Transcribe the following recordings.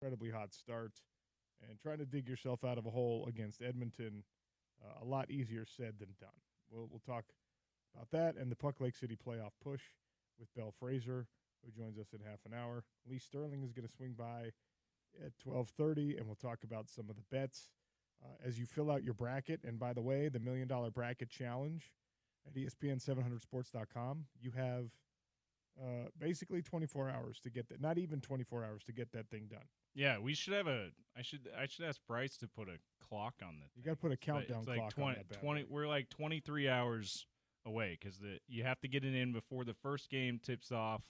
incredibly hot start, and trying to dig yourself out of a hole against Edmonton, a lot easier said than done. We'll talk about that and the Puck Lake City playoff push with Belle Fraser, who joins us in half an hour. Lee Sterling is going to swing by at 12:30, and we'll talk about some of the bets as you fill out your bracket. And by the way, the $1 Million Bracket Challenge at ESPN700sports.com, you have basically 24 hours to get that. Not even 24 hours to get that thing done. Yeah, we should have I should ask Bryce to put a clock on that. You got to put a countdown it's like clock 20, on that. 20 we're like 23 hours away because you have to get it in before the first game tips off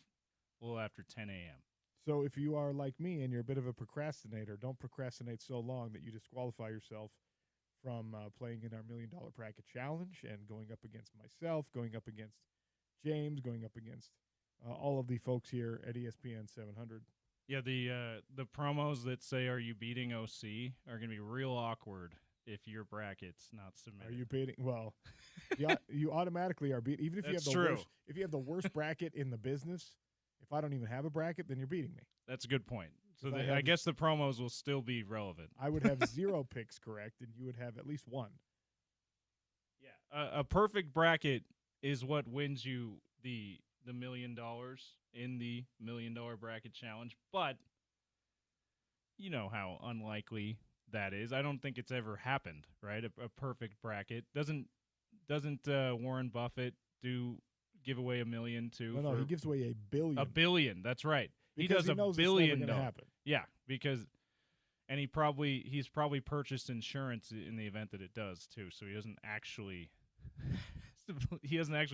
a little after 10 a.m. So if you are like me and you're a bit of a procrastinator, don't procrastinate so long that you disqualify yourself from playing in our $1 Million Bracket Challenge and going up against myself, going up against James, going up against all of the folks here at ESPN 700. Yeah, the promos that say "Are you beating OC" are going to be real awkward if your bracket's not submitted. Are you beating? Well, you automatically are beating. Even if That's you have the true. worst, if you have the worst bracket in the business, if I don't even have a bracket, then you're beating me. That's a good point. So I I guess the promos will still be relevant. I would have 0 picks correct, and you would have at least 1. Yeah, a perfect bracket is what wins you the $1 million in the $1 Million Bracket Challenge. But you know how unlikely that is. I don't think it's ever happened, right? A perfect bracket doesn't Warren Buffett give away $1 million to? No, he gives away $1 billion. $1 billion. That's right. Because he does knows $1 billion. It's never gonna happen. Yeah, and he's probably purchased insurance in the event that it does too, so he doesn't actually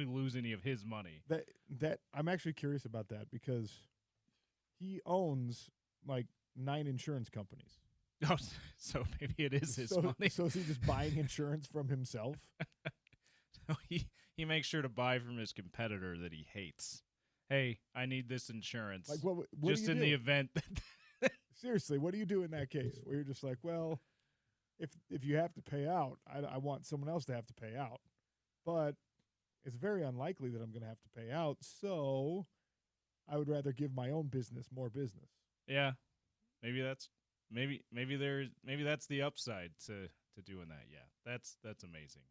lose any of his money. That I'm actually curious about that because he owns like 9 insurance companies. Oh, so maybe it is his money. So is he just buying insurance from himself? So he makes sure to buy from his competitor that he hates. Hey, I need this insurance. Like what just in the event that seriously, what do you do in that case where you're just like, well, if you have to pay out, I want someone else to have to pay out, but it's very unlikely that I'm going to have to pay out, so I would rather give my own business more business. Yeah, maybe that's the upside to doing that. Yeah, that's amazing.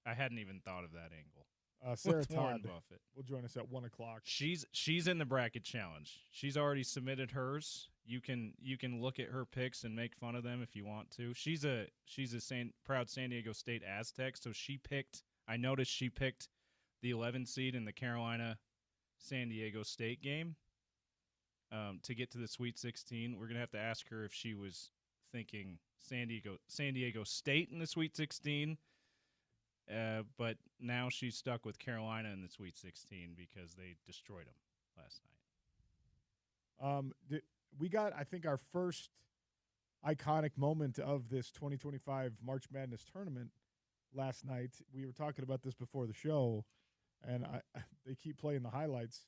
I hadn't even thought of that angle. Sarah Warren Todd Buffett will join us at 1:00. She's in the bracket challenge. She's already submitted hers. You can look at her picks and make fun of them if you want to. She's a proud San Diego State Aztec. So I noticed she picked the 11 seed in the Carolina San Diego State game to get to the Sweet 16. We're gonna have to ask her if she was thinking San Diego State in the Sweet 16. But now she's stuck with Carolina in the Sweet 16 because they destroyed them last night. We got, I think, our first iconic moment of this 2025 March Madness tournament last night. We were talking about this before the show, and they keep playing the highlights.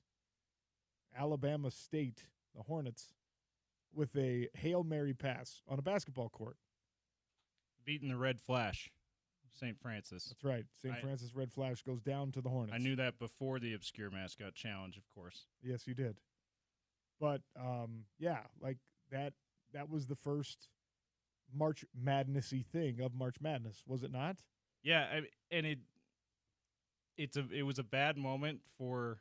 Alabama State, the Hornets, with a Hail Mary pass on a basketball court. Beating the Red Flash. St. Francis. That's right. St. Francis Red Flash goes down to the Hornets. I knew that before the Obscure Mascot Challenge, of course. Yes, you did. But, yeah, like that was the first March Madness-y thing of March Madness, was it not? Yeah, and it was a bad moment for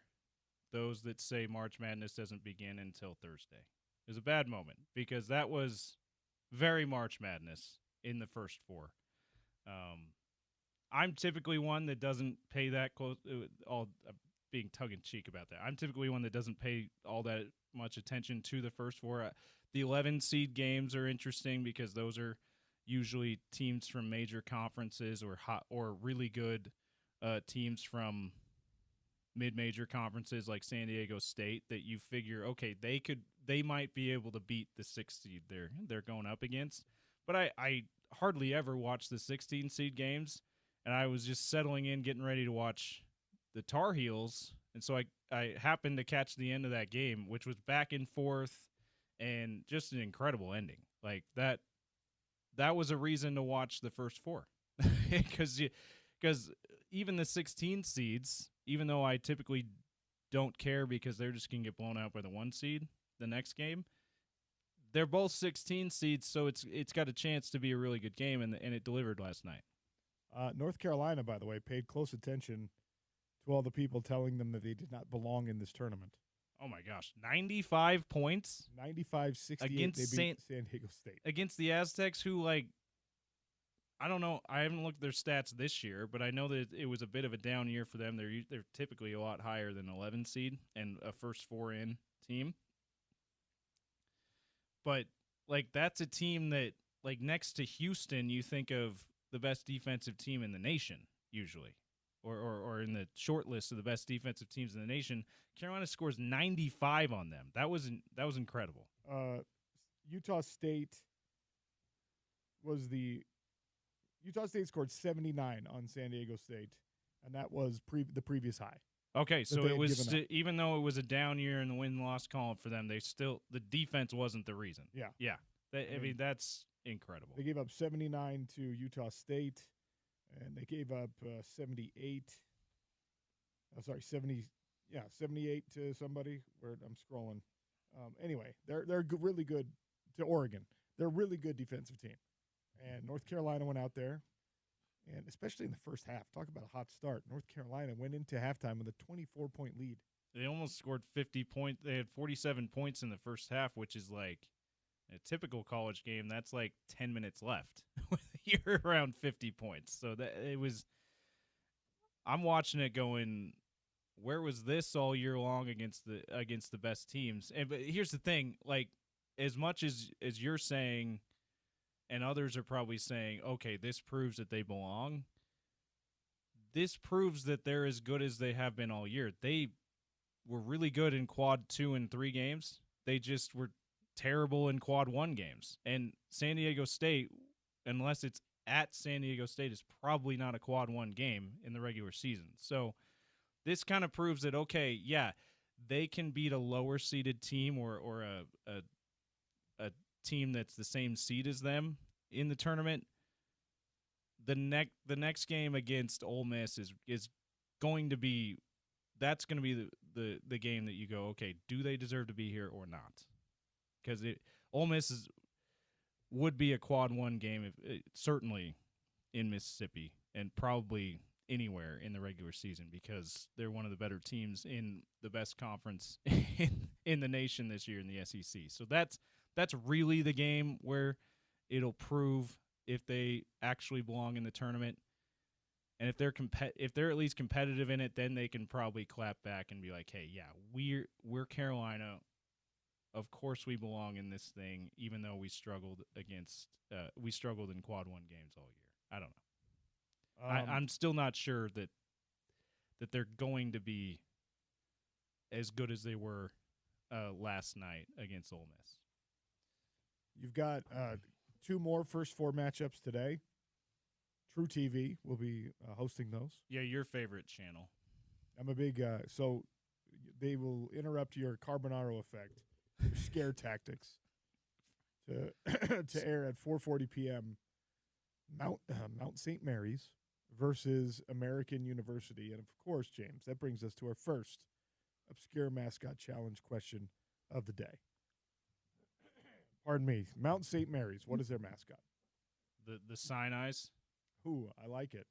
those that say March Madness doesn't begin until Thursday. It was a bad moment because that was very March Madness in the first 4. I'm typically one that doesn't pay that close. Being tongue-in-cheek about that. I'm typically one that doesn't pay all that much attention to the first 4. The 11 seed games are interesting because those are usually teams from major conferences or really good teams from mid-major conferences like San Diego State that you figure, okay, they might be able to beat the 6 seed they're going up against. But I hardly ever watch the 16 seed games, and I was just settling in, getting ready to watch the Tar Heels, and so I happened to catch the end of that game, which was back and forth, and just an incredible ending. Like that was a reason to watch the first 4, because even the 16 seeds, even though I typically don't care because they're just going to get blown out by the 1 seed the next game, they're both 16 seeds, so it's got a chance to be a really good game, and it delivered last night. North Carolina, by the way, paid close attention to all the people telling them that they did not belong in this tournament. Oh, my gosh. 95 points? 95-68, against they beat San Diego State. Against the Aztecs, who, like, I don't know. I haven't looked at their stats this year, but I know that it was a bit of a down year for them. They're typically a lot higher than 11 seed and a first four-in team. But, like, that's a team that, like, next to Houston, you think of the best defensive team in the nation, usually, or in the short list of the best defensive teams in the nation. Carolina scores 95 on them. That was incredible. Utah State scored 79 on San Diego State, and that was the previous high. Okay, so it was even though it was a down year in the win-loss column for them, the defense wasn't the reason. Yeah. I mean, that's incredible. They gave up 79 to Utah State, and they gave up 78 to somebody. Where I'm scrolling. Anyway, they're really good to Oregon. They're a really good defensive team, and North Carolina went out there, and especially in the first half. Talk about a hot start. North Carolina went into halftime with a 24-point lead. They almost scored 50 points. They had 47 points in the first half, which is like a typical college game. That's like 10 minutes left. You're around 50 points. So that it was. I'm watching it going, where was this all year long against the best teams? But here's the thing, like, as much as you're saying, and others are probably saying, okay, this proves that they belong. This proves that they're as good as they have been all year. They were really good in quad 2 and 3 games. They just were terrible in quad 1 games. And San Diego State, unless it's at San Diego State, is probably not a quad 1 game in the regular season. So this kind of proves that, okay, yeah, they can beat a lower-seeded team or a team that's the same seed as them in the tournament. The next game against Ole Miss is going to be – that's going to be the game that you go, okay, do they deserve to be here or not? Because Ole Miss would be a quad 1 game, certainly in Mississippi and probably – anywhere in the regular season because they're one of the better teams in the best conference in the nation this year in the SEC. So that's really the game where it'll prove if they actually belong in the tournament. And if they're at least competitive in it, then they can probably clap back and be like, "Hey, yeah, we're Carolina. Of course we belong in this thing, even though we struggled in quad 1 games all year." I don't know. I'm still not sure that they're going to be as good as they were last night against Ole Miss. You've got 2 more first 4 matchups today. True TV will be hosting those. Yeah, your favorite channel. I'm a big so they will interrupt your Carbonaro effect, your scare tactics, to air at 4:40 p.m. Mount St. Mary's versus American University. And, of course, James, that brings us to our first obscure mascot challenge question of the day. Pardon me. Mount St. Mary's, what is their mascot? The Sinai's. Ooh, I like it.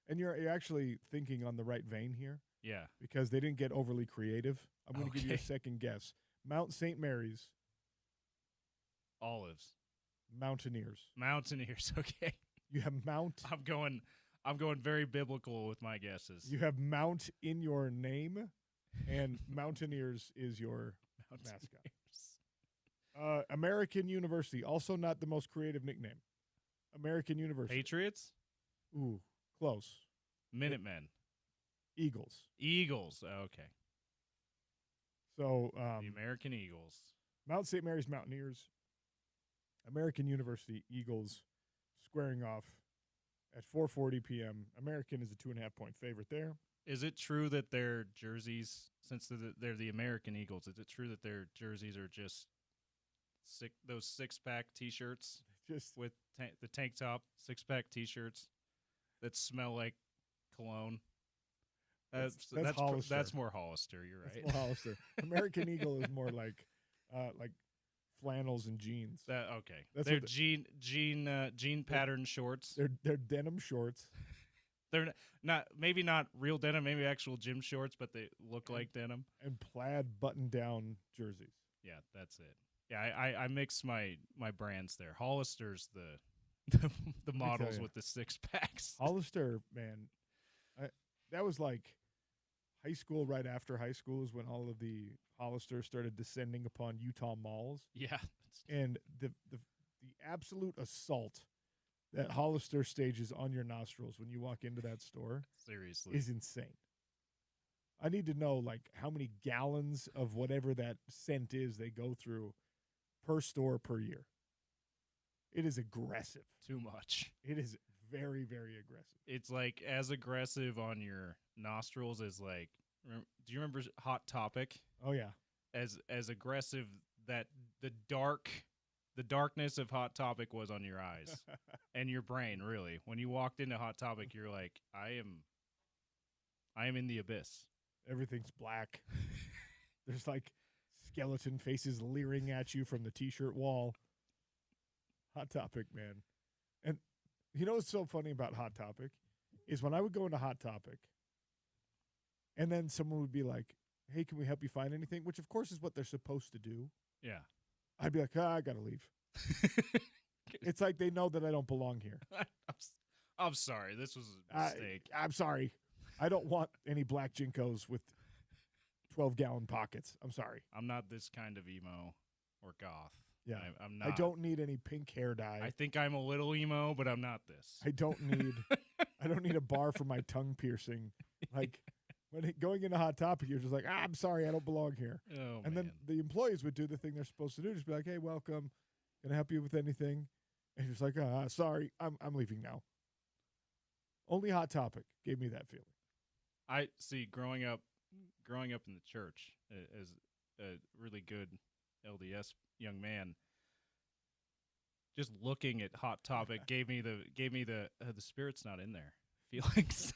And you're actually thinking on the right vein here. Yeah. Because they didn't get overly creative. I'm going to give you a second guess. Mount St. Mary's. Olives. Mountaineers. Mountaineers, okay. You have Mount. I'm going very biblical with my guesses. You have Mount in your name, and Mountaineers is your mascot. American University, also not the most creative nickname. American University. Patriots? Ooh, close. Minutemen. Eagles. Okay. So the American Eagles. Mount St. Mary's Mountaineers. American University Eagles squaring off at 4:40 p.m. American is a 2.5-point favorite there. Is it true that their jerseys, since they're the American Eagles, is it true that their jerseys are just those 6-pack T-shirts just with the tank top 6-pack T-shirts that smell like cologne? That's more Hollister. You're right. That's more Hollister. American Eagle is more like flannels and jeans. Okay. That's They're what jean pattern shorts. They're denim shorts. They're maybe not real denim, maybe actual gym shorts, but they look like denim. And plaid button-down jerseys. Yeah, that's it. Yeah, I mix my brands there. Hollister's the models with the 6-packs. Hollister, man, that was like high school. Right after high school is when all of the Hollister started descending upon Utah malls. Yeah, and the absolute assault that Hollister stages on your nostrils when you walk into that store seriously is insane. I need to know like how many gallons of whatever that scent is they go through per store per year. It is aggressive. Too much. It is very, very aggressive. It's like as aggressive on your nostrils as like. Do you remember Hot Topic? Oh yeah. As aggressive that the darkness of Hot Topic was on your eyes and your brain. Really, when you walked into Hot Topic, you're like, I am in the abyss. Everything's black. There's like skeleton faces leering at you from the T-shirt wall. Hot Topic, man. And you know what's so funny about Hot Topic is when I would go into Hot Topic and then someone would be like, hey, can we help you find anything? Which, of course, is what they're supposed to do. Yeah. I'd be like, I got to leave. It's like they know that I don't belong here. I'm sorry. This was a mistake. I'm sorry. I don't want any black Jinkos with 12-gallon pockets. I'm sorry. I'm not this kind of emo or goth. Yeah, I'm not. I don't need any pink hair dye. I think I'm a little emo, but I'm not this. I don't need a bar for my tongue piercing. Like going into Hot Topic, you're just like, I'm sorry, I don't belong here. Oh, and then the employees would do the thing they're supposed to do, just be like, hey, welcome. Can I help you with anything? And you're just like, sorry, I'm leaving now. Only Hot Topic gave me that feeling. I see. Growing up in the church as a really good LDS young man, just looking at Hot Topic gave me the spirit's not in there feelings,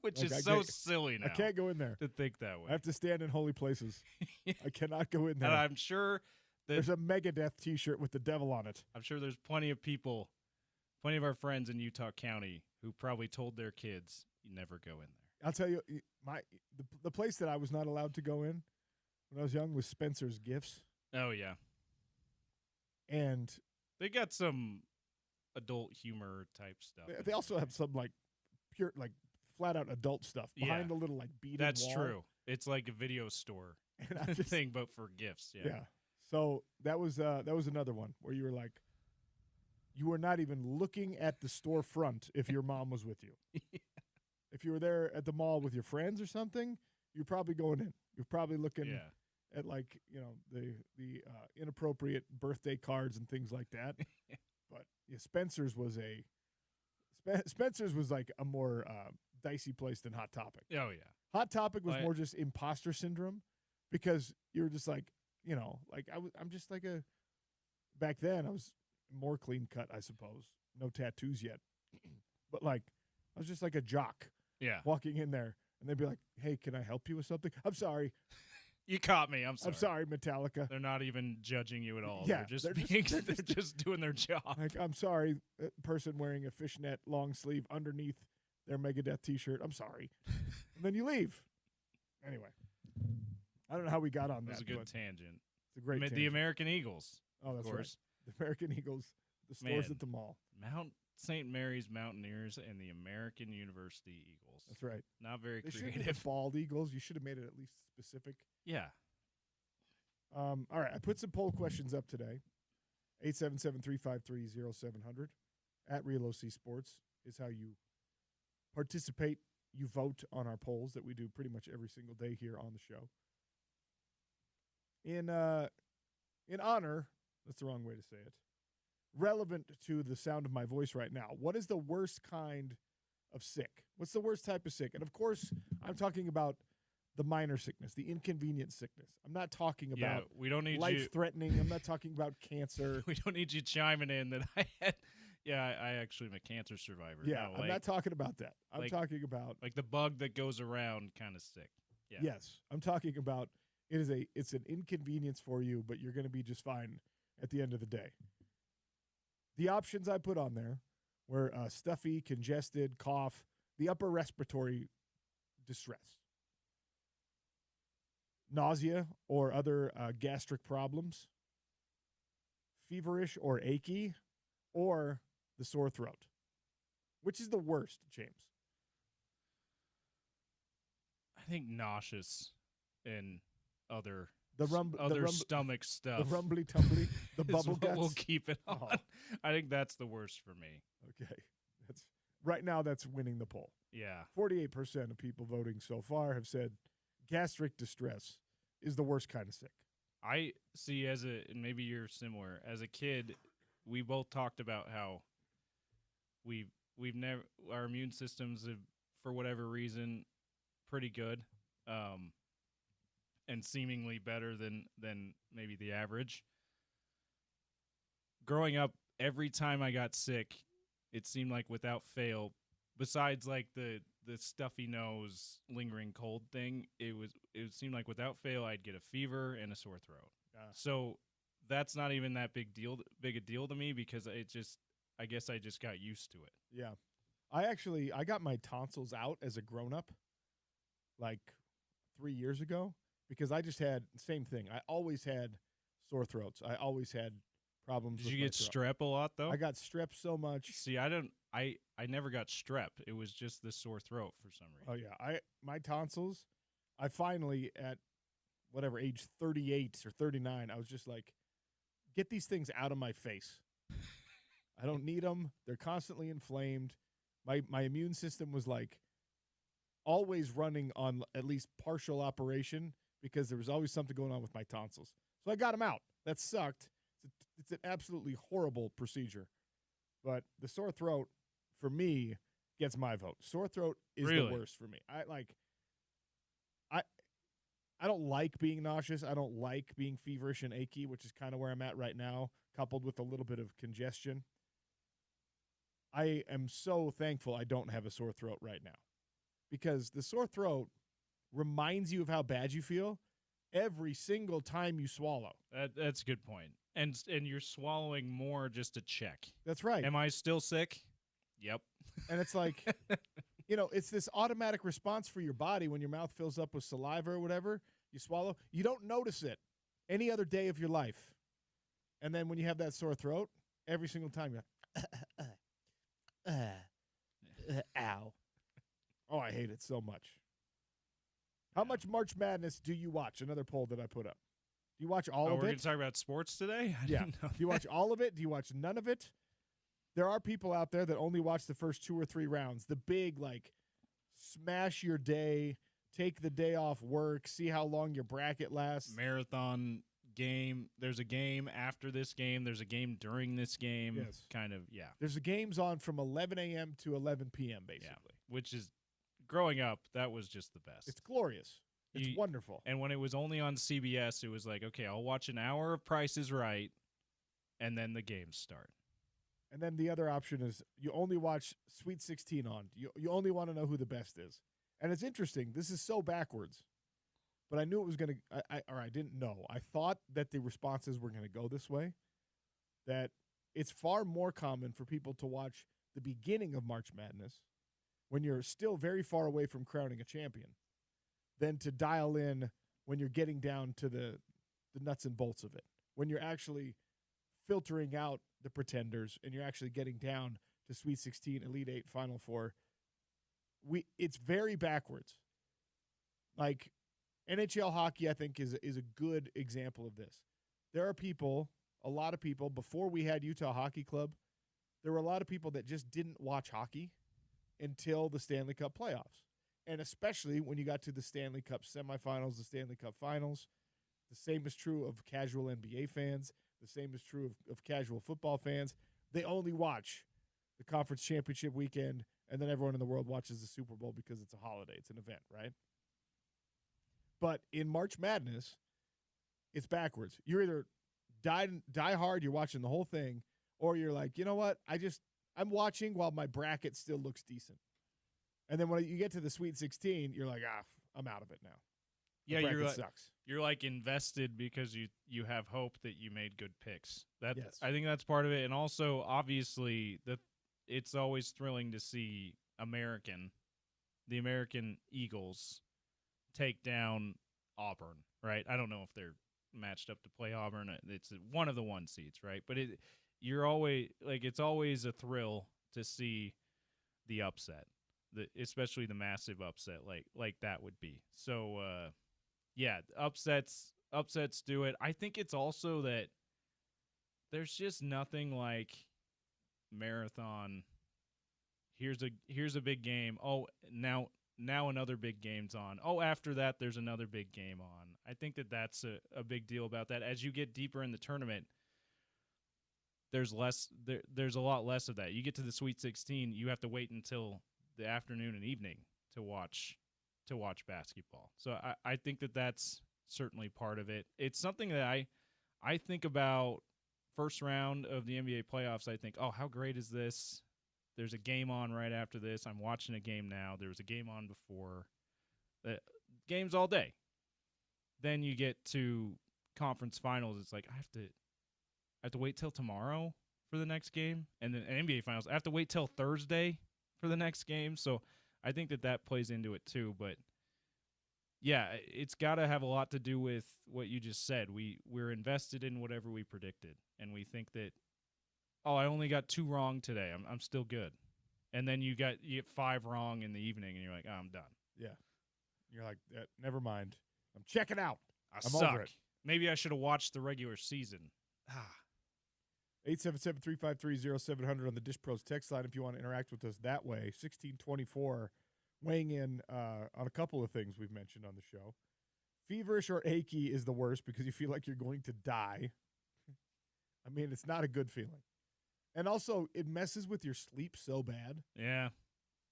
which is so silly now. I can't go in there to think that way. I have to stand in holy places. I cannot go in there. And I'm sure there's a Megadeth T-shirt with the devil on it. I'm sure there's plenty of our friends in Utah County who probably told their kids, you never go in there. I'll tell you, the place that I was not allowed to go in when I was young was Spencer's Gifts. Oh, yeah. And they got some adult humor type stuff. They also have some like pure, like flat out adult stuff behind the little like beaded That's wall. true. It's like a video store thing, but for gifts. Yeah. Yeah. So that was another one where you were like, you were not even looking at the storefront if your mom was with you. Yeah. If you were there at the mall with your friends or something, you're probably going in. You're probably looking at like, the inappropriate birthday cards and things like that. But yeah, Spencer's was like a more dicey place than Hot Topic. Oh yeah. Hot Topic was more just imposter syndrome because you were just like, I'm just like back then I was more clean cut, I suppose. No tattoos yet. But like I was just like a jock. Yeah. Walking in there and they'd be like, "Hey, can I help you with something?" I'm sorry. You caught me. I'm sorry, Metallica. They're not even judging you at all. Yeah, they're just doing their job. Like, I'm sorry, person wearing a fishnet long sleeve underneath their Megadeth T-shirt. I'm sorry. And then you leave. Anyway, I don't know how we got on that. That's a good tangent. It's a great tangent. The American Eagles. Oh, that's of course. Right. The American Eagles. The stores at the mall. Mount St. Mary's Mountaineers and the American University Eagles. That's right. Not very creative. Should be the bald Eagles. You should have made it at least specific. Yeah. All right. I put some poll questions up today. 877-353-0700 at Real OC Sports is how you participate. You vote on our polls that we do pretty much every single day here on the show. In honor, that's the wrong way to say it, relevant to the sound of my voice right now, what is the worst kind of sick? What's the worst type of sick? And, of course, I'm talking about the minor sickness, the inconvenient sickness. I'm not talking about we don't need life-threatening. I'm not talking about cancer. We don't need you chiming in that I had – I actually am a cancer survivor. Yeah, no, I'm not talking about that. I'm talking about – like the bug that goes around kind of sick. Yeah. Yes. I'm talking about It's an inconvenience for you, but you're going to be just fine at the end of the day. The options I put on there were stuffy, congested, cough, the upper respiratory distress, nausea or other gastric problems, feverish or achy, or the sore throat. Which is the worst, James? I think nauseous and other The stomach stuff. rumbly tumbly, the is bubble what guts. We'll keep it on. Oh. I think that's the worst for me. Okay, right now. That's winning the poll. Yeah, 48% of people voting so far have said gastric distress is the worst kind of sick. I see. And maybe you're similar. As a kid, we both talked about how we've never our immune systems have, for whatever reason, pretty good, and seemingly better than maybe the average. Growing up, every time I got sick, it seemed like without fail, besides like the stuffy nose, lingering cold thing, it seemed like without fail I'd get a fever and a sore throat. So that's not even that big a deal to me because I guess I just got used to it. Yeah. I got my tonsils out as a grown-up like 3 years ago because I just had the same thing. I always had sore throats. I always had problems Did with you my get throat. strep a lot though? I got strep so much. See, I never got strep. It was just the sore throat for some reason. Oh yeah, my tonsils, I finally at whatever age 38 or 39, I was just like, get these things out of my face. I don't need them. They're constantly inflamed. My immune system was like always running on at least partial operation because there was always something going on with my tonsils. So I got them out. That sucked. It's an absolutely horrible procedure. But the sore throat, for me, gets my vote. Sore throat is the worst for me. I don't like being nauseous. I don't like being feverish and achy, which is kind of where I'm at right now, coupled with a little bit of congestion. I am so thankful I don't have a sore throat right now because the sore throat reminds you of how bad you feel every single time you swallow. That's a good point. And you're swallowing more just to check. That's right. Am I still sick? Yep. And it's like, it's this automatic response for your body when your mouth fills up with saliva or whatever, you swallow. You don't notice it any other day of your life. And then when you have that sore throat, every single time you're ow. Oh, I hate it so much. How much March Madness do you watch? Another poll that I put up. Do you watch all of it? We're going to talk about sports today? I didn't know Do you watch all of it? Do you watch none of it? There are people out there that only watch the first 2 or 3 rounds. The big, smash your day, take the day off work, see how long your bracket lasts. Marathon game. There's a game after this game. There's a game during this game. Yes. Kind of, yeah. There's the games on from 11 a.m. to 11 p.m., basically. Yeah. Which is, growing up, that was just the best. It's glorious. It's wonderful. And when it was only on CBS, it was like, okay, I'll watch an hour of Price is Right, and then the games start. And then the other option is you only watch Sweet 16 on. You only want to know who the best is. And it's interesting. This is so backwards. But I knew it was going to – I didn't know. I thought that the responses were going to go this way, that it's far more common for people to watch the beginning of March Madness when you're still very far away from crowning a champion than to dial in when you're getting down to the nuts and bolts of it, when you're actually filtering out the pretenders and you're actually getting down to Sweet 16, Elite 8, Final Four. It's very backwards. Like NHL hockey, I think, is a good example of this. There are people, a lot of people, before we had Utah Hockey Club, there were a lot of people that just didn't watch hockey until the Stanley Cup playoffs. And especially when you got to the Stanley Cup semifinals, the Stanley Cup finals. The same is true of casual NBA fans. The same is true of casual football fans. They only watch the conference championship weekend, and then everyone in the world watches the Super Bowl because it's a holiday. It's an event, right? But in March Madness, it's backwards. You're either die hard, you're watching the whole thing, or you're like, you know what? I'm watching while my bracket still looks decent. And then when you get to the Sweet 16, you're like, I'm out of it now. The Yeah, bracket sucks. You're like invested because you have hope that you made good picks. Yes. I think that's part of it, and also obviously it's always thrilling to see the American Eagles take down Auburn, right? I don't know if they're matched up to play Auburn. It's one of the 1 seeds, right? But you're always like it's always a thrill to see the upset, especially the massive upset like that would be. So yeah, upsets do it. I think it's also that there's just nothing like marathon. Here's a big game. Oh, now another big game's on. Oh, after that there's another big game on. I think that's a big deal about that. As you get deeper in the tournament, there's a lot less of that. You get to the Sweet 16, you have to wait until the afternoon and evening to watch basketball. So I think that's certainly part of it. It's something that I think about first round of the NBA playoffs. I think, oh, how great is this? There's a game on right after this. I'm watching a game now. There was a game on before. Games all day. Then you get to conference finals. It's like I have to wait till tomorrow for the next game, and then NBA finals. I have to wait till Thursday for the next game. So I think that plays into it too. But yeah, it's got to have a lot to do with what you just said. We're invested in whatever we predicted, and we think that, oh, I only got 2 wrong today. I'm still good. And then you get 5 wrong in the evening, and you're like, oh, I'm done. Yeah. You're like, never mind. I'm checking out. I'm suck. over it. Maybe I should have watched the regular season. 877-353-0700 on the Dish Pros text line if you want to interact with us that way. 1624 weighing in on a couple of things we've mentioned on the show. Feverish or achy is the worst because you feel like you're going to die. I mean, it's not a good feeling. And also, it messes with your sleep so bad. Yeah.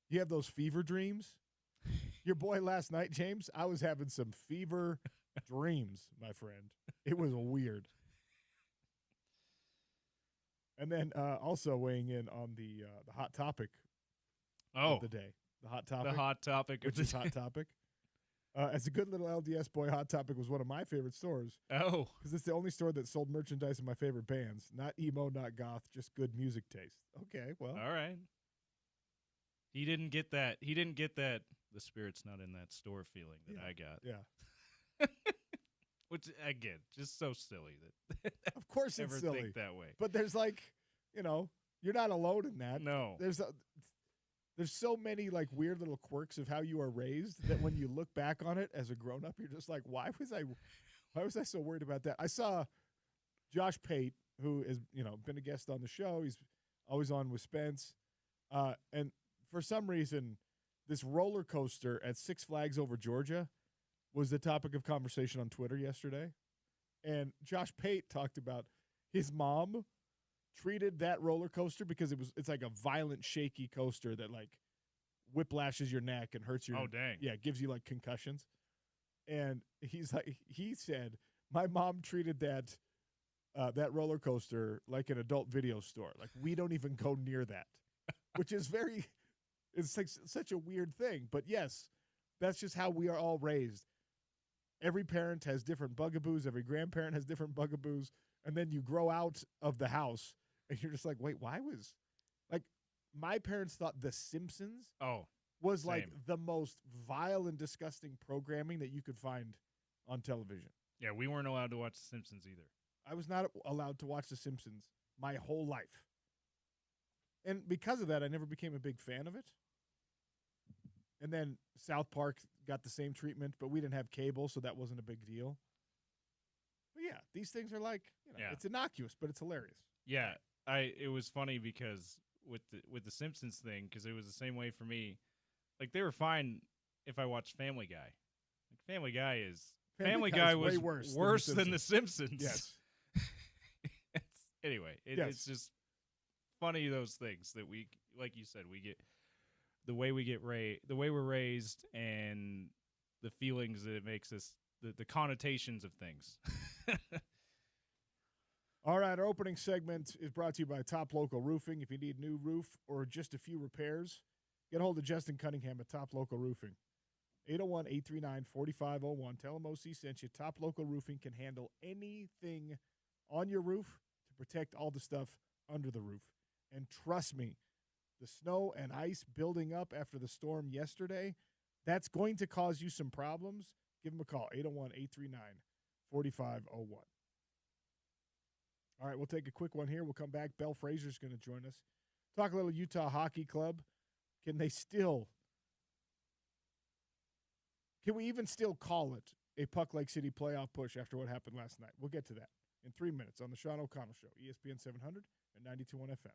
You have those fever dreams. Your boy last night, James, I was having some fever dreams, my friend. It was weird. And then also weighing in on the hot topic of the day. The hot topic. The hot topic. Which is hot topic. As a good little LDS boy, Hot Topic was one of my favorite stores. Oh. Because it's the only store that sold merchandise of my favorite bands. Not emo, not goth, just good music taste. Okay, well. All right. He didn't get that. The spirit's not in that store feeling that I got. Yeah. Which, again, just so silly that of course it's silly. Think that way. But there's you're not alone in that. No. There's so many like weird little quirks of how you are raised that when you look back on it as a grown up, you're just like, why was I so worried about that? I saw Josh Pate, who has been a guest on the show. He's always on with Spence, and for some reason, this roller coaster at Six Flags Over Georgia was the topic of conversation on Twitter yesterday, and Josh Pate talked about his mom treated that roller coaster because it's like a violent, shaky coaster that like whiplashes your neck and hurts your. Oh dang! Yeah, gives you like concussions. And he said, my mom treated that roller coaster like an adult video store. Like we don't even go near that, which is it's like such a weird thing. But yes, that's just how we are all raised. Every parent has different bugaboos. Every grandparent has different bugaboos. And then you grow out of the house and you're just like, wait, my parents thought The Simpsons was same. like the most vile and disgusting programming that you could find on television. Yeah, we weren't allowed to watch The Simpsons either. I was not allowed to watch The Simpsons my whole life. And because of that, I never became a big fan of it. And then South Park got the same treatment, but we didn't have cable, so that wasn't a big deal. But yeah, these things are like, it's innocuous, but it's hilarious. Yeah, it was funny because with the Simpsons thing, because it was the same way for me. Like they were fine if I watched Family Guy. Like Family Guy was worse than The Simpsons. Yes. Anyway, it's just funny those things that we, like you said, we get the way we're raised and the feelings that it makes us, the connotations of things. All right, our opening segment is brought to you by Top Local Roofing. If you need new roof or just a few repairs, get a hold of Justin Cunningham at Top Local Roofing. 801-839-4501. Tell them OC sent you. Top Local Roofing can handle anything on your roof to protect all the stuff under the roof. And trust me, the snow and ice building up after the storm yesterday, that's going to cause you some problems. Give them a call, 801-839-4501. All right, we'll take a quick one here. We'll come back. Belle Frazier's going to join us. Talk a little Utah Hockey Club. Can we even still call it a Puck Lake City playoff push after what happened last night? We'll get to that in 3 minutes on the Sean O'Connell Show, ESPN 700 and 92.1 FM.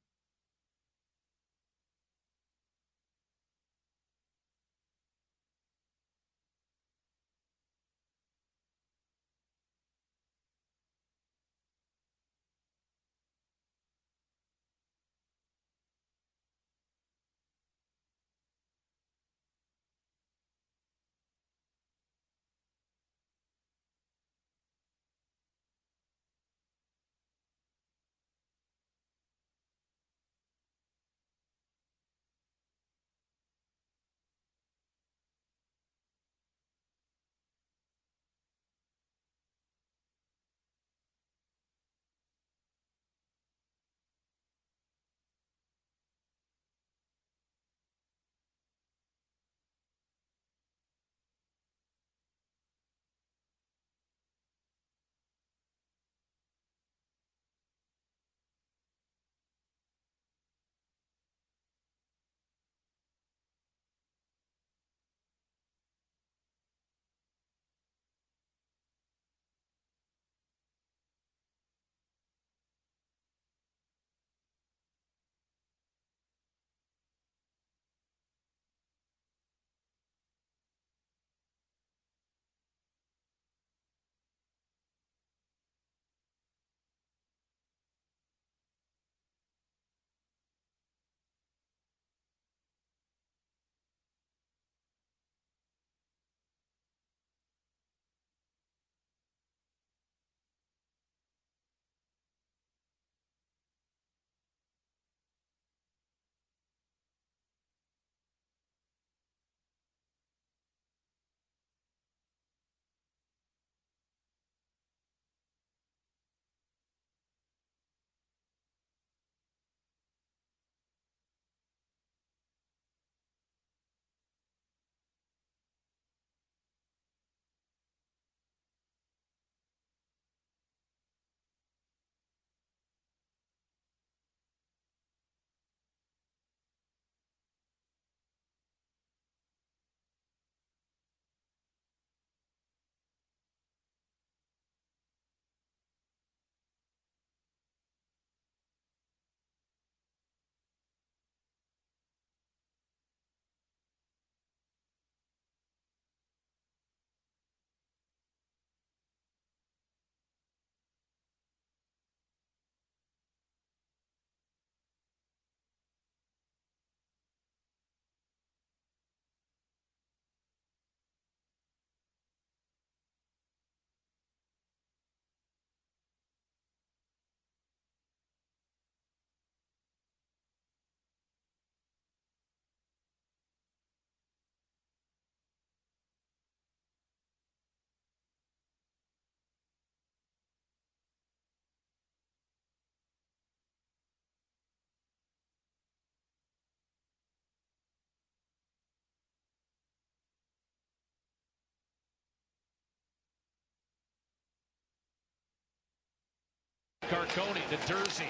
Carconi to Dursey.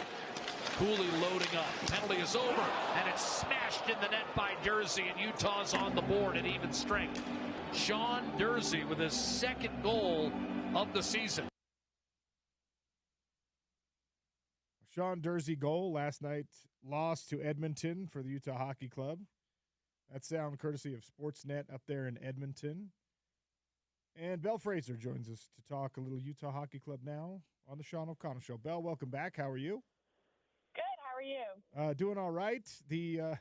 Cooley loading up. Penalty is over, and it's smashed in the net by Dursey, and Utah's on the board at even strength. Sean Dursey with his second goal of the season. Sean Dursey goal last night, lost to Edmonton for the Utah Hockey Club. That sound courtesy of Sportsnet up there in Edmonton. And Belle Fraser joins us to talk a little Utah Hockey Club now on the Sean O'Connell Show. Belle, welcome back. How are you? Good. How are you? Doing all right. I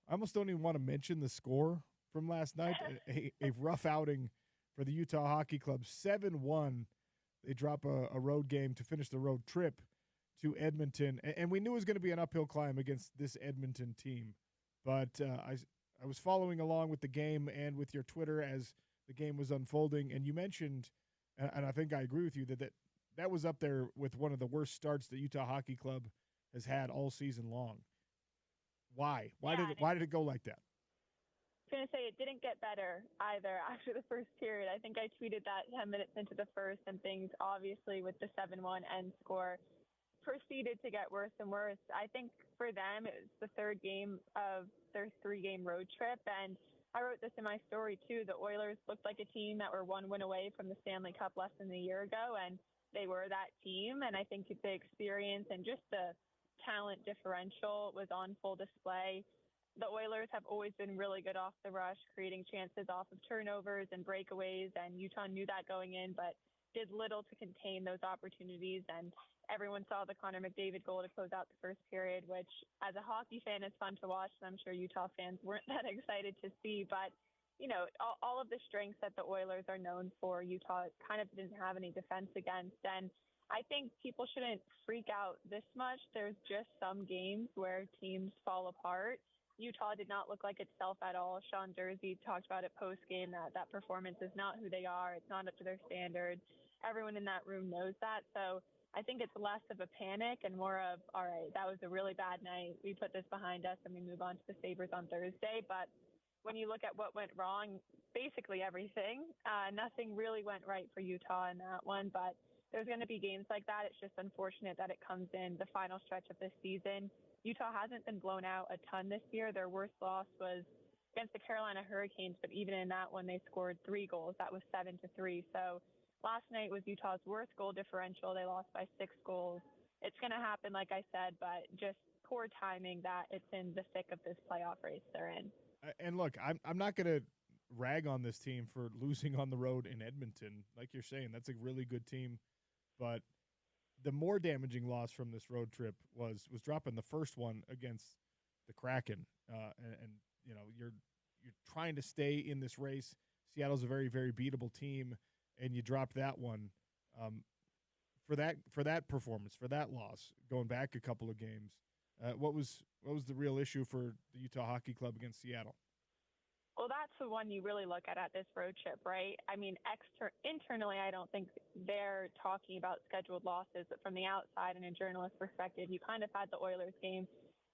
almost don't even want to mention the score from last night. a rough outing for the Utah Hockey Club. 7-1. They drop a road game to finish the road trip to Edmonton. And we knew it was going to be an uphill climb against this Edmonton team. But I was following along with the game and with your Twitter as the game was unfolding, and you mentioned, and I think I agree with you, that was up there with one of the worst starts that Utah Hockey Club has had all season long. Why? Why did it go like that? I was going to say it didn't get better either after the first period. I think I tweeted that 10 minutes into the first, and things obviously with the 7-1 end score proceeded to get worse and worse. I think for them, it was the third game of their 3-game road trip, and I wrote this in my story too. The Oilers looked like a team that were one win away from the Stanley Cup less than a year ago, and they were that team. And I think the experience and just the talent differential was on full display. The Oilers have always been really good off the rush, creating chances off of turnovers and breakaways, and Utah knew that going in, but did little to contain those opportunities. And everyone saw the Connor McDavid goal to close out the first period, which as a hockey fan is fun to watch, and I'm sure Utah fans weren't that excited to see. But, you know, all of the strengths that the Oilers are known for, Utah kind of didn't have any defense against. And I think people shouldn't freak out this much. There's just some games where teams fall apart. Utah did not look like itself at all. Sean Durzi talked about it post-game that performance is not who they are. It's not up to their standards. Everyone in that room knows that. So I think it's less of a panic and more of, all right, that was a really bad night. We put this behind us and we move on to the Sabres on Thursday. But when you look at what went wrong, basically everything, nothing really went right for Utah in that one. But there's going to be games like that. It's just unfortunate that it comes in the final stretch of this season. Utah hasn't been blown out a ton this year. Their worst loss was against the Carolina Hurricanes, but even in that one, they scored 3 goals. That was 7-3. So last night was Utah's worst goal differential. They lost by 6 goals. It's going to happen, like I said, but just poor timing that it's in the thick of this playoff race they're in. And look, I'm not going to rag on this team for losing on the road in Edmonton. Like you're saying, that's a really good team. But the more damaging loss from this road trip was dropping the first one against the Kraken. And you know, you're trying to stay in this race. Seattle's a very, very beatable team, and you drop that one for that performance, for that loss, going back a couple of games. What was the real issue for the Utah Hockey Club against Seattle? Well, that's the one you really look at this road trip, right? I mean, internally, I don't think they're talking about scheduled losses, but from the outside and a journalist perspective, you kind of had the Oilers game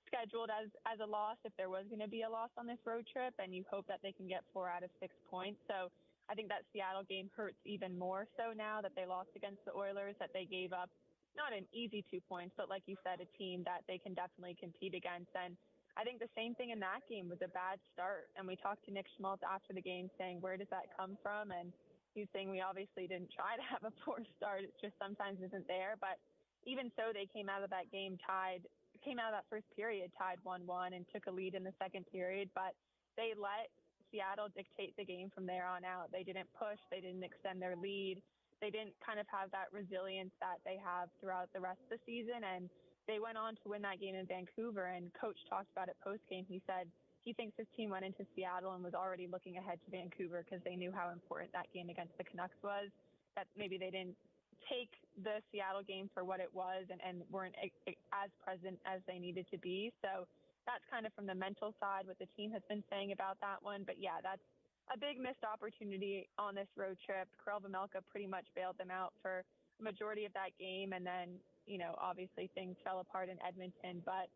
scheduled as a loss if there was going to be a loss on this road trip, and you hope that they can get 4 out of 6 points. So I think that Seattle game hurts even more so now that they lost against the Oilers, that they gave up not an easy 2 points, but like you said, a team that they can definitely compete against. And I think the same thing in that game was a bad start. And we talked to Nick Schmaltz after the game saying, where does that come from? And he's saying we obviously didn't try to have a poor start. It's just sometimes isn't there. But even so, they came out of that first period tied 1-1 and took a lead in the second period. But they let Seattle dictate the game from there on out. They didn't push. They didn't extend their lead. They didn't kind of have that resilience that they have throughout the rest of the season. And they went on to win that game in Vancouver, and Coach talked about it post-game. He said he thinks his team went into Seattle and was already looking ahead to Vancouver because they knew how important that game against the Canucks was, that maybe they didn't take the Seattle game for what it was and weren't as present as they needed to be. So that's kind of from the mental side what the team has been saying about that one. But, yeah, that's a big missed opportunity on this road trip. Karel Vejmelka pretty much bailed them out for the majority of that game, and then you know, obviously things fell apart in Edmonton. But,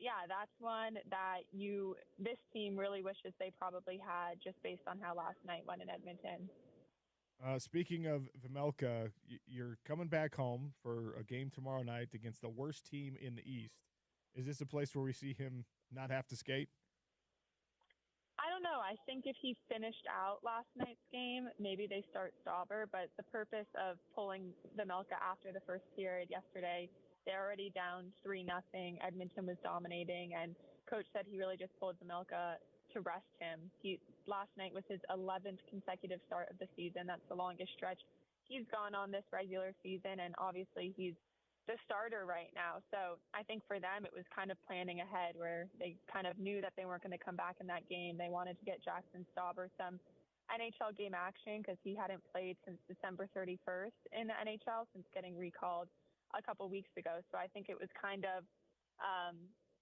yeah, that's one that this team really wishes they probably had just based on how last night went in Edmonton. Speaking of Vejmelka, you're coming back home for a game tomorrow night against the worst team in the East. Is this a place where we see him not have to skate? I don't know. I think if he finished out last night's game, maybe they start Stauber. But the purpose of pulling Vejmelka after the first period yesterday, they're already down 3-0. Edmonton was dominating, and Coach said he really just pulled Vejmelka to rest him. Last night was his 11th consecutive start of the season. That's the longest stretch he's gone on this regular season, and obviously he's the starter right now. So I think for them, it was kind of planning ahead where they kind of knew that they weren't going to come back in that game. They wanted to get Jackson Stauber some NHL game action because he hadn't played since December 31st in the NHL since getting recalled a couple weeks ago. So I think it was kind of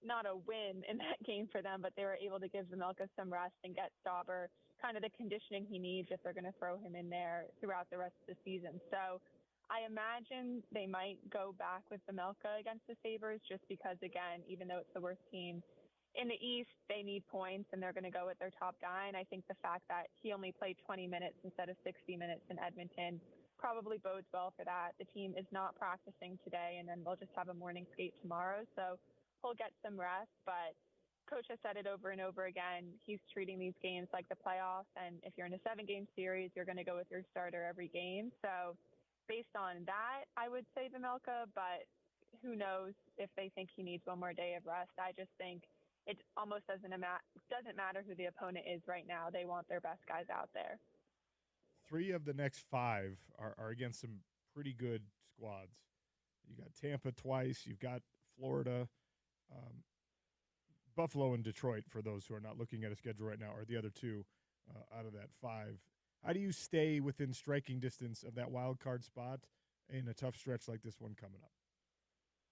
not a win in that game for them, but they were able to give Zamelka some rest and get Stauber kind of the conditioning he needs if they're going to throw him in there throughout the rest of the season. So I imagine they might go back with Zamelka against the Sabres just because, again, even though it's the worst team in the East, they need points and they're going to go with their top guy. And I think the fact that he only played 20 minutes instead of 60 minutes in Edmonton probably bodes well for that. The team is not practicing today, and then they'll just have a morning skate tomorrow. So he'll get some rest, but Coach has said it over and over again. He's treating these games like the playoffs, and if you're in a 7-game series, you're going to go with your starter every game. So based on that, I would say Zamelka, but who knows if they think he needs one more day of rest. I just think it almost doesn't matter who the opponent is right now. They want their best guys out there. 3 of the next 5 are against some pretty good squads. You got Tampa twice. You've got Florida. Buffalo and Detroit, for those who are not looking at a schedule right now, are the other 2 out of that 5. How do you stay within striking distance of that wild card spot in a tough stretch like this one coming up?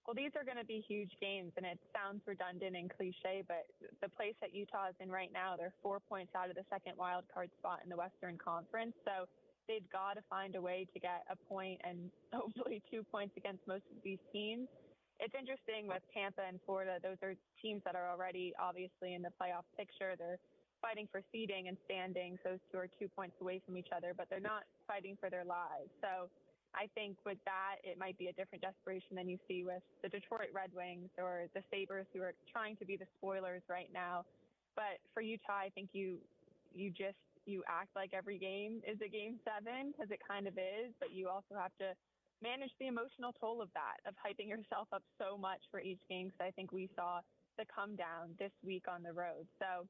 Well, these are going to be huge games, and it sounds redundant and cliche, but the place that Utah is in right now, they're 4 points out of the second wild card spot in the Western Conference. So they've got to find a way to get a point and hopefully 2 points against most of these teams. It's interesting with Tampa and Florida. Those are teams that are already obviously in the playoff picture. They're fighting for seeding and standings. Those 2 are 2 points away from each other, but they're not fighting for their lives. So I think with that, it might be a different desperation than you see with the Detroit Red Wings or the Sabres, who are trying to be the spoilers right now. But for Utah, I think you act like every game is a game 7, because it kind of is, but you also have to manage the emotional toll of that, of hyping yourself up so much for each game, because I think we saw the come down this week on the road. So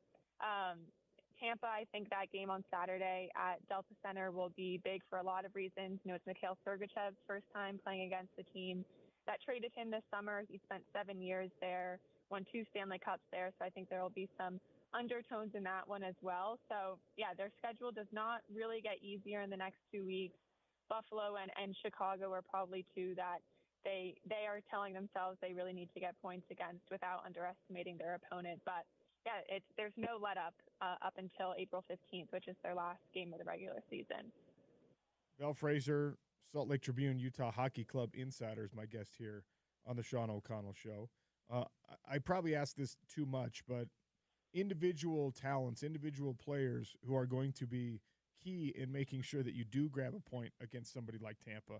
Tampa, I think that game on Saturday at Delta Center will be big for a lot of reasons. You know, it's Mikhail Sergachev's first time playing against the team that traded him this summer. He spent 7 years there, won 2 Stanley Cups there, so I think there will be some undertones in that one as well. So, yeah, their schedule does not really get easier in the next 2 weeks. Buffalo and Chicago are probably 2 that they are telling themselves they really need to get points against without underestimating their opponent. But yeah, there's no let up until April 15th, which is their last game of the regular season. Belle Fraser, Salt Lake Tribune, Utah Hockey Club insider, is my guest here on the Sean O'Connell Show. I probably asked this too much, but individual talents, individual players who are going to be key in making sure that you do grab a point against somebody like Tampa,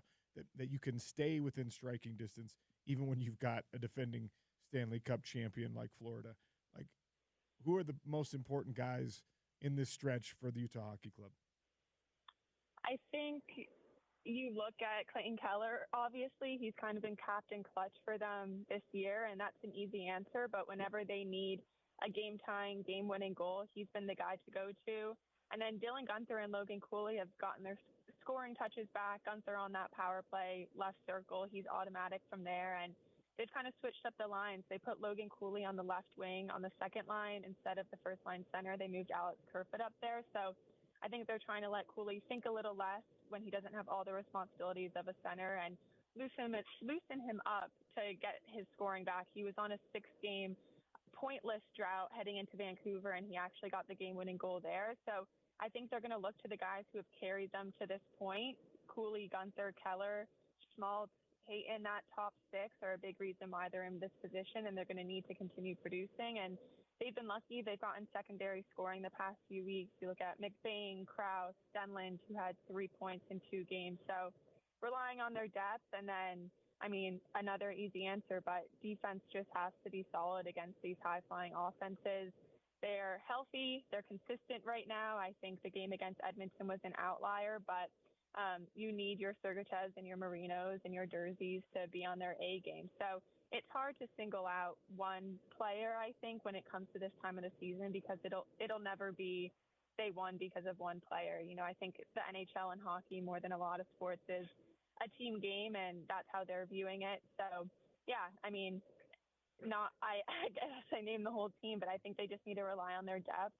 that you can stay within striking distance even when you've got a defending Stanley Cup champion like Florida. Like, who are the most important guys in this stretch for the Utah Hockey Club? I think you look at Clayton Keller. Obviously, he's kind of been captain clutch for them this year, and that's an easy answer. But whenever they need a game-tying, game-winning goal, he's been the guy to go to. And then Dylan Guenther and Logan Cooley have gotten their scoring touches back. Guenther on that power play, left circle, he's automatic from there. And they've kind of switched up the lines. They put Logan Cooley on the left wing on the second line instead of the first line center. They moved Alex Kerfoot up there. So I think they're trying to let Cooley think a little less when he doesn't have all the responsibilities of a center, and loosen him up to get his scoring back. He was on a 6-game pointless drought heading into Vancouver, and he actually got the game-winning goal there. So I think they're going to look to the guys who have carried them to this point. Cooley, Guenther, Keller, Schmaltz, Hayton, that top 6 are a big reason why they're in this position, and they're going to need to continue producing. And they've been lucky. They've gotten secondary scoring the past few weeks. You look at McBain, Krause, Denland, who had 3 points in 2 games. So relying on their depth. And then, I mean, another easy answer, but defense just has to be solid against these high-flying offenses. They're healthy. They're consistent right now. I think the game against Edmonton was an outlier, but you need your Sergachevs and your Marinos and your Jerseys to be on their A game. So it's hard to single out one player, I think, when it comes to this time of the season, because it'll never be they won because of one player. You know, I think the NHL and hockey, more than a lot of sports, is a team game, and that's how they're viewing it. So, yeah, I mean, I guess I named the whole team, but I think they just need to rely on their depth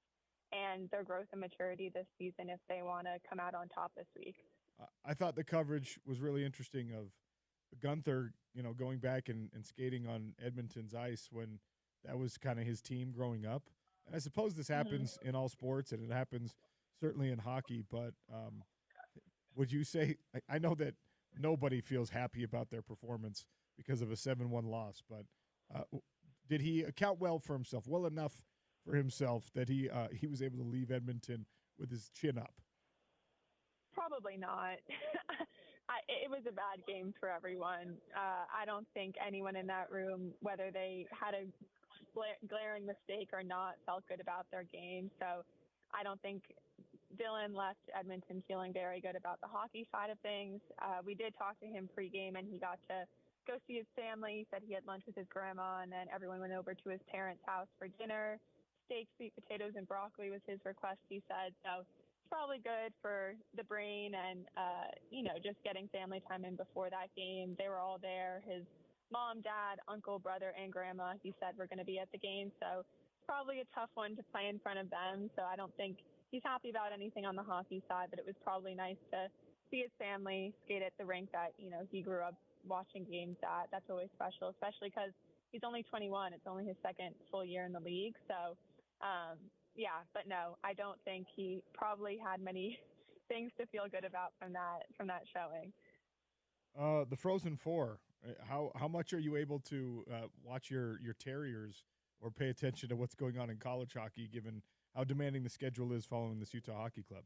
and their growth and maturity this season if they want to come out on top this week. I thought the coverage was really interesting of Guenther, you know, going back and skating on Edmonton's ice when That was kind of his team growing up. And I suppose this Mm-hmm. happens in all sports, and it happens certainly in hockey. But would you say – I know that nobody feels happy about their performance because of a 7-1 loss, but did he account well for himself, well enough for himself that he was able to leave Edmonton with his chin up? Probably not. It was a bad game for everyone. I don't think anyone in that room, whether they had a glaring mistake or not, felt good about their game. So I don't think Dylan left Edmonton feeling very good about the hockey side of things. We did talk to him pregame, and he got to go see his family. He said he had lunch with his grandma, and then everyone went over to his parents' house for dinner. Steak, sweet potatoes, and broccoli was his request, he said. So it's probably good for the brain and, just getting family time in before that game. They were all there. His mom, dad, uncle, brother, and grandma, he said, were going to be at the game. So it's probably a tough one to play in front of them. So I don't think he's happy about anything on the hockey side, but it was probably nice to see his family skate at the rink that, he grew up watching games at. That's always special, especially because he's only 21. It's only his second full year in the league. So, but no, I don't think he probably had many things to feel good about from that showing. The Frozen Four. How much are you able to watch your Terriers or pay attention to what's going on in college hockey, given how demanding the schedule is following this Utah Hockey Club?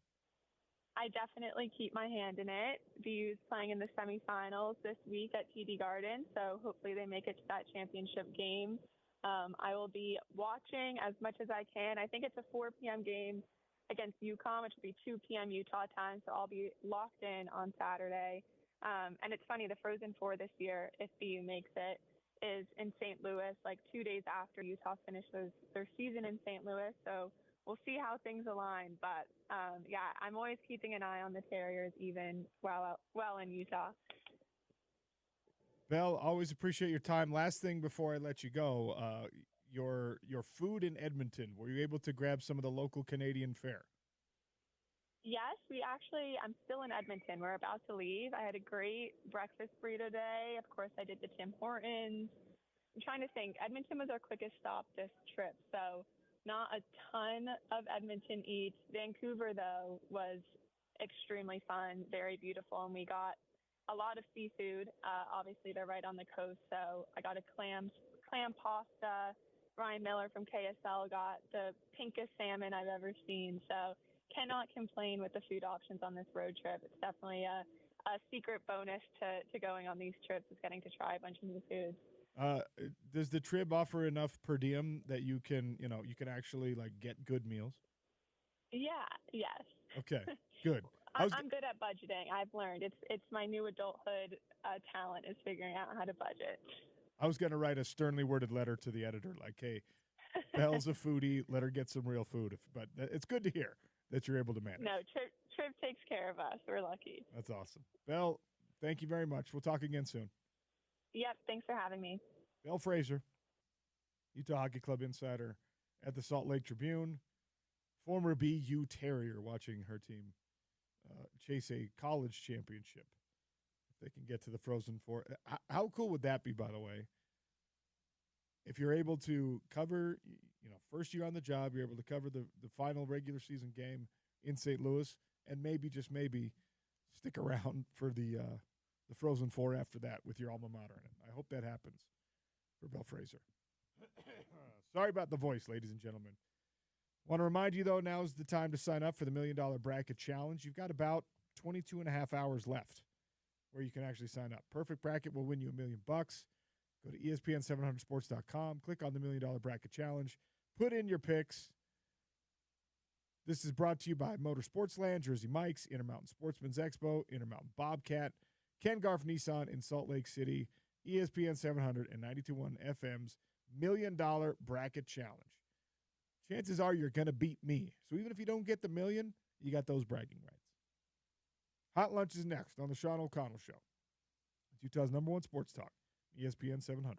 I definitely keep my hand in it. BU's playing in the semifinals this week at TD Garden, so hopefully they make it to that championship game. I will be watching as much as I can. I think it's a 4 p.m. game against UConn, which will be 2 p.m. Utah time, so I'll be locked in on Saturday. And it's funny, the Frozen Four this year, if BU makes it, is in St. Louis, like 2 days after Utah finishes their season in St. Louis. So we'll see how things align. But, I'm always keeping an eye on the Terriers, even while in Utah. Belle, always appreciate your time. Last thing before I let you go, your food in Edmonton, were you able to grab some of the local Canadian fare? Yes, I'm still in Edmonton. We're about to leave. I had a great breakfast burrito today. Of course, I did the Tim Hortons. I'm trying to think. Edmonton was our quickest stop this trip, so not a ton of Edmonton eats. Vancouver, though, was extremely fun, very beautiful, and we got a lot of seafood. Obviously, they're right on the coast, so I got a clam pasta. Ryan Miller from KSL got the pinkest salmon I've ever seen, so cannot complain with the food options on this road trip. It's definitely a secret bonus to going on these trips, is getting to try a bunch of new foods. Does the Trib offer enough per diem that you can actually like get good meals? Yeah. Yes. Okay. Good. I'm good at budgeting. I've learned it's my new adulthood talent is figuring out how to budget. I was going to write a sternly worded letter to the editor, like, "Hey, Belle's a foodie. Let her get some real food." But it's good to hear that you're able to manage. No, Trib takes care of us. We're lucky. That's awesome. Belle, thank you very much. We'll talk again soon. Yep. Thanks for having me. Belle Fraser, Utah Hockey Club insider at the Salt Lake Tribune, former BU Terrier, watching her team chase a college championship. If they can get to the Frozen Four. How cool would that be, by the way? If you're able to cover, first year on the job, you're able to cover the final regular season game in St. Louis, and maybe, just maybe, stick around for the Frozen Four after that with your alma mater in it. I hope that happens for Belle Fraser. Sorry about the voice, ladies and gentlemen. Want to remind you, though, now's the time to sign up for the $1 Million Bracket Challenge. You've got about 22 and a half hours left where you can actually sign up. Perfect bracket will win you $1 million. Go to ESPN700sports.com, click on the $1 Million Bracket Challenge, put in your picks. This is brought to you by Motorsportsland, Jersey Mike's, Intermountain Sportsman's Expo, Intermountain Bobcat, Ken Garff Nissan in Salt Lake City, ESPN 700 and 92.1 FM's $1 Million Bracket Challenge. Chances are you're going to beat me. So even if you don't get the million, you got those bragging rights. Hot Lunch is next on the Sean O'Connell Show. It's Utah's #1 sports talk, ESPN 700.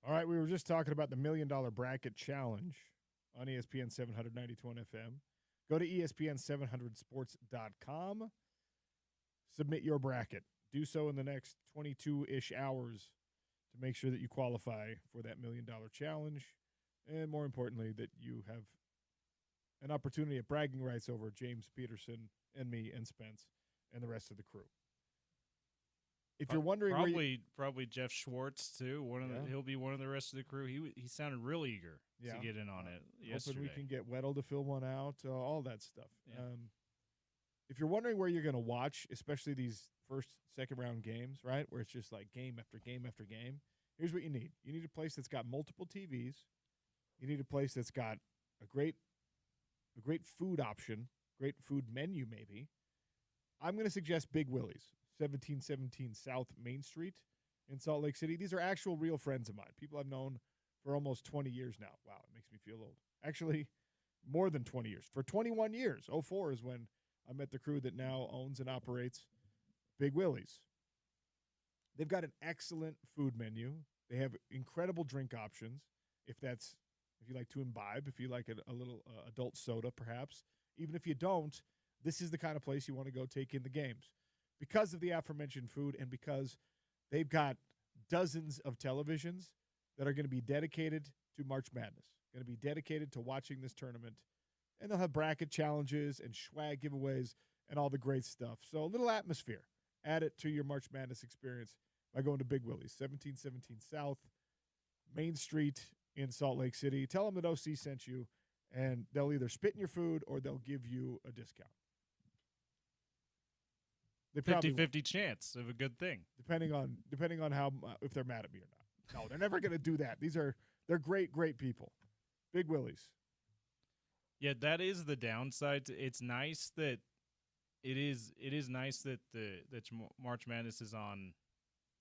All right, we were just talking about the $1 Million Bracket Challenge on ESPN 792 FM. Go to ESPN700sports.com. Submit your bracket. Do so in the next 22-ish hours to make sure that you qualify for that $1 Million Challenge. And more importantly, that you have an opportunity at bragging rights over James Peterson and me and Spence and the rest of the crew. If you're wondering, probably Jeff Schwartz too. He'll be one of the rest of the crew. He sounded really eager to get in on it yesterday. Hoping we can get Weddle to fill one out, all that stuff. Yeah. If you're wondering where you're going to watch, especially these first, second round games, right, where it's just like game after game after game, here's what you need. You need a place that's got multiple TVs. You need a place that's got a great food option, great food menu maybe. I'm going to suggest Big Willie's, 1717 South Main Street in Salt Lake City. These are actual real friends of mine, people I've known for almost 20 years now. Wow, it makes me feel old. Actually, more than 20 years. For 21 years. 04 is when I met the crew that now owns and operates Big Willie's. They've got an excellent food menu. They have incredible drink options, if you like to imbibe, if you like a little adult soda perhaps. Even if you don't, this is the kind of place you want to go take in the games. Because of the aforementioned food and because they've got dozens of televisions that are going to be dedicated to March Madness, going to be dedicated to watching this tournament. And they'll have bracket challenges and swag giveaways and all the great stuff. So a little atmosphere. Add it to your March Madness experience by going to Big Willie's, 1717 South Main Street in Salt Lake City. Tell them that OC sent you, and they'll either spit in your food or they'll give you a discount. 50-50 chance of a good thing. Depending on how if they're mad at me or not. No, they're never going to do that. They're great people. Big Willie's. Yeah, that is the downside. It's nice that it is nice that March Madness is on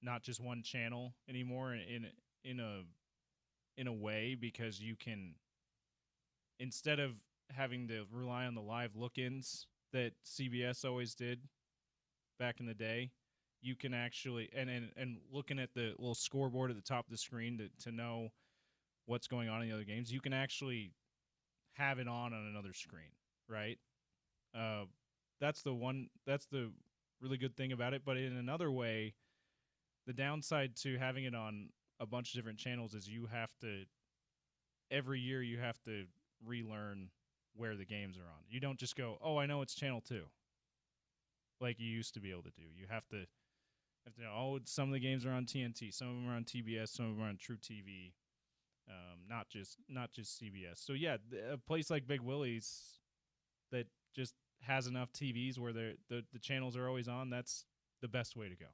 not just one channel anymore in a way, because you can, instead of having to rely on the live look-ins that CBS always did back in the day, you can actually and looking at the little scoreboard at the top of the screen to know what's going on in the other games, you can actually have it on another screen, right? That's the really good thing about it. But in another way, the downside to having it on a bunch of different channels is every year you have to relearn where the games are on. You don't just go, oh, I know it's channel 2, like you used to be able to do. You have to know, some of the games are on TNT, some of them are on TBS, some of them are on True TV, not just CBS. So yeah, a place like Big Willie's that just has enough TVs where the channels are always on, that's the best way to go.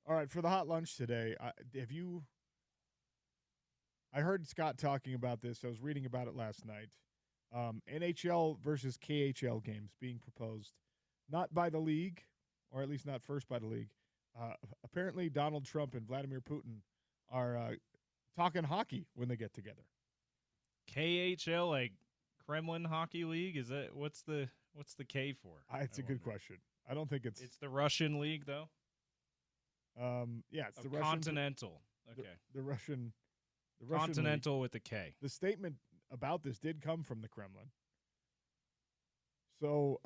All right, for the hot lunch today, I heard Scott talking about this. I was reading about it last night. NHL versus KHL games being proposed, not by the league, or at least not first by the league. Apparently, Donald Trump and Vladimir Putin are talking hockey when they get together. KHL, like Kremlin Hockey League, is that what's the K for? It's a good question. I don't think it's the Russian league though. Yeah, it's the Continental. Okay, the Russian Continental league. with the K. The statement about this did come from the Kremlin. So,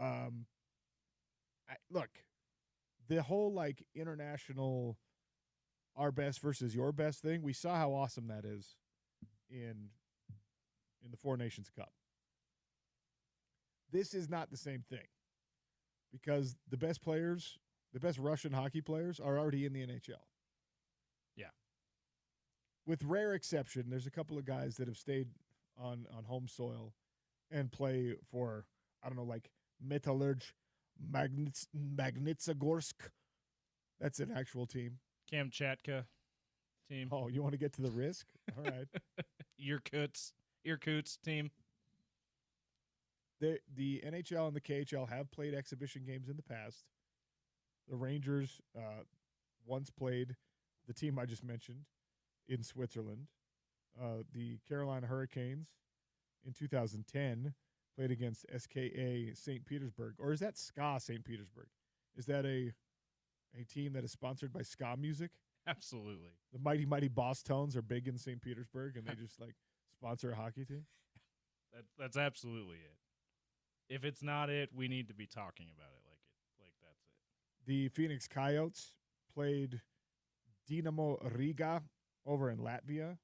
look, the whole like international our best versus your best thing, we saw how awesome that is in the Four Nations Cup. This is not the same thing, because the best Russian hockey players are already in the NHL. Yeah. With rare exception, there's a couple of guys that have stayed on home soil and play for, I don't know, like Metallurg Magnitsogorsk. That's an actual team. Kamchatka team. Oh, you want to get to the risk? All right. Irkutsk team. The NHL and the KHL have played exhibition games in the past. The Rangers once played the team I just mentioned in Switzerland. The Carolina Hurricanes in 2010 played against SKA St. Petersburg. Or is that SKA St. Petersburg? Is that a team that is sponsored by ska music? Absolutely. The mighty, mighty Boss Tones are big in St. Petersburg, and they just like sponsor a hockey team. That's absolutely it. If it's not it, we need to be talking about it like that's it. The Phoenix Coyotes played Dinamo Riga over in Latvia.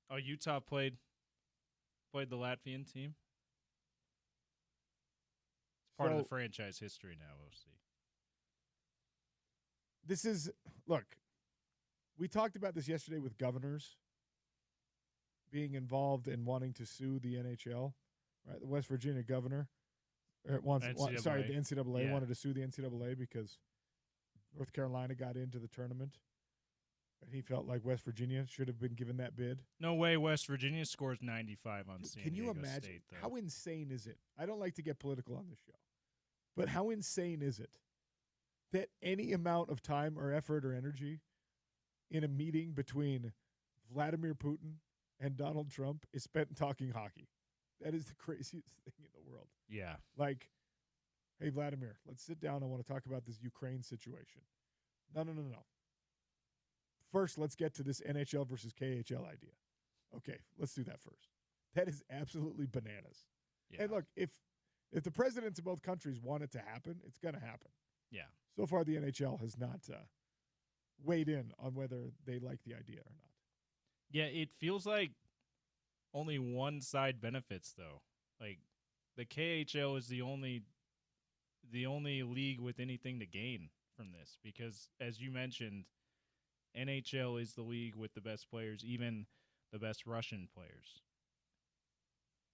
Oh, Utah played the Latvian team. It's part of the franchise history now, OC. This is, look, we talked about this yesterday with governors being involved in wanting to sue the NHL, right? The West Virginia governor, the NCAA wanted to sue the NCAA because North Carolina got into the tournament. And he felt like West Virginia should have been given that bid. No way West Virginia scores 95 on San Diego Can you imagine State, though. how insane is it? I don't like to get political on this show, but how insane is it that any amount of time or effort or energy in a meeting between Vladimir Putin and Donald Trump is spent talking hockey? That is the craziest thing in the world. Yeah. Like, hey, Vladimir, let's sit down. I want to talk about this Ukraine situation. No. First, let's get to this NHL versus KHL idea. Okay, let's do that first. That is absolutely bananas. Yeah. And look, if the presidents of both countries want it to happen, it's going to happen. Yeah. So far, the NHL has not weighed in on whether they like the idea or not. Yeah, it feels like only one side benefits, though. Like, the KHL is the only league with anything to gain from this because, as you mentioned, NHL is the league with the best players, even the best Russian players.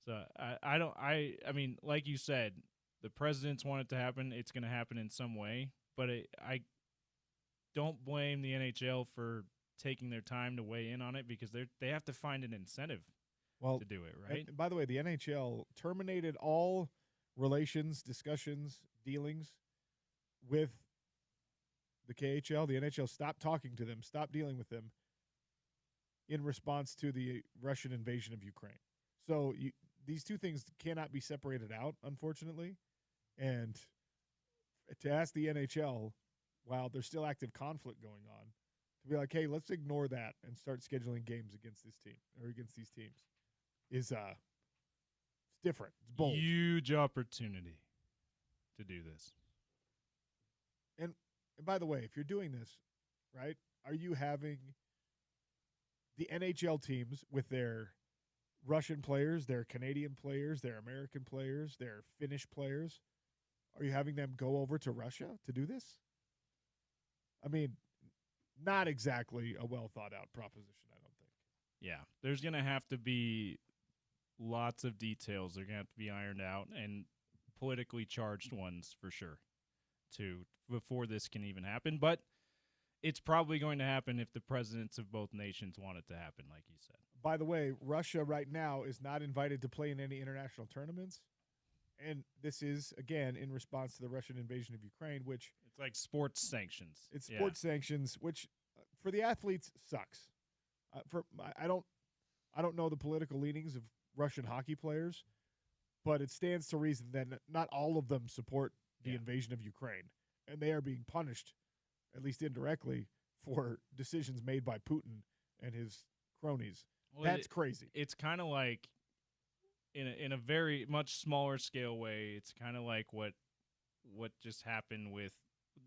So I mean, like you said, the presidents want it to happen. It's going to happen in some way, but I don't blame the NHL for taking their time to weigh in on it because they have to find an incentive to do it, right? And by the way, the NHL terminated all relations, discussions, dealings with the KHL. The NHL stopped talking to them, stopped dealing with them in response to the Russian invasion of Ukraine. So these two things cannot be separated out, unfortunately. And to ask the NHL, while there's still active conflict going on, to be like, hey, let's ignore that and start scheduling games against this team or against these teams is it's different. It's bold. Huge opportunity to do this. And by the way, if you're doing this, right, are you having the NHL teams with their Russian players, their Canadian players, their American players, their Finnish players, are you having them go over to Russia to do this? I mean, not exactly a well-thought-out proposition, I don't think. Yeah, there's going to have to be lots of details. They're going to have to be ironed out, and politically charged ones for sure, before this can even happen. But it's probably going to happen if the presidents of both nations want it to happen, like you said. By the way, Russia right now is not invited to play in any international tournaments. And this is, again, in response to the Russian invasion of Ukraine, which... It's like sports sanctions. It's sports sanctions, which for the athletes sucks. I don't know the political leanings of Russian hockey players, but it stands to reason that not all of them support the invasion of Ukraine. And they are being punished, at least indirectly, for decisions made by Putin and his cronies. Well, that's crazy. It's kind of like, in a very much smaller scale way, it's kind of like what just happened with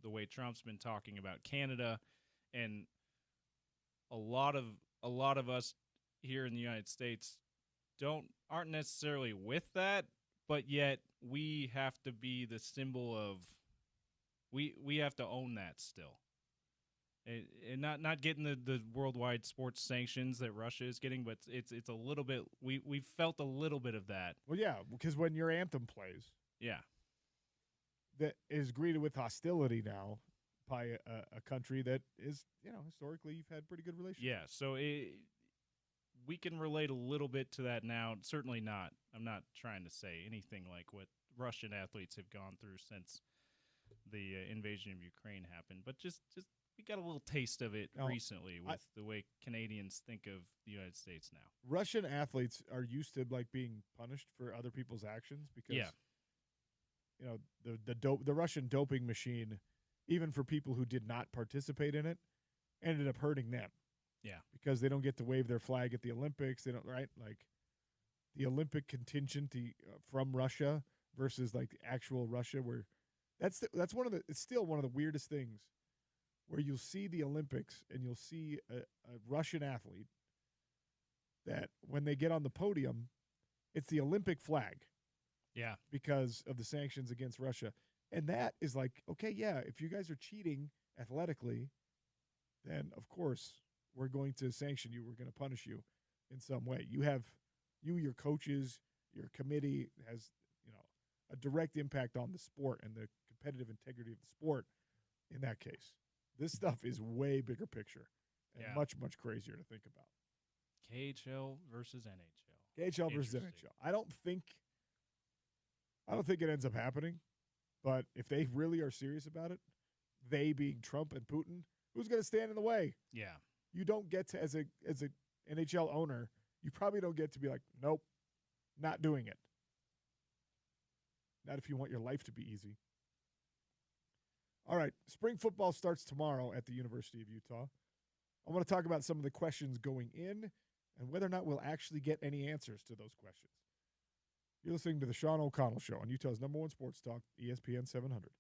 the way Trump's been talking about Canada, and a lot of us here in the United States aren't necessarily with that, but yet we have to be the symbol of we have to own that still. And not getting the worldwide sports sanctions that Russia is getting, but it's a little bit we've felt a little bit of that. Well, yeah, because when your anthem plays, that is greeted with hostility now by a country that is, historically you've had pretty good relations. Yeah, so we can relate a little bit to that now. Certainly not. I'm not trying to say anything like what Russian athletes have gone through since the invasion of Ukraine happened, but just we got a little taste of it recently with the way Canadians think of the United States now. Russian athletes are used to being punished for other people's actions because the Russian doping machine, even for people who did not participate in it, ended up hurting them. Yeah. Because they don't get to wave their flag at the Olympics. They don't, right? Like the Olympic contingent from Russia versus like the actual Russia, where that's one of the, it's still one of the weirdest things where you'll see the Olympics and you'll see a Russian athlete that when they get on the podium, it's the Olympic flag. Yeah. Because of the sanctions against Russia. And that is like, okay, yeah, if you guys are cheating athletically, then of course we're going to sanction you. We're going to punish you in some way. Your coaches, your committee has, a direct impact on the sport and the competitive integrity of the sport in that case. This stuff is way bigger picture and much, much crazier to think about. KHL versus NHL. KHL versus NHL. I don't think it ends up happening, but if they really are serious about it, they being Trump and Putin, who's going to stand in the way? Yeah. You don't get to, as a NHL owner, you probably don't get to be like, nope, not doing it. Not if you want your life to be easy. All right, spring football starts tomorrow at the University of Utah. I want to talk about some of the questions going in and whether or not we'll actually get any answers to those questions. You're listening to the Sean O'Connell Show on Utah's #1 sports talk, ESPN 700.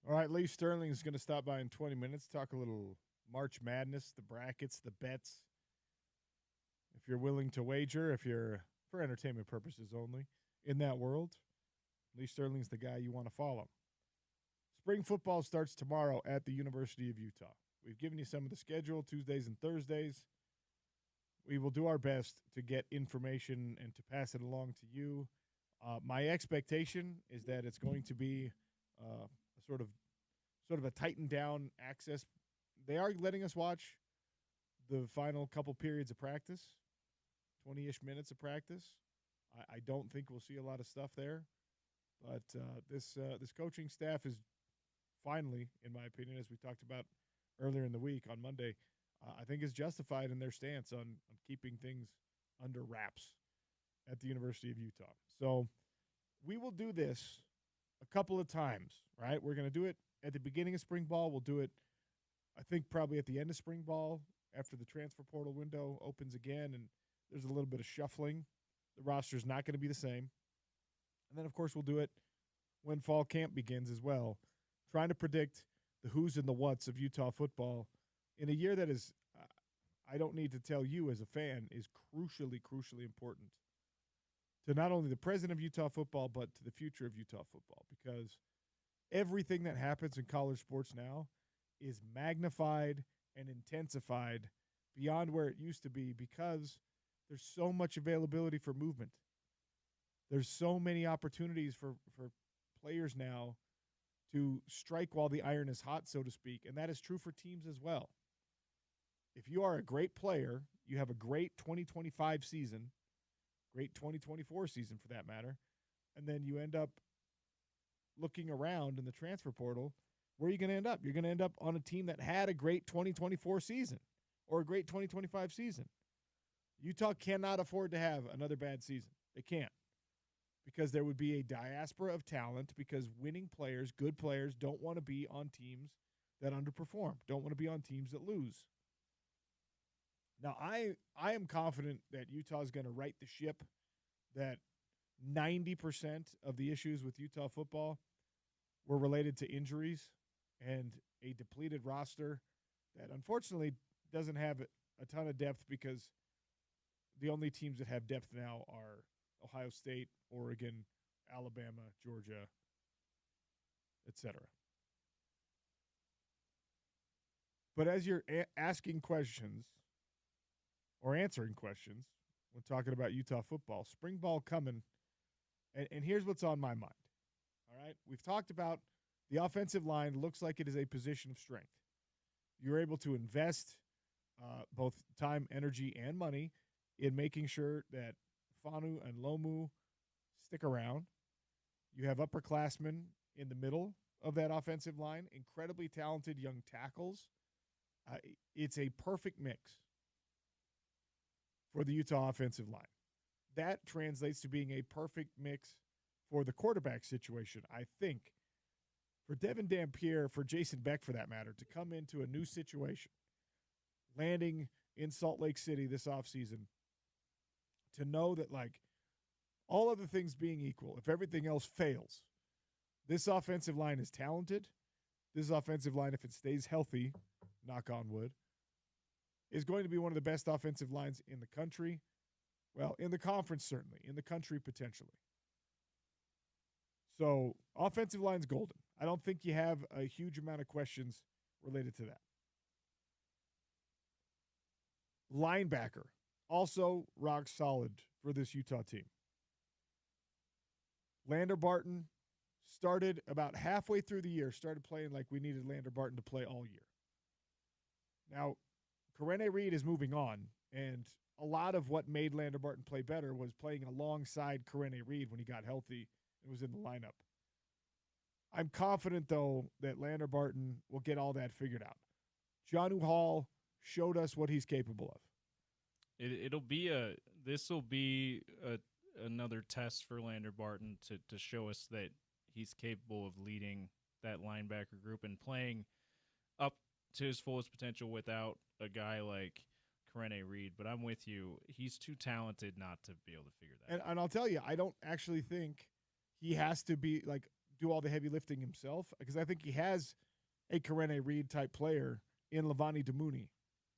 All right, Lee Sterling is going to stop by in 20 minutes, talk a little March Madness, the brackets, the bets. If you're willing to wager, if you're for entertainment purposes only in that world, Lee Sterling's the guy you want to follow. Spring football starts tomorrow at the University of Utah. We've given you some of the schedule, Tuesdays and Thursdays. We will do our best to get information and to pass it along to you. My expectation is that it's going to be a sort of a tightened down access. They are letting us watch the final couple periods of practice, 20-ish minutes of practice. I don't think we'll see a lot of stuff there, but this coaching staff is finally, in my opinion, as we talked about earlier in the week on Monday, I think is justified in their stance on keeping things under wraps at the University of Utah. So we will do this a couple of times, right? We're going to do it at the beginning of spring ball. We'll do it, I think, probably at the end of spring ball after the transfer portal window opens again and there's a little bit of shuffling. The roster's not going to be the same. And then, of course, we'll do it when fall camp begins as well, trying to predict the who's and the what's of Utah football in a year that is, I don't need to tell you as a fan, is crucially important to not only the present of Utah football, but to the future of Utah football, because everything that happens in college sports now is magnified and intensified beyond where it used to be because there's so much availability for movement. There's so many opportunities for players now to strike while the iron is hot, so to speak, and that is true for teams as well. If you are a great player, you have a great 2025 season, great 2024 season for that matter, and then you end up looking around in the transfer portal, where are you going to end up? You're going to end up on a team that had a great 2024 season or a great 2025 season. Utah cannot afford to have another bad season. They can't, because there would be a diaspora of talent, because winning players, good players, don't want to be on teams that underperform, don't want to be on teams that lose. Now, I am confident that Utah is going to right the ship, that 90% of the issues with Utah football were related to injuries and a depleted roster that unfortunately doesn't have a ton of depth, because the only teams that have depth now are Ohio State, Oregon, Alabama, Georgia, etc. But as you're asking questions or answering questions when talking about Utah football, spring ball coming, and here's what's on my mind. All right, we've talked about the offensive line looks like it is a position of strength. You're able to invest both time, energy, and money in making sure that Fanu and Lomu stick around. You have upperclassmen in the middle of that offensive line, incredibly talented young tackles. It's a perfect mix for the Utah offensive line. That translates to being a perfect mix for the quarterback situation, I think. For Devin Dampier, for Jason Beck for that matter, to come into a new situation, landing in Salt Lake City this offseason, to know that, like, all other things being equal, if everything else fails, this offensive line is talented. This offensive line, if it stays healthy, knock on wood, is going to be one of the best offensive lines in the country. Well, in the conference, certainly. In the country, potentially. So, offensive line's golden. I don't think you have a huge amount of questions related to that. Linebacker, also rock solid for this Utah team. Lander Barton started about halfway through the year, started playing like we needed Lander Barton to play all year. Now, Karene Reed is moving on, and a lot of what made Lander Barton play better was playing alongside Karene Reed when he got healthy and was in the lineup. I'm confident, though, that Lander Barton will get all that figured out. Jonnu Hall showed us what he's capable of. This will be another test for Lander Barton to show us that he's capable of leading that linebacker group and playing up to his fullest potential without a guy like Karene Reed. But I'm with you. He's too talented not to be able to figure that out. And I'll tell you, I don't actually think he has to be, like, do all the heavy lifting himself, because I think he has a Karene Reed type player in Levani Damuni.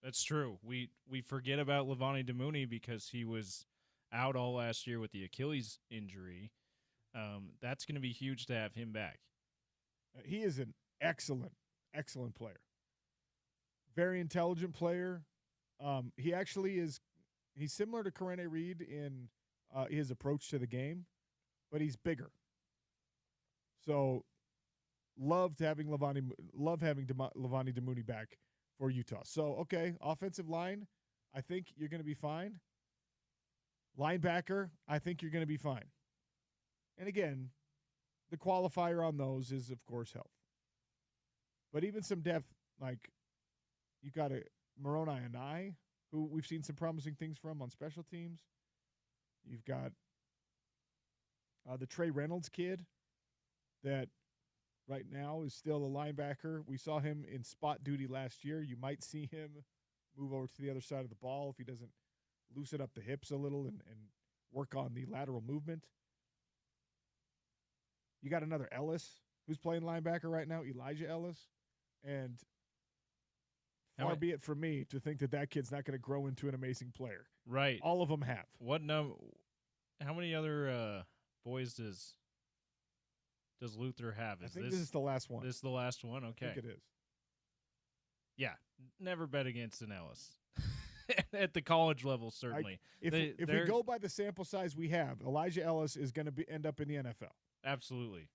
That's true. We forget about Levani Damuni because he was out all last year with the Achilles injury. That's going to be huge to have him back. He is an excellent, excellent player. Very intelligent player. He actually is. He's similar to Karene Reed in his approach to the game, but he's bigger. So, love having Levani Damuni back for Utah. So, okay, offensive line, I think you're going to be fine. Linebacker, I think you're going to be fine. And again, the qualifier on those is, of course, health. But even some depth, like you got a Moroni Anai, who we've seen some promising things from on special teams. You've got the Trey Reynolds kid that right now is still a linebacker. We saw him in spot duty last year. You might see him move over to the other side of the ball if he doesn't loosen up the hips a little and work on the lateral movement. You got another Ellis who's playing linebacker right now, Elijah Ellis. And far be it from me to think that kid's not going to grow into an amazing player. Right. All of them have. How many other boys does Luther have? I think this is the last one. This is the last one? Okay. I think it is. Yeah. Never bet against an Ellis. At the college level, certainly. If we go by the sample size we have, Elijah Ellis is going to end up in the NFL. Absolutely.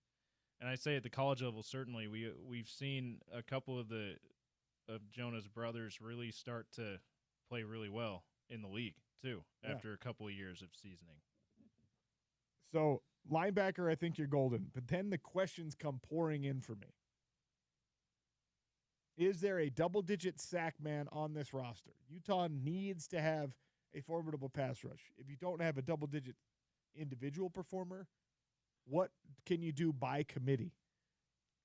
And I say at the college level, certainly. We've seen a couple of Jonah's brothers really start to play really well in the league, too, after a couple of years of seasoning. So, linebacker, I think you're golden. But then the questions come pouring in for me. Is there a double-digit sack man on this roster? Utah needs to have a formidable pass rush. If you don't have a double-digit individual performer, what can you do by committee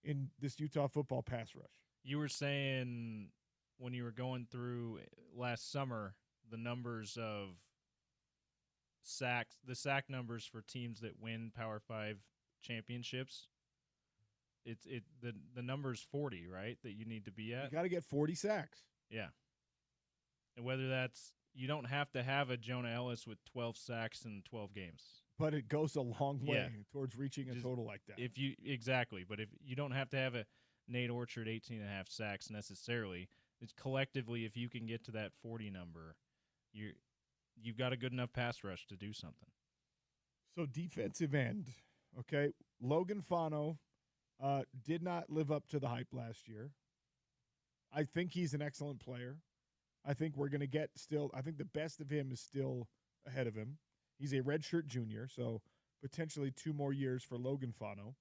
in this Utah football pass rush? You were saying when you were going through last summer the numbers of sacks, the sack numbers for teams that win Power 5 championships. The number's 40, right, that you need to be at? You got to get 40 sacks. Yeah. And whether that's – you don't have to have a Jonah Ellis with 12 sacks in 12 games. But it goes a long way towards reaching a total like that. Exactly. But if you don't have to have a Nate Orchard 18.5 sacks necessarily. It's collectively, if you can get to that 40 number, you've got a good enough pass rush to do something. So defensive end, okay, Logan Fano did not live up to the hype last year. I think he's an excellent player. I think we're going to get I think the best of him is still ahead of him. He's a redshirt junior, so potentially 2 more years for Logan Fano.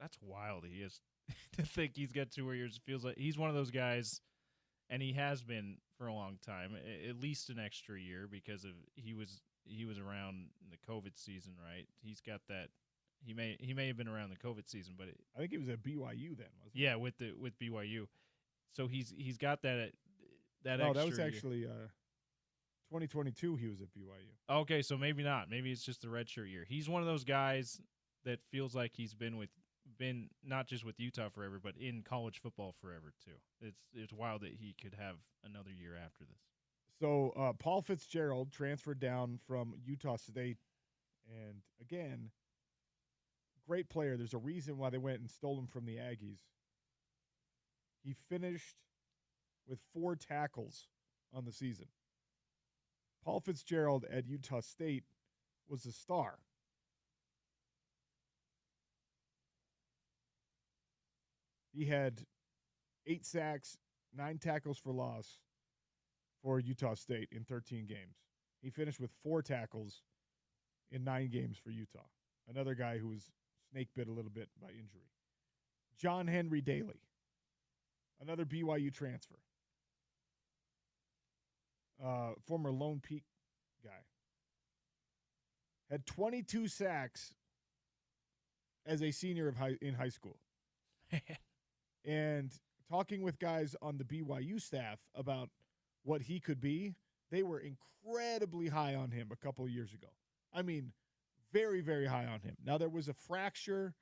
That's wild. He is to think he's got 2 more years. It feels like he's one of those guys, and he has been for a long time, at least an extra year because of he was around in the COVID season, right? He's got that. He may have been around the COVID season, but I think he was at BYU then, wasn't he? Yeah, with BYU. So he's got that. That no, extra that was year. actually 2022. He was at BYU. Okay, so maybe not. Maybe it's just the redshirt year. He's one of those guys that feels like he's been not just with Utah forever, but in college football forever too. It's wild that he could have another year after this. So Paul Fitzgerald transferred down from Utah State, and again, great player. There's a reason why they went and stole him from the Aggies. He finished with 4 tackles on the season. Paul Fitzgerald at Utah State was a star. He had 8 sacks, 9 tackles for loss for Utah State in 13 games. He finished with 4 tackles in 9 games for Utah. Another guy who was snake bit a little bit by injury. John Henry Daly, another BYU transfer. Former Lone Peak guy. Had 22 sacks as a senior in high school. And talking with guys on the BYU staff about what he could be, they were incredibly high on him a couple of years ago. I mean, very, very high on him. Now, there was a fracture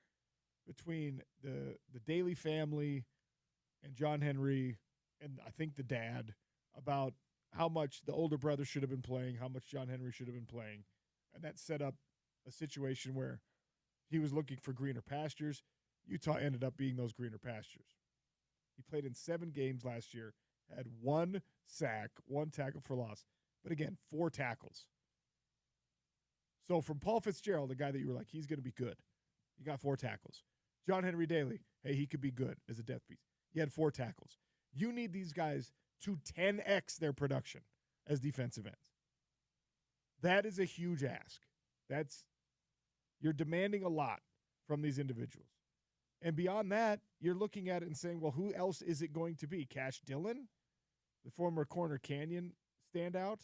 between the Daly family and John Henry and I think the dad about how much the older brother should have been playing, how much John Henry should have been playing. And that set up a situation where he was looking for greener pastures. Utah ended up being those greener pastures. He played in 7 games last year, had 1 sack, 1 tackle for loss, but again, 4 tackles. So from Paul Fitzgerald, the guy that you were like, he's going to be good, he got 4 tackles. John Henry Daly, hey, he could be good as a depth piece. He had 4 tackles. You need these guys to 10x their production as defensive ends. That is a huge ask. You're demanding a lot from these individuals. And beyond that, you're looking at it and saying, well, who else is it going to be? Cash Dillon, the former Corner Canyon standout,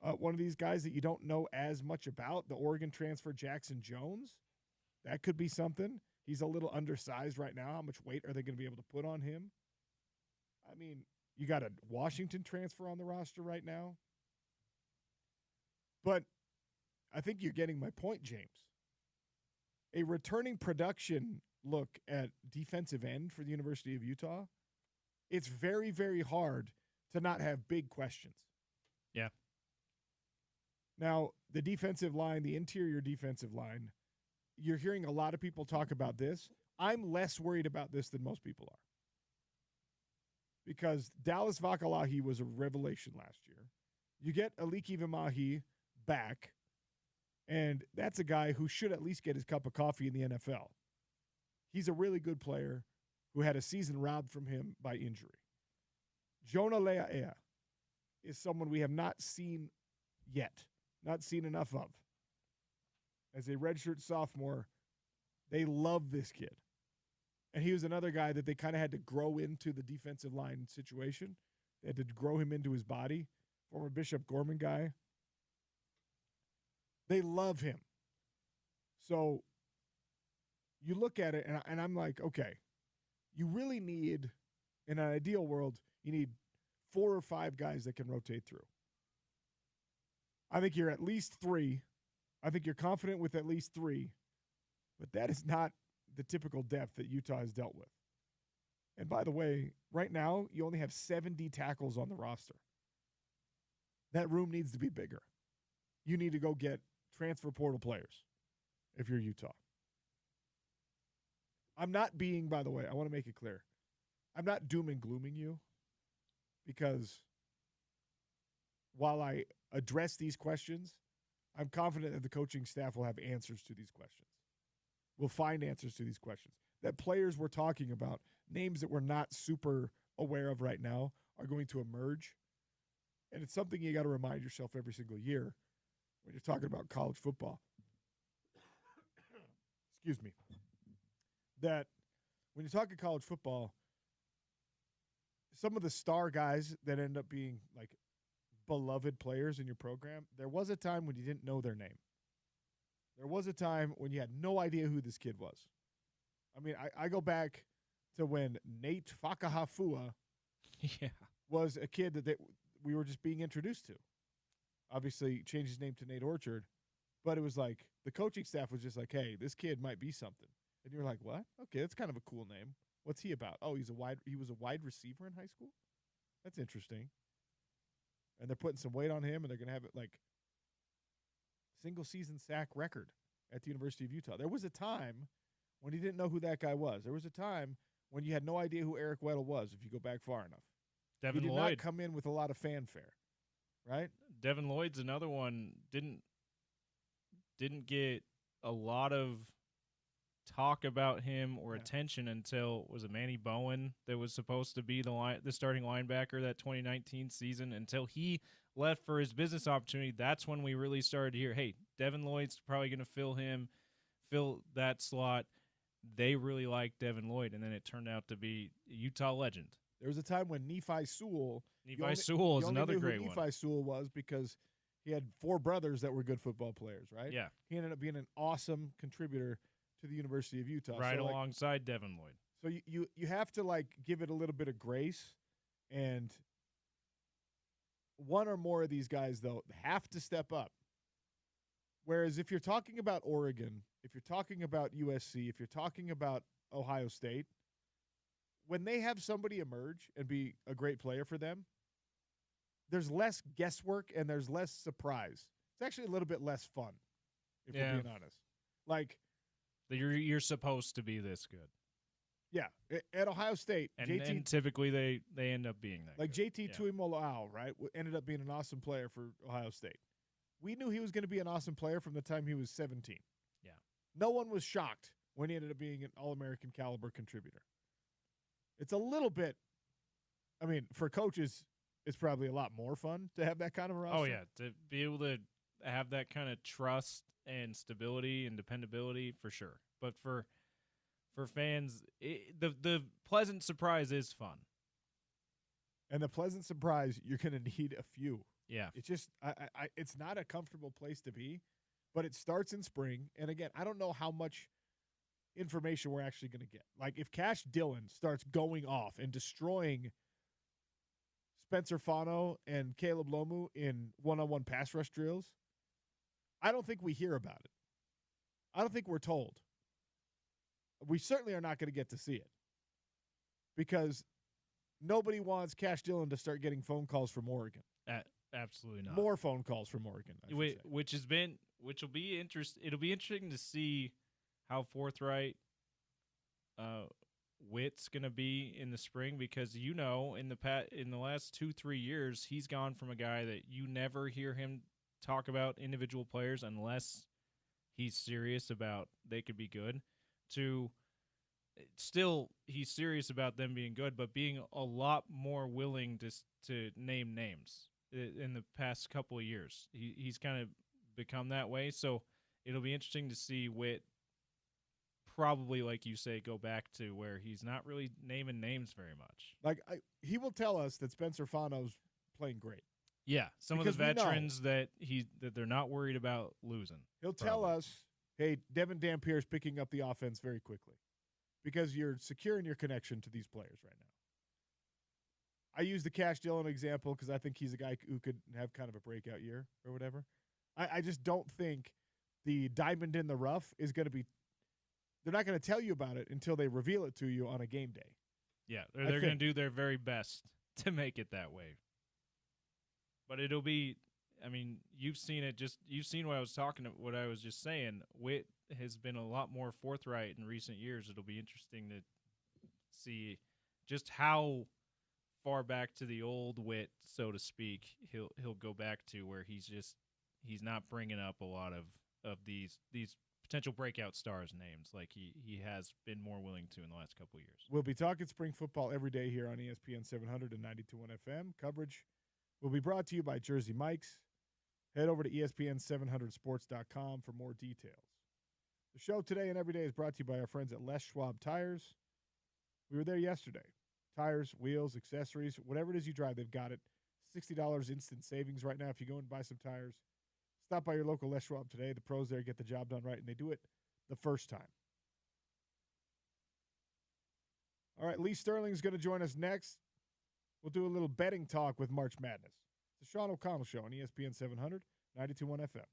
one of these guys that you don't know as much about, the Oregon transfer Jackson Jones. That could be something. He's a little undersized right now. How much weight are they going to be able to put on him? I mean, you got a Washington transfer on the roster right now. But I think you're getting my point, James. A returning production look at defensive end for the University of Utah, it's very, very hard to not have big questions. Yeah. Now, the defensive line, the interior defensive line, you're hearing a lot of people talk about this. I'm less worried about this than most people are. Because Dallas Vakalahi was a revelation last year. You get Aliki Vimahi back, and that's a guy who should at least get his cup of coffee in the NFL. He's a really good player who had a season robbed from him by injury. Jonah Lea'ea is someone we have not seen yet, not seen enough of. As a redshirt sophomore, they love this kid. And he was another guy that they kind of had to grow into the defensive line situation. They had to grow him into his body. Former Bishop Gorman guy. They love him. So you look at it, and I'm like, okay, you really need, in an ideal world, you need 4 or 5 guys that can rotate through. I think you're at least 3. I think you're confident with at least 3. But that is not the typical depth that Utah has dealt with. And by the way, right now, you only have 70 tackles on the roster. That room needs to be bigger. You need to go get transfer portal players if you're Utah. I'm not being, by the way, I want to make it clear, I'm not doom and glooming you, because while I address these questions, I'm confident that the coaching staff will have answers to these questions. We'll find answers to these questions. That players we're talking about, names that we're not super aware of right now, are going to emerge. And it's something you got to remind yourself every single year when you're talking about college football. Excuse me. That when you're talking college football, some of the star guys that end up being like beloved players in your program, there was a time when you didn't know their name. There was a time when you had no idea who this kid was. I mean, I go back to when Nate Fakahafua was a kid that we were just being introduced to. Obviously, changed his name to Nate Orchard, but it was like the coaching staff was just like, hey, this kid might be something. And you're like, what? Okay, that's kind of a cool name. What's he about? Oh, he was a wide receiver in high school? That's interesting. And they're putting some weight on him, and they're going to have it like single-season sack record at the University of Utah. There was a time when you didn't know who that guy was. There was a time when you had no idea who Eric Weddle was, if you go back far enough. Devin he did Lloyd not come in with a lot of fanfare, right? Devin Lloyd's another one. Didn't get a lot of talk about him or attention until, was it Manny Bowen that was supposed to be the starting linebacker that 2019 season, until he left for his business opportunity. That's when we really started to hear, hey, Devin Lloyd's probably going to fill that slot. They really liked Devin Lloyd, and then it turned out to be a Utah legend. There was a time when Nephi Sewell. Sewell is another great one. Nephi Sewell was because he had 4 brothers that were good football players, right? Yeah. He ended up being an awesome contributor to the University of Utah. Right alongside Devin Lloyd. So you have to like give it a little bit of grace, and one or more of these guys though have to step up. Whereas if you're talking about Oregon, if you're talking about USC, if you're talking about Ohio State, when they have somebody emerge and be a great player for them, there's less guesswork and there's less surprise. It's actually a little bit less fun, if we're being honest. Like, you're supposed to be this good. Yeah, at Ohio State, and typically they end up being that. Like good. JT Tuimoloau, right, ended up being an awesome player for Ohio State. We knew he was going to be an awesome player from the time he was 17. Yeah. No one was shocked when he ended up being an All-American caliber contributor. It's a little bit, I mean, for coaches, it's probably a lot more fun to have that kind of a roster. Oh, yeah, to be able to have that kind of trust and stability and dependability, for sure. But for fans, the pleasant surprise is fun. And the pleasant surprise, you're going to need a few. Yeah. It's just, it's not a comfortable place to be, but it starts in spring. And again, I don't know how much information we're actually going to get. Like, if Cash Dillon starts going off and destroying Spencer Fano and Caleb Lomu in one-on-one pass rush drills, I don't think we hear about it. I don't think we're told. We certainly are not going to get to see it because nobody wants Cash Dillon to start getting phone calls from Oregon. Absolutely not. More phone calls from Oregon, which will be interesting. It'll be interesting to see how forthright Witt's going to be in the spring because in the last 2-3 years he's gone from a guy that you never hear him talk about individual players unless he's serious about they could be good, to still he's serious about them being good, but being a lot more willing to name names in the past couple of years. He's kind of become that way, so it'll be interesting to see Witt probably, like you say, go back to where he's not really naming names very much. Like, he will tell us that Spencer Fano's playing great. Yeah, some because of the veterans that they're not worried about losing. He'll tell us, hey, Devin Dampier's picking up the offense very quickly because you're securing your connection to these players right now. I use the Cash Dillon example because I think he's a guy who could have kind of a breakout year or whatever. I just don't think the diamond in the rough is going to be – they're not going to tell you about it until they reveal it to you on a game day. Yeah, they're going to do their very best to make it that way. But it'll be – I mean, you've seen what I was just saying. Witt has been a lot more forthright in recent years. It'll be interesting to see just how far back to the old Witt, so to speak, he'll go back to where he's not bringing up a lot of these potential breakout stars names like he has been more willing to in the last couple of years. We'll be talking spring football every day here on ESPN 700 and 92.1 FM. Coverage will be brought to you by Jersey Mike's. Head over to ESPN700sports.com for more details. The show today and every day is brought to you by our friends at Les Schwab Tires. We were there yesterday. Tires, wheels, accessories, whatever it is you drive, they've got it. $60 instant savings right now if you go and buy some tires. Stop by your local Les Schwab today. The pros there get the job done right, and they do it the first time. All right, Lee Sterling's going to join us next. We'll do a little betting talk with March Madness. It's the Sean O'Connell Show on ESPN 700, 92.1 FM.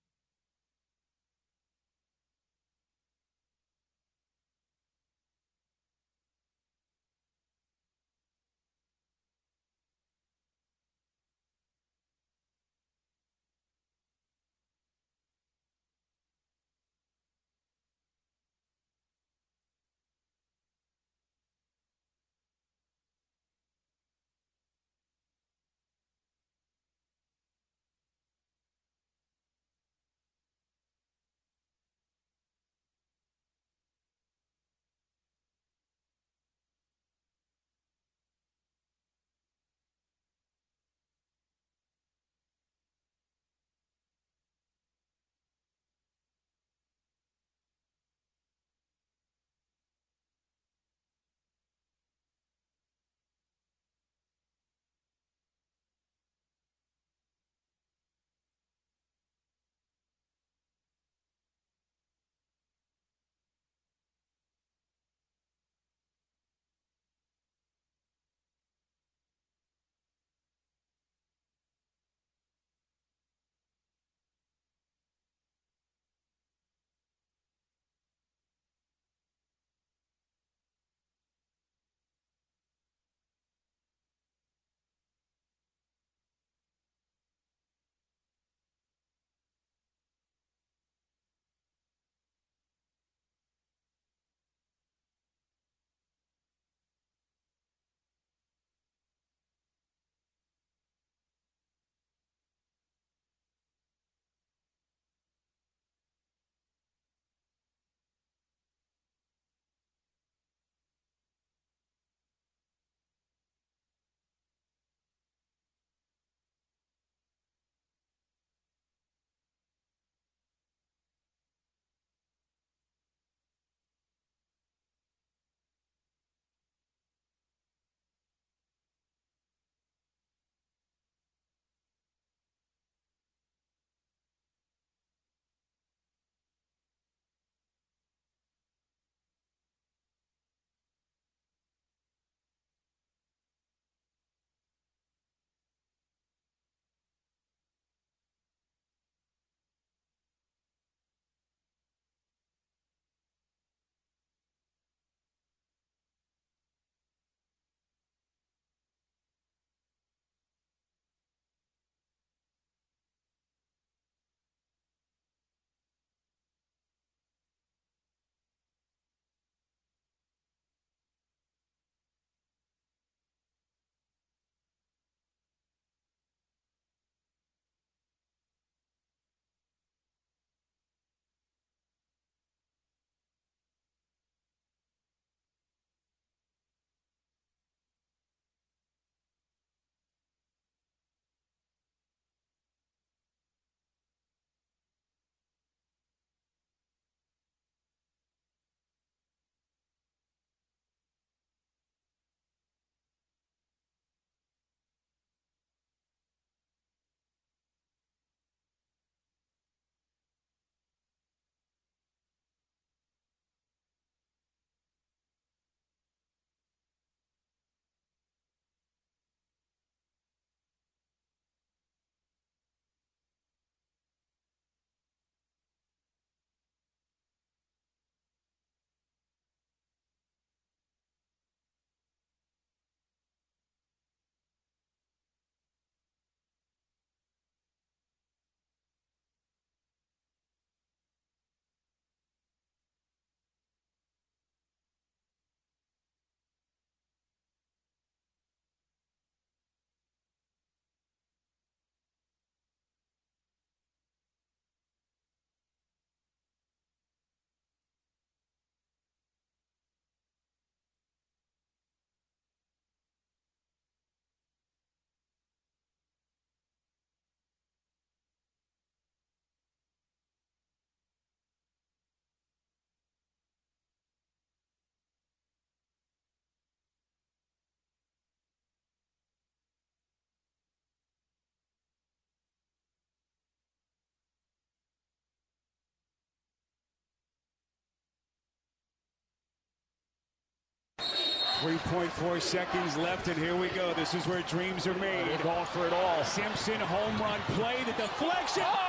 3.4 seconds left, and here we go. This is where dreams are made. They're going for it all. Simpson, home run play, the deflection. Oh!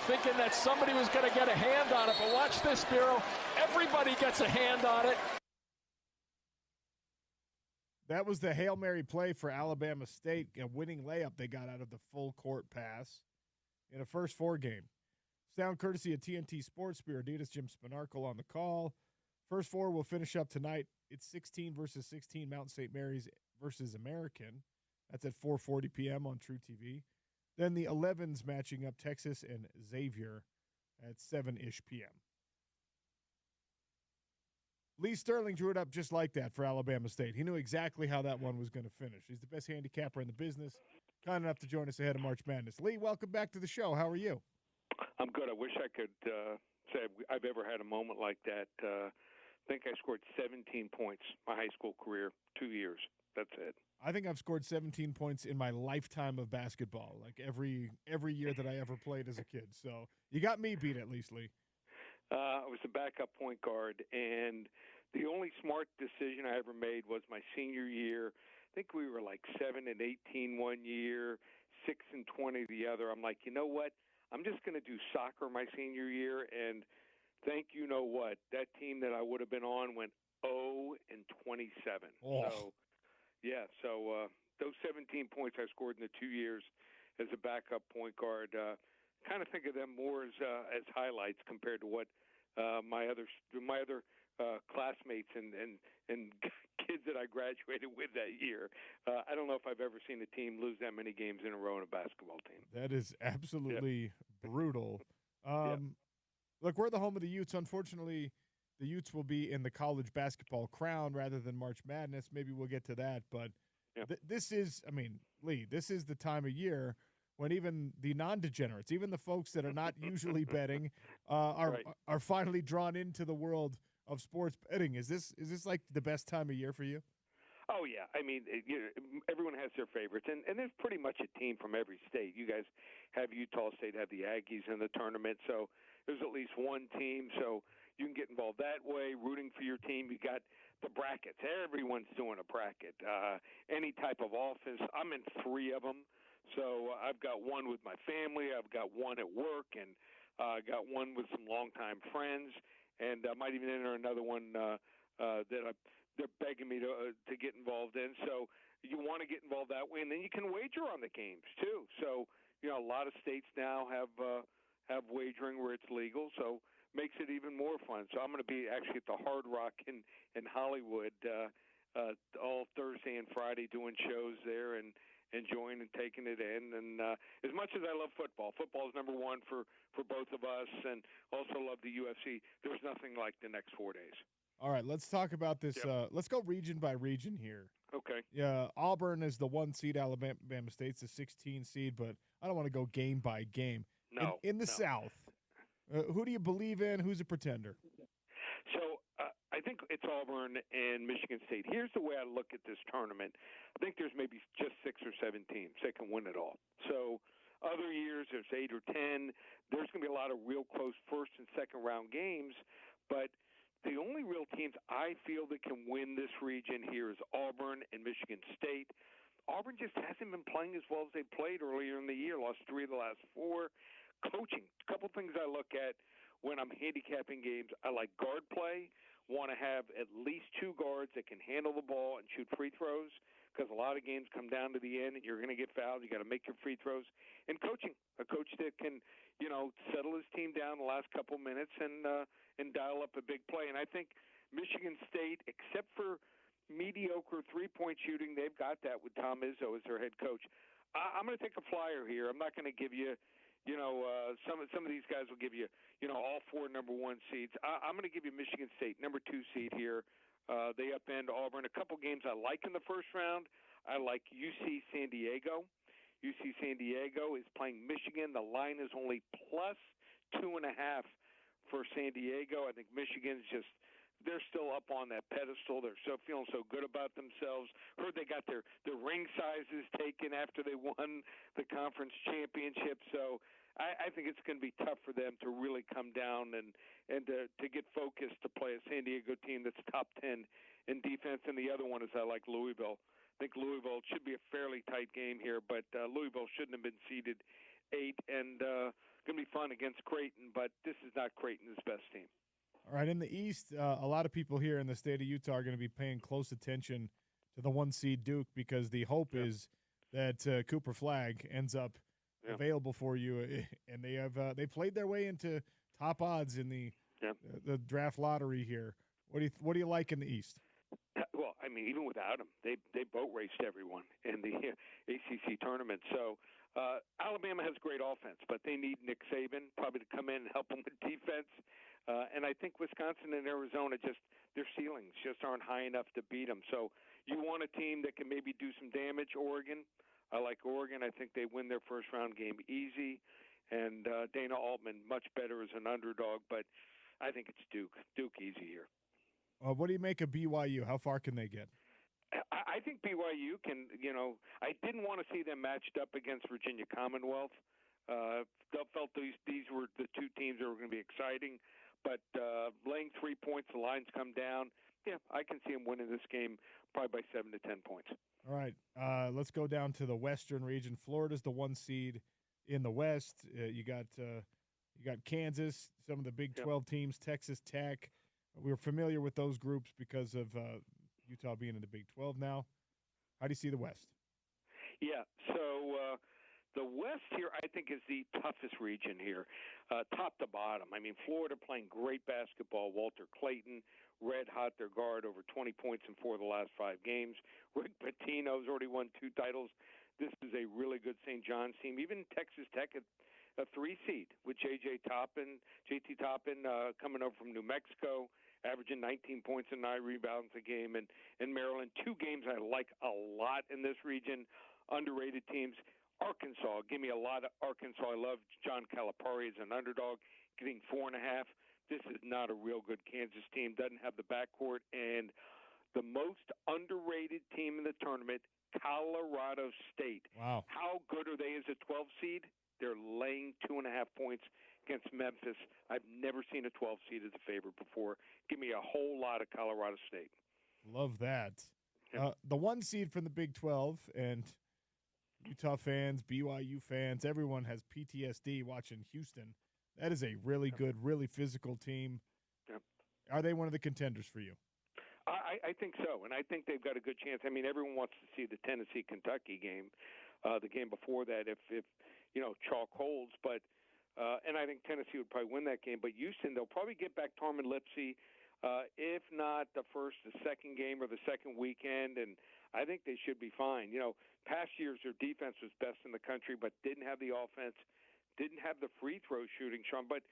Thinking that somebody was going to get a hand on it, but watch this, Bureau. Everybody gets a hand on it. That was the Hail Mary play for Alabama State, a winning layup they got out of the full court pass in a first 4 game. Sound courtesy of TNT Sports. Spiriditas, Jim Spinarkle on the call. First 4 will finish up tonight. It's 16 versus 16, Mount St. Mary's versus American. That's at 4:40 p.m. on True TV. Then the 11s matching up Texas and Xavier at 7-ish p.m. Lee Sterling drew it up just like that for Alabama State. He knew exactly how that one was going to finish. He's the best handicapper in the business. Kind enough to join us ahead of March Madness. Lee, welcome back to the show. How are you? I'm good. I wish I could say I've ever had a moment like that. I think I scored 17 points my high school career, 2 years. That's it. I think I've scored 17 points in my lifetime of basketball, like every year that I ever played as a kid. So you got me beat at least, Lee. I was a backup point guard, and the only smart decision I ever made was my senior year. I think we were like 7-18 one year, 6-20 the other. I'm like, you know what? I'm just going to do soccer my senior year, and thank you know what? That team that I would have been on went 0-27. Oh. So those 17 points I scored in the 2 years as a backup point guard, kind of think of them more as highlights compared to what my other classmates and kids that I graduated with that year. I don't know if I've ever seen a team lose that many games in a row in a basketball team. That is absolutely brutal. Yep. Look, we're the home of the Utes. Unfortunately, the Utes will be in the college basketball crown rather than March Madness. Maybe we'll get to that. But this is, Lee, this is the time of year when even the non-degenerates, even the folks that are not usually betting, are finally drawn into the world of sports betting. Is this like the best time of year for you? Oh, yeah. Everyone has their favorites, and there's pretty much a team from every state. You guys have Utah State, have the Aggies in the tournament, so there's at least one team, so you can get involved that way, rooting for your team. You got the brackets. Everyone's doing a bracket. Any type of office. I'm in 3 of them. So I've got one with my family, I've got one at work, and I got one with some longtime friends, and I might even enter another one that they're begging me to get involved in. So you want to get involved that way, and then you can wager on the games too. So a lot of states now have wagering where it's legal, so makes it even more fun. So I'm going to be actually at the Hard Rock in Hollywood all Thursday and Friday doing shows there and enjoying and taking it in. And as much as I love football is number one for both of us, and also love the UFC. There's nothing like the next 4 days. All right, let's talk about this. Yep. Let's go region by region here. Okay. Yeah, Auburn is the 1 seed. Alabama State's the 16 seed, but I don't want to go game by game. No. In the South, who do you believe in? Who's a pretender? So I think it's Auburn and Michigan State. Here's the way I look at this tournament. I think there's maybe just 6 or 7 teams that can win it all. So other years there's 8 or 10. There's going to be a lot of real close first and second round games, but the only real teams I feel that can win this region here is Auburn and Michigan State. Auburn just hasn't been playing as well as they played earlier in the year, lost 3 of the last 4. Coaching, a couple things I look at when I'm handicapping games. I like guard play, want to have at least 2 guards that can handle the ball and shoot free throws, because a lot of games come down to the end and you're going to get fouled. You got to make your free throws. And coaching, a coach that can, settle his team down the last couple minutes and dial up a big play. And I think Michigan State, except for mediocre 3-point shooting, they've got that with Tom Izzo as their head coach. I'm going to take a flyer here. I'm not going to give you, some of these guys will give you, all 4 number 1 seeds. I'm going to give you Michigan State, number 2 seed here. They upend Auburn. A couple games I like in the first round. I like UC San Diego. UC San Diego is playing Michigan. The line is only plus 2.5 for San Diego. I think Michigan's just they're still up on that pedestal. They're so feeling so good about themselves. Heard they got their ring sizes taken after they won the conference championship. So I think it's going to be tough for them to really come down and to get focused to play a San Diego team that's top 10 in defense. And the other one is I like Louisville. I think Louisville should be a fairly tight game here, but Louisville shouldn't have been seeded 8, and going to be fun against Creighton, but this is not Creighton's best team. All right, in the East, a lot of people here in the state of Utah are going to be paying close attention to the 1 seed Duke because the hope is that Cooper Flagg ends up available for you, and they played their way into top odds in the draft lottery here. What do you like in the East? Well, I mean, even without him, they boat raced everyone in the ACC tournament. So Alabama has great offense, but they need Nick Saban probably to come in and help them with defense. And I think Wisconsin and Arizona their ceilings just aren't high enough to beat them. So you want a team that can maybe do some damage. Oregon, I like Oregon. I think they win their first round game easy. And Dana Altman much better as an underdog, but I think it's Duke. Duke easy here. What do you make of BYU? How far can they get? I think BYU can, I didn't want to see them matched up against Virginia Commonwealth. Felt these were the two teams that were going to be exciting. But laying 3 points, the lines come down. Yeah, I can see them winning this game probably by 7 to 10 points. All right, let's go down to the Western region. Florida's the 1 seed in the West. You got Kansas, some of the Big 12 teams, Texas Tech. We're familiar with those groups because of Utah being in the Big 12 now. How do you see the West? Yeah, so the West here I think is the toughest region here, top to bottom. I mean, Florida playing great basketball. Walter Clayton, red hot, their guard, over 20 points in 4 of the last 5 games. Rick Pitino's already won 2 titles. This is a really good St. John's team. Even Texas Tech at a 3 seed with JT Toppin coming over from New Mexico, averaging 19 points and 9 rebounds a game. And in Maryland, 2 games I like a lot in this region, underrated teams. Arkansas, give me a lot of Arkansas. I love John Calipari as an underdog, getting 4.5. This is not a real good Kansas team, doesn't have the backcourt. And the most underrated team in the tournament, Colorado State. Wow. How good are they as a 12 seed? They're laying 2.5 points against Memphis. I've never seen a 12 seed as a favorite before. Give me a whole lot of Colorado State. Love that. The 1 seed from the Big 12, and Utah fans, BYU fans, everyone has PTSD watching Houston. That is a really good, really physical team. Yep. Are they one of the contenders for you? I think so, and I think they've got a good chance. I mean, everyone wants to see the Tennessee-Kentucky game, the game before that, if chalk holds. But and I think Tennessee would probably win that game. But Houston, they'll probably get back Tarman Lipsey, if not the second game or the second weekend, and I think they should be fine. Past years their defense was best in the country, but didn't have the offense, didn't have the free throw shooting, Sean. But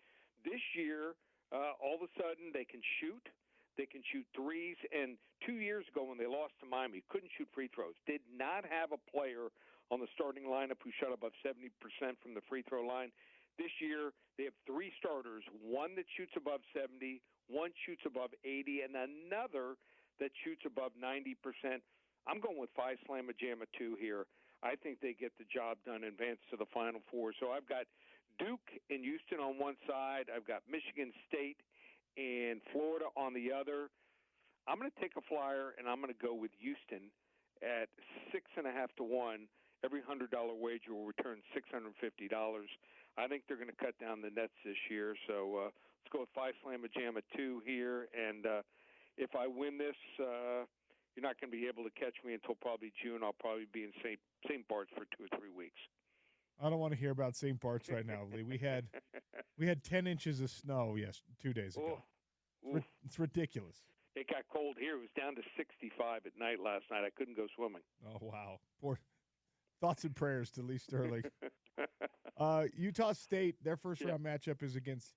this year, all of a sudden they can shoot. They can shoot threes. And 2 years ago when they lost to Miami, couldn't shoot free throws. Did not have a player on the starting lineup who shot above 70% from the free throw line. This year they have 3 starters, one that shoots above 70, one shoots above 80, and another that shoots above 90%. I'm going with Phi Slamma Jamma 2 here. I think they get the job done and advance to the Final Four. So I've got Duke and Houston on one side. I've got Michigan State and Florida on the other. I'm going to take a flyer, and I'm going to go with Houston at 6.5 to 1. Every $100 wager will return $650. I think they're going to cut down the nets this year. So let's go with Phi Slamma Jamma 2 here. And if I win this, you're not going to be able to catch me until probably June. I'll probably be in St. Bart's for 2 or 3 weeks. I don't want to hear about St. Bart's right now, Lee. We had 10 inches of snow 2 days ago. It's ridiculous. It got cold here. It was down to 65 at night last night. I couldn't go swimming. Oh, wow. Poor thoughts and prayers to Lee Sterling. Utah State, their first-round matchup is against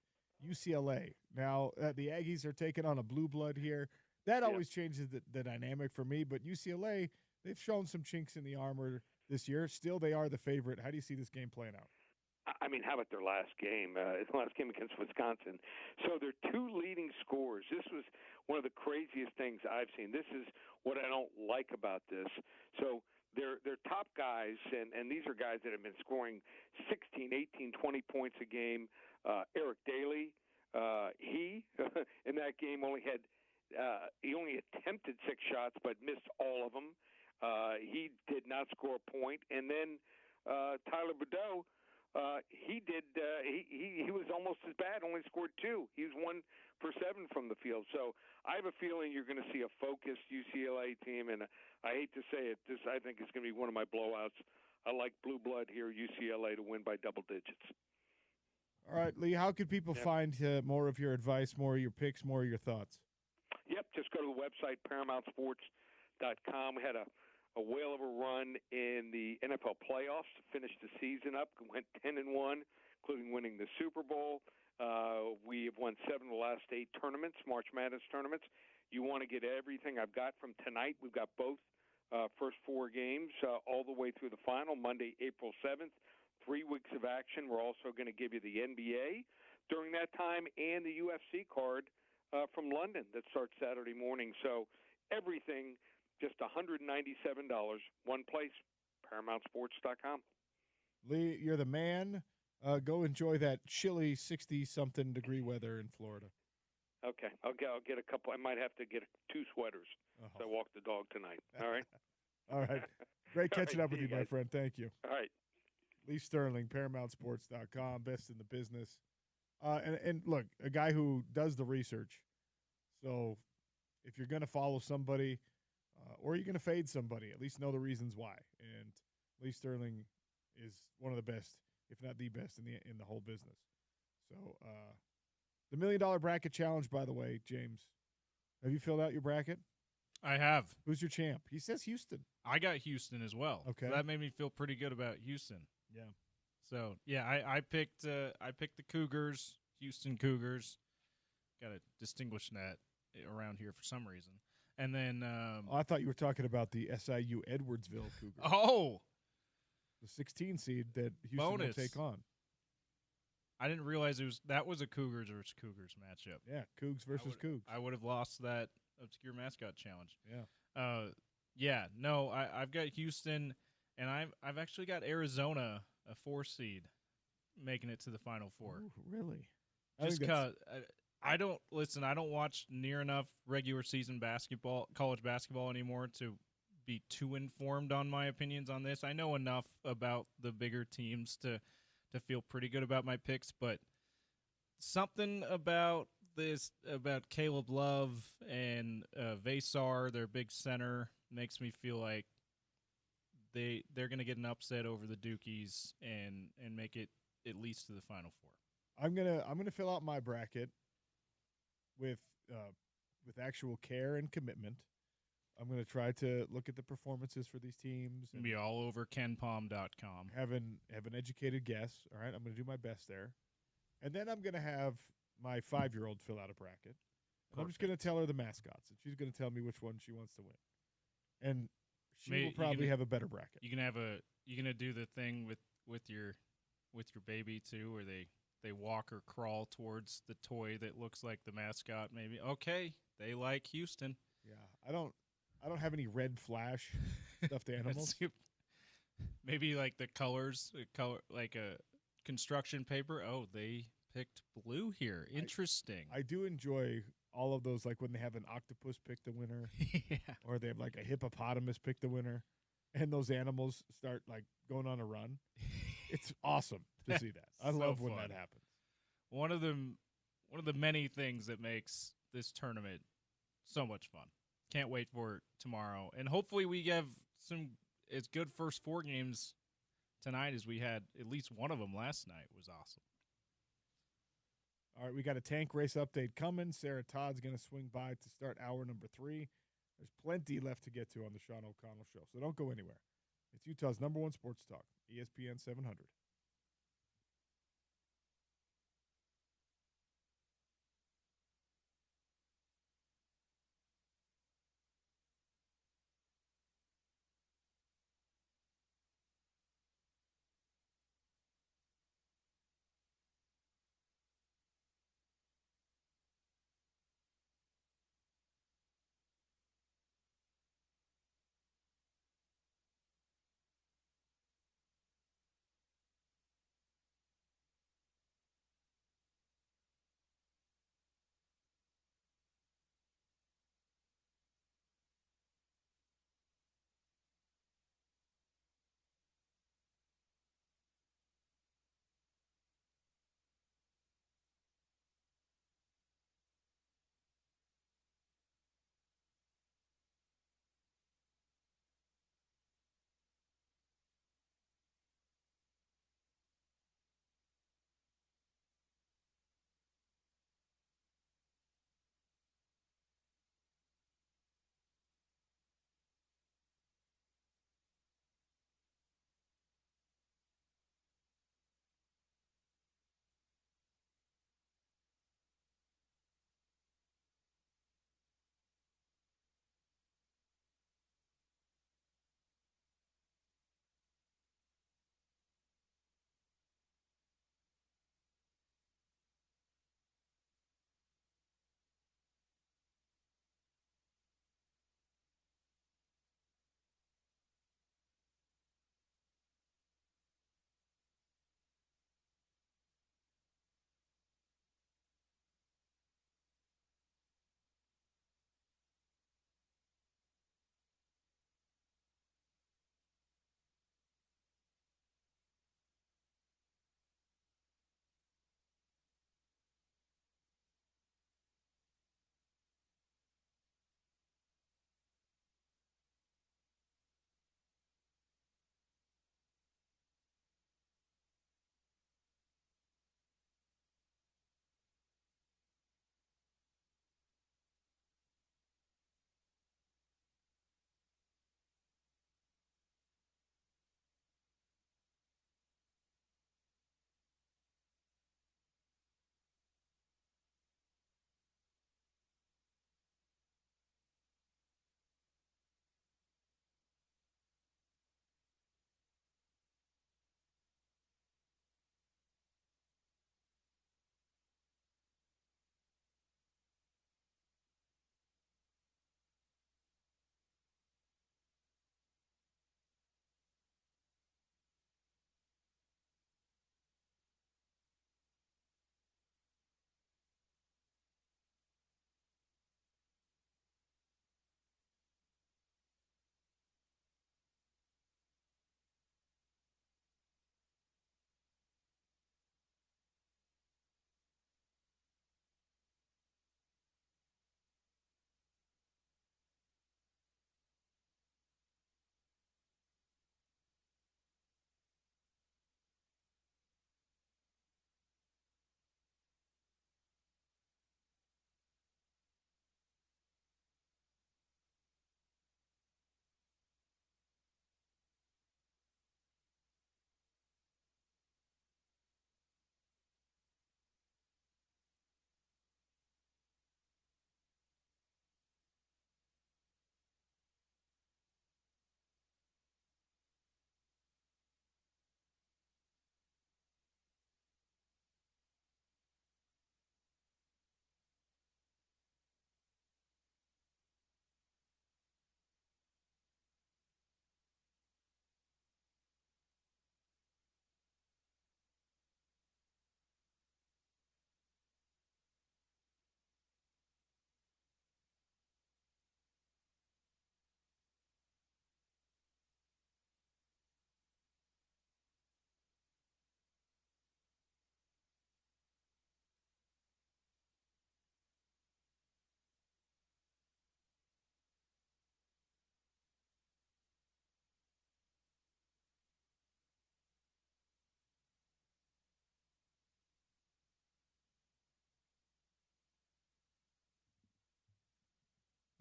UCLA. Now, the Aggies are taking on a blue blood here. That always changes the dynamic for me. But UCLA, they've shown some chinks in the armor this year. Still, they are the favorite. How do you see this game playing out? I mean, how about their last game? The last game against Wisconsin. So their two leading scorers. This was one of the craziest things I've seen. This is what I don't like about this. So their top guys, and these are guys that have been scoring 16, 18, 20 points a game. Eric Daly, he in that game only had he only attempted 6 shots but missed all of them. He did not score a point. And then Tyler Bordeaux, he was almost as bad, only scored 2. He was 1 for 7 from the field. So I have a feeling you're going to see a focused UCLA team, and I hate to say it, this I think is going to be one of my blowouts. I like blue blood here, UCLA, to win by double digits. All right, Lee, how could people find more of your advice, more of your picks, more of your thoughts? Yep, just go to the website, ParamountSports.com. We had a whale of a run in the NFL playoffs, finished the season up, went 10-1, including winning the Super Bowl. We have won 7 of the last 8 tournaments, March Madness tournaments. You want to get everything I've got from tonight. We've got both first 4 games all the way through the final, Monday, April 7th. 3 weeks of action. We're also going to give you the NBA during that time and the UFC card from London that starts Saturday morning. So everything, just $197, one place, ParamountSports.com. Lee, you're the man. Go enjoy that chilly 60-something degree weather in Florida. Okay, I'll get a couple. I might have to get 2 sweaters. So I walk the dog tonight. All right? All right. Great catching up with you, my guys. friend. Thank you. All right. Lee Sterling, ParamountSports.com, best in the business. And look, a guy who does the research. So if you're going to follow somebody or you're going to fade somebody, at least know the reasons why. And Lee Sterling is one of the best, if not the best, in the whole business. So the $1 Million Bracket Challenge, by the way, James, have you filled out your bracket? I have. Who's your champ? He says Houston. I got Houston as well. Okay. So that made me feel pretty good about Houston. Yeah. So yeah, I picked the Cougars, Houston Cougars. Got to distinguish that around here for some reason. And then I thought you were talking about the SIU Edwardsville Cougars. Oh, the 16 seed that Houston bonus. will take on. I didn't realize that was a Cougars versus Cougars matchup. Yeah, Cougs versus Cougs. I would have lost that obscure mascot challenge. Yeah. No, I've got Houston, and I've actually got Arizona, a 4 seed, making it to the Final Four. Ooh, really? Just because I don't watch near enough regular season college basketball anymore to be too informed on my opinions on this. I know enough about the bigger teams to feel pretty good about my picks, but something about this, about Caleb Love and Vasar, their big center, makes me feel like they're going to get an upset over the Dukies and make it at least to the Final Four. I'm gonna fill out my bracket with actual care and commitment. I'm gonna try to look at the performances for these teams. And be all over KenPom.com. Have an educated guess. All right, I'm gonna do my best there, and then I'm gonna have my 5-year-old fill out a bracket. And I'm just gonna tell her the mascots, and she's gonna tell me which one she wants to win, and she will probably have a better bracket. You gonna do the thing with your baby too, where they walk or crawl towards the toy that looks like the mascot. Maybe okay, they like Houston. Yeah, I don't have any red flash stuffed animals. Maybe like the colors, like a construction paper. Oh, they picked blue here. Interesting. I do enjoy all of those, like when they have an octopus pick the winner, yeah, or they have like a hippopotamus pick the winner, and those animals start like going on a run. It's awesome to see that. I love when that happens. One of the many things that makes this tournament so much fun. Can't wait for it tomorrow. And hopefully we have some as good first 4 games tonight as we had. At least one of them last night was awesome. All right, we got a tank race update coming. Sarah Todd's going to swing by to start hour number 3. There's plenty left to get to on the Sean O'Connell Show, so don't go anywhere. It's Utah's #1 sports talk, ESPN 700.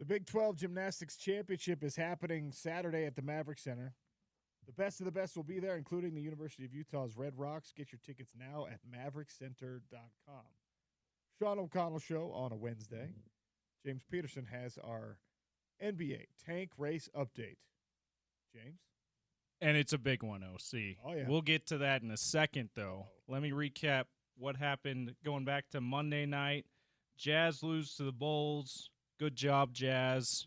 Big 12 Gymnastics Championship is happening Saturday at the Maverick Center. The best of the best will be there, including the University of Utah's Red Rocks. Get your tickets now at maverickcenter.com. Sean O'Connell Show on a Wednesday. James Peterson has our NBA tank race update. James? And it's a big one, OC. Oh, yeah. We'll get to that in a second, though. Let me recap what happened going back to Monday night. Jazz lose to the Bulls. Good job, Jazz.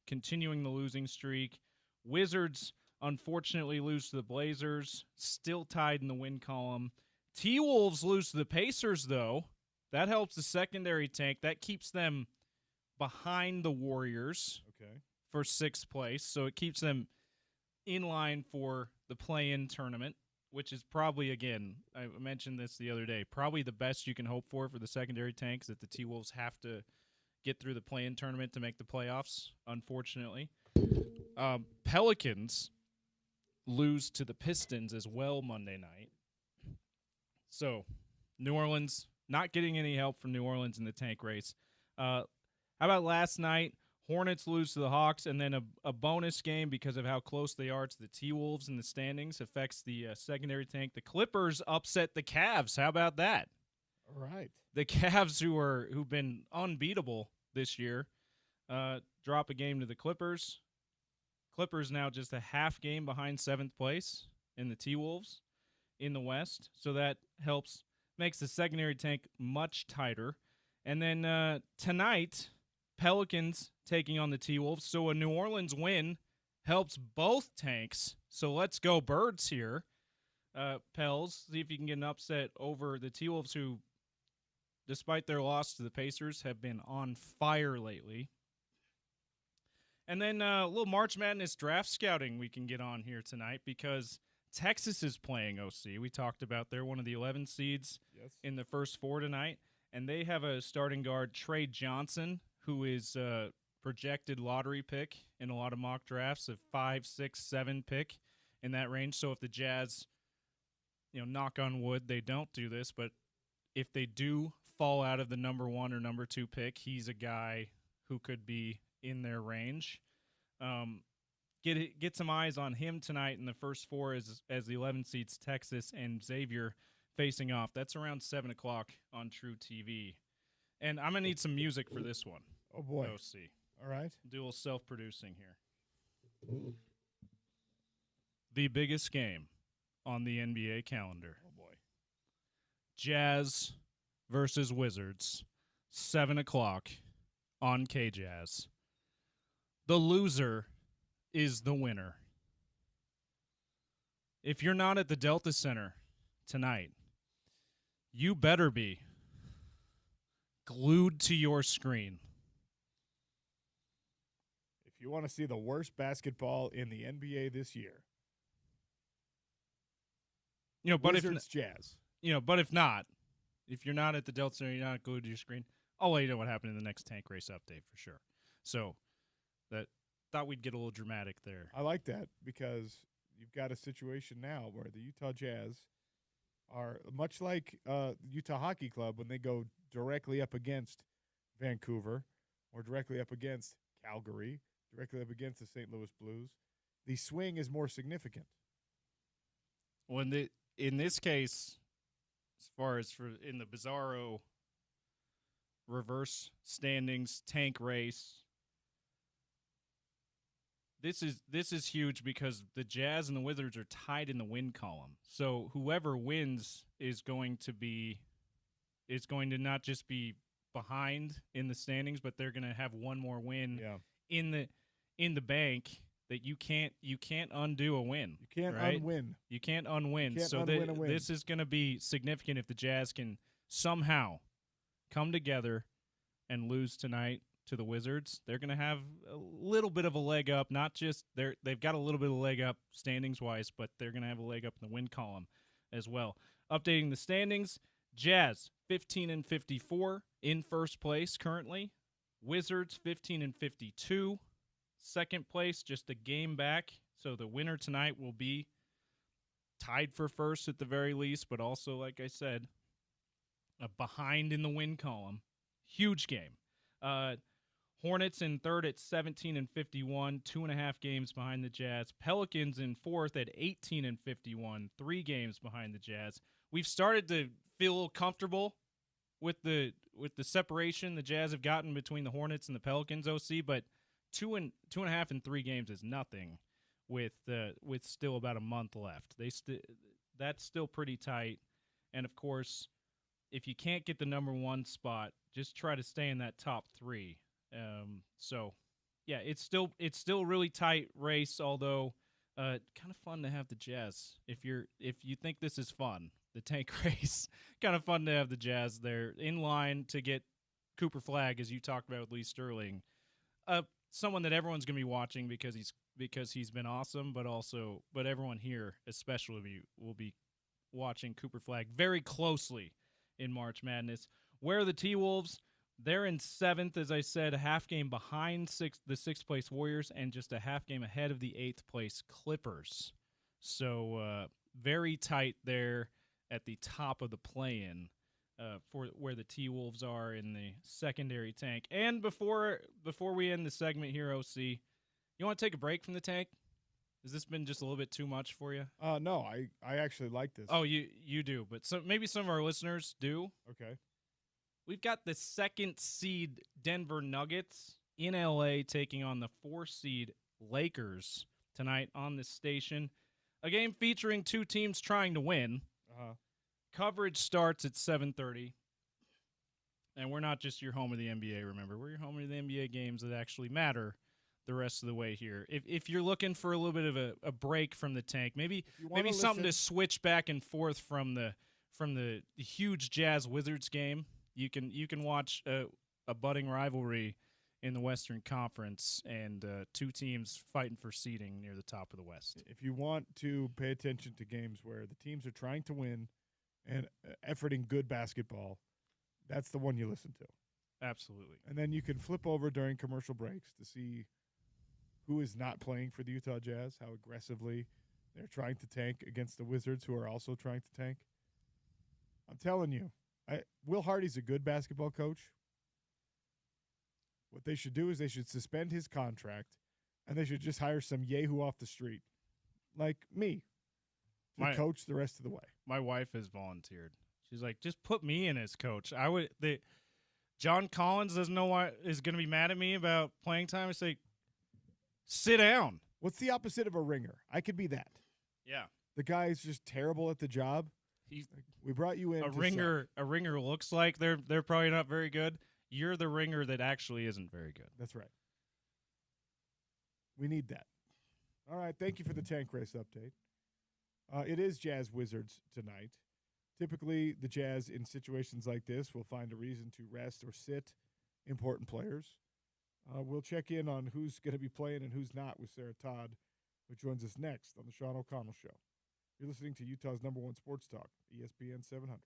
Continuing the losing streak. Wizards, unfortunately, lose to the Blazers. Still tied in the win column. T-Wolves lose to the Pacers, though. That helps the secondary tank. That keeps them behind the Warriors for 6th place. So it keeps them in line for the play-in tournament, which is probably, again, I mentioned this the other day, probably the best you can hope for the secondary tanks, that the T-Wolves have to get through the play-in tournament to make the playoffs, unfortunately. Pelicans lose to the Pistons as well Monday night. So New Orleans not getting any help from New Orleans in the tank race. How about last night? Hornets lose to the Hawks, and then a bonus game because of how close they are to the T-Wolves in the standings affects the secondary tank. The Clippers upset the Cavs. How about that? All right. The Cavs, who've been unbeatable this year, drop a game to the Clippers. Clippers now just a half game behind 7th place in the T-Wolves in the West, so that makes the secondary tank much tighter. And then tonight, Pelicans taking on the T-Wolves, so a New Orleans win helps both tanks. So let's go Birds here. Pels, see if you can get an upset over the T-Wolves, who, despite their loss to the Pacers, have been on fire lately. And then a little March Madness draft scouting we can get on here tonight, because Texas is playing OC. We talked about they're one of the 11 seeds in the first 4 tonight, and they have a starting guard, Trey Johnson, who is a projected lottery pick in a lot of mock drafts, a 5, 6, 7 pick in that range. So if the Jazz, knock on wood, they don't do this, but if they do fall out of the number 1 or number 2 pick, he's a guy who could be in their range. Get some eyes on him tonight in the first 4 as the 11 seeds Texas and Xavier facing off. That's around 7 o'clock on True TV. And I'm going to need some music for this one. Oh, boy. OC. All right. Do a little self-producing here. The biggest game on the NBA calendar. Oh, boy. Jazz versus Wizards, 7 o'clock on K-Jazz. The loser is the winner. If you're not at the Delta Center tonight, you better be glued to your screen. If you want to see the worst basketball in the NBA this year, but Wizards, Jazz. But if not, if you're not at the Delta Center, you're not glued to your screen, I'll let you know what happened in the next tank race update for sure. So that thought we'd get a little dramatic there. I like that, because you've got a situation now where the Utah Jazz are much like Utah Hockey Club when they go directly up against Vancouver or directly up against Calgary, directly up against the St. Louis Blues. The swing is more significant. In this case, as far as in the bizarro reverse standings tank race, this is huge because the Jazz and the Wizards are tied in the win column. So whoever wins is going to not just be behind in the standings, but they're going to have one more win in the bank that you can't undo a win. You can't unwin. You can't unwin. You can't unwin a win. This is going to be significant if the Jazz can somehow come together and lose tonight to the Wizards. They're going to have a little bit of a leg up. Not just they've got a little bit of a leg up standings wise, but they're going to have a leg up in the win column as well. Updating the standings: Jazz 15-54 in first place currently. Wizards 15-52. Second place, just a game back. So the winner tonight will be tied for first at the very least, but also, like I said, behind in the win column. Huge game. Hornets in third at 17 and 51, 2.5 games behind the Jazz. Pelicans in fourth at 18 and 51, 3 games behind the Jazz. We've started to feel a little comfortable with the separation the Jazz have gotten between the Hornets and the Pelicans, OC, but 2.5 and 3 games is nothing with still about a month left. That's still pretty tight. And of course, if you can't get the number 1 spot, just try to stay in that top 3. So yeah, it's still a really tight race, although kind of fun to have the Jazz. If you think this is fun, the tank race, kind of fun to have the Jazz there in line to get Cooper Flagg, as you talked about with Lee Sterling. Someone that everyone's going to be watching because he's been awesome, but everyone here especially will be watching Cooper Flagg very closely in March Madness. Where are the T-Wolves? They're in 7th, as I said, a half game behind the 6th place Warriors and just a half game ahead of the 8th place Clippers. So very tight there at the top of the play-in for where the T-Wolves are in the secondary tank. And before we end the segment here, OC, you want to take a break from the tank? Has this been just a little bit too much for you? No, I actually like this. Oh, you do, but maybe some of our listeners do. Okay. We've got the 2nd seed Denver Nuggets in LA taking on the 4 seed Lakers tonight on this station. A game featuring 2 teams trying to win. Coverage starts at 7:30. And we're not just your home of the NBA, remember. We're your home of the NBA games that actually matter the rest of the way here. If you're looking for a little bit of a break from the tank, maybe something to switch back and forth from the huge Jazz Wizards game, you can watch a budding rivalry in the Western Conference and 2 teams fighting for seeding near the top of the West. If you want to pay attention to games where the teams are trying to win and efforting good basketball, that's the one you listen to. Absolutely. And then you can flip over during commercial breaks to see who is not playing for the Utah Jazz, how aggressively they're trying to tank against the Wizards, who are also trying to tank. I'm telling you, Will Hardy's a good basketball coach. What they should do is they should suspend his contract, and they should just hire some yahoo off the street, like me, to coach the rest of the way. My wife has volunteered. She's like, just put me in as coach. John Collins doesn't know why is going to be mad at me about playing time. I say, sit down. What's the opposite of a ringer? I could be that. Yeah. The guy is just terrible at the job. We brought you in. A ringer looks like they're probably not very good. You're the ringer that actually isn't very good. That's right. We need that. All right. Thank you for the tank race update. It is Jazz Wizards tonight. Typically, the Jazz in situations like this will find a reason to rest or sit important players. We'll check in on who's going to be playing and who's not with Sarah Todd, who joins us next on the Sean O'Connell Show. You're listening to Utah's #1 sports talk, ESPN 700.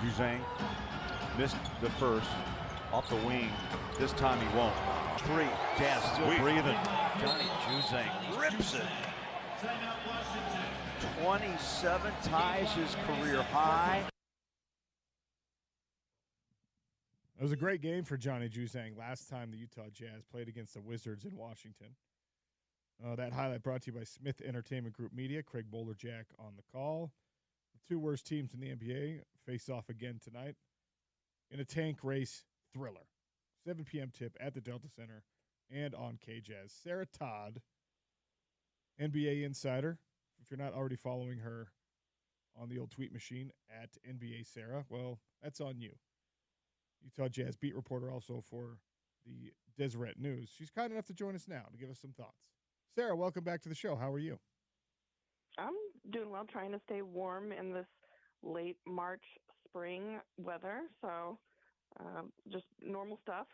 Juzang missed the first off the wing. This time he won't. 3, Jazz still breathing. Johnny Juzang rips it. 27 ties his career high. It was a great game for Johnny Juzang last time the Utah Jazz played against the Wizards in Washington. That highlight brought to you by Smith Entertainment Group Media. Craig Bolerjack on the call. The two worst teams in the NBA face off again tonight in a tank race thriller. 7 p.m. tip at the Delta Center and on KJazz. Sarah Todd, NBA Insider. If you're not already following her on the old tweet machine at NBA Sarah, well, that's on you. Utah Jazz beat reporter also for the Deseret News. She's kind enough to join us now to give us some thoughts. Sarah, welcome back to the show. How are you? I'm doing well, trying to stay warm in this late March spring weather. So just normal stuff.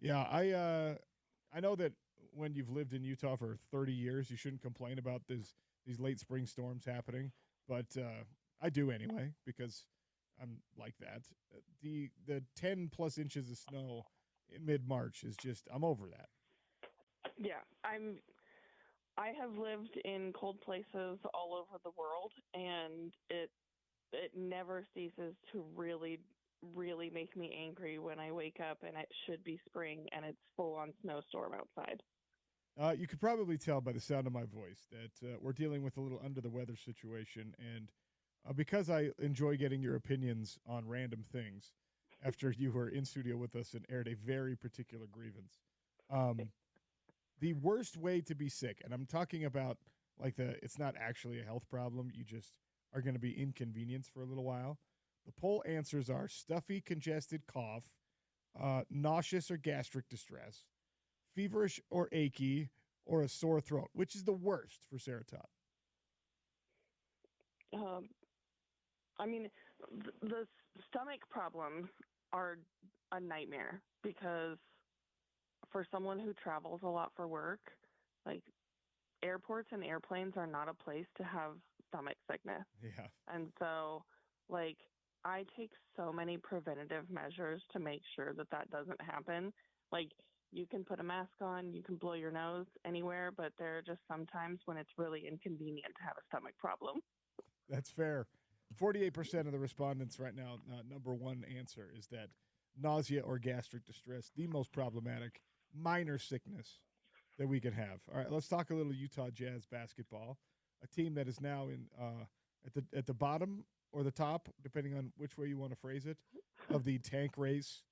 Yeah, I know that when you've lived in Utah for 30 years, you shouldn't complain about these late spring storms happening, but I do anyway because I'm like that. The 10 plus inches of snow in mid-March is just, I'm over that. Yeah, I have lived in cold places all over the world, and it never ceases to really, really make me angry when I wake up and it should be spring and it's full-on snowstorm outside. You could probably tell by the sound of my voice that we're dealing with a little under-the-weather situation, and because I enjoy getting your opinions on random things after you were in studio with us and aired a very particular grievance. The worst way to be sick, and I'm talking about like it's not actually a health problem, you just are going to be inconvenienced for a little while. The poll answers are stuffy, congested cough, nauseous or gastric distress, feverish or achy, or a sore throat. Which is the worst for Sarah Todd? I mean, the stomach problems are a nightmare because for someone who travels a lot for work, like airports and airplanes are not a place to have stomach sickness. Yeah. And so, like, I take so many preventative measures to make sure that doesn't happen. Like, you can put a mask on, you can blow your nose anywhere, but there are just sometimes when it's really inconvenient to have a stomach problem. That's fair. 48% of the respondents right now, number one answer is that nausea or gastric distress, the most problematic minor sickness that we can have. All right, let's talk a little Utah Jazz basketball, a team that is now in at the bottom or the top, depending on which way you want to phrase it, of the tank race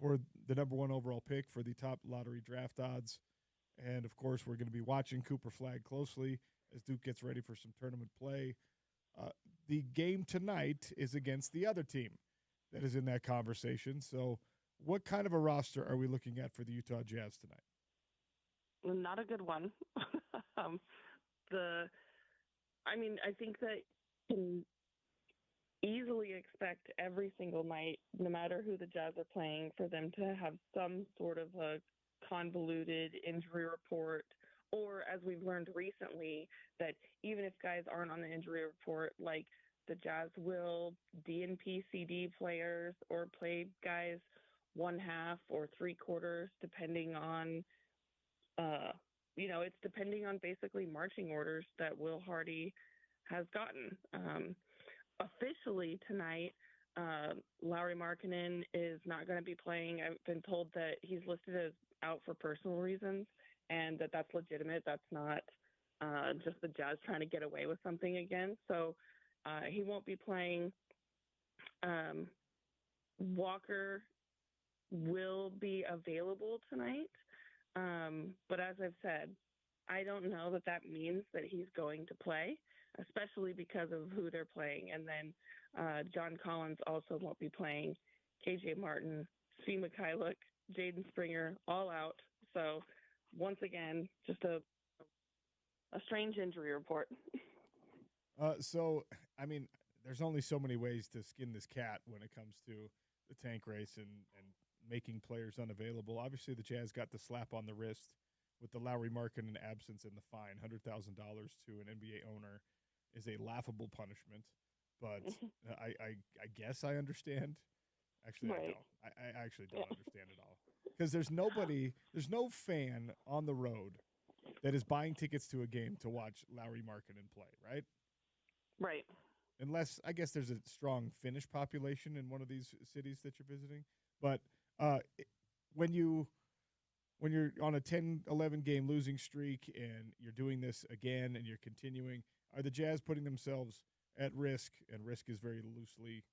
for the number one overall pick for the top lottery draft odds. And, of course, we're going to be watching Cooper Flagg closely as Duke gets ready for some tournament play. The game tonight is against the other team that is in that conversation. So what kind of a roster are we looking at for the Utah Jazz tonight? Not a good one. I think that you can easily expect every single night, no matter who the Jazz are playing, for them to have some sort of a convoluted injury report, or as we've learned recently, that even if guys aren't on the injury report, like the Jazz will DNP CD players or play guys 1/2 or 3/4, depending on, it's depending on basically marching orders that Will Hardy has gotten. Officially tonight, Lauri Markkanen is not going to be playing. I've been told that he's listed as out for personal reasons and that's legitimate. That's not just the Jazz trying to get away with something again. So he won't be playing. Walker will be available tonight. But as I've said, I don't know that means that he's going to play, especially because of who they're playing. And then John Collins also won't be playing. KJ Martin, Svi Mikhailuk, Jaden Springer, all out. So once again, just a strange injury report. There's only so many ways to skin this cat when it comes to the tank race and making players unavailable. Obviously, the Jazz got the slap on the wrist with the Lauri Markkanen absence and the fine. $100,000 to an NBA owner is a laughable punishment. but I guess I understand. Actually, I Right. don't. I actually don't understand at all because there's no fan on the road that is buying tickets to a game to watch Lowry Markkanen play, right? Right. Unless I guess there's a strong Finnish population in one of these cities that you're visiting. But uh, when you're on a 10-11 game losing streak and you're doing this again and you're continuing, are the Jazz putting themselves at risk? And risk is very loosely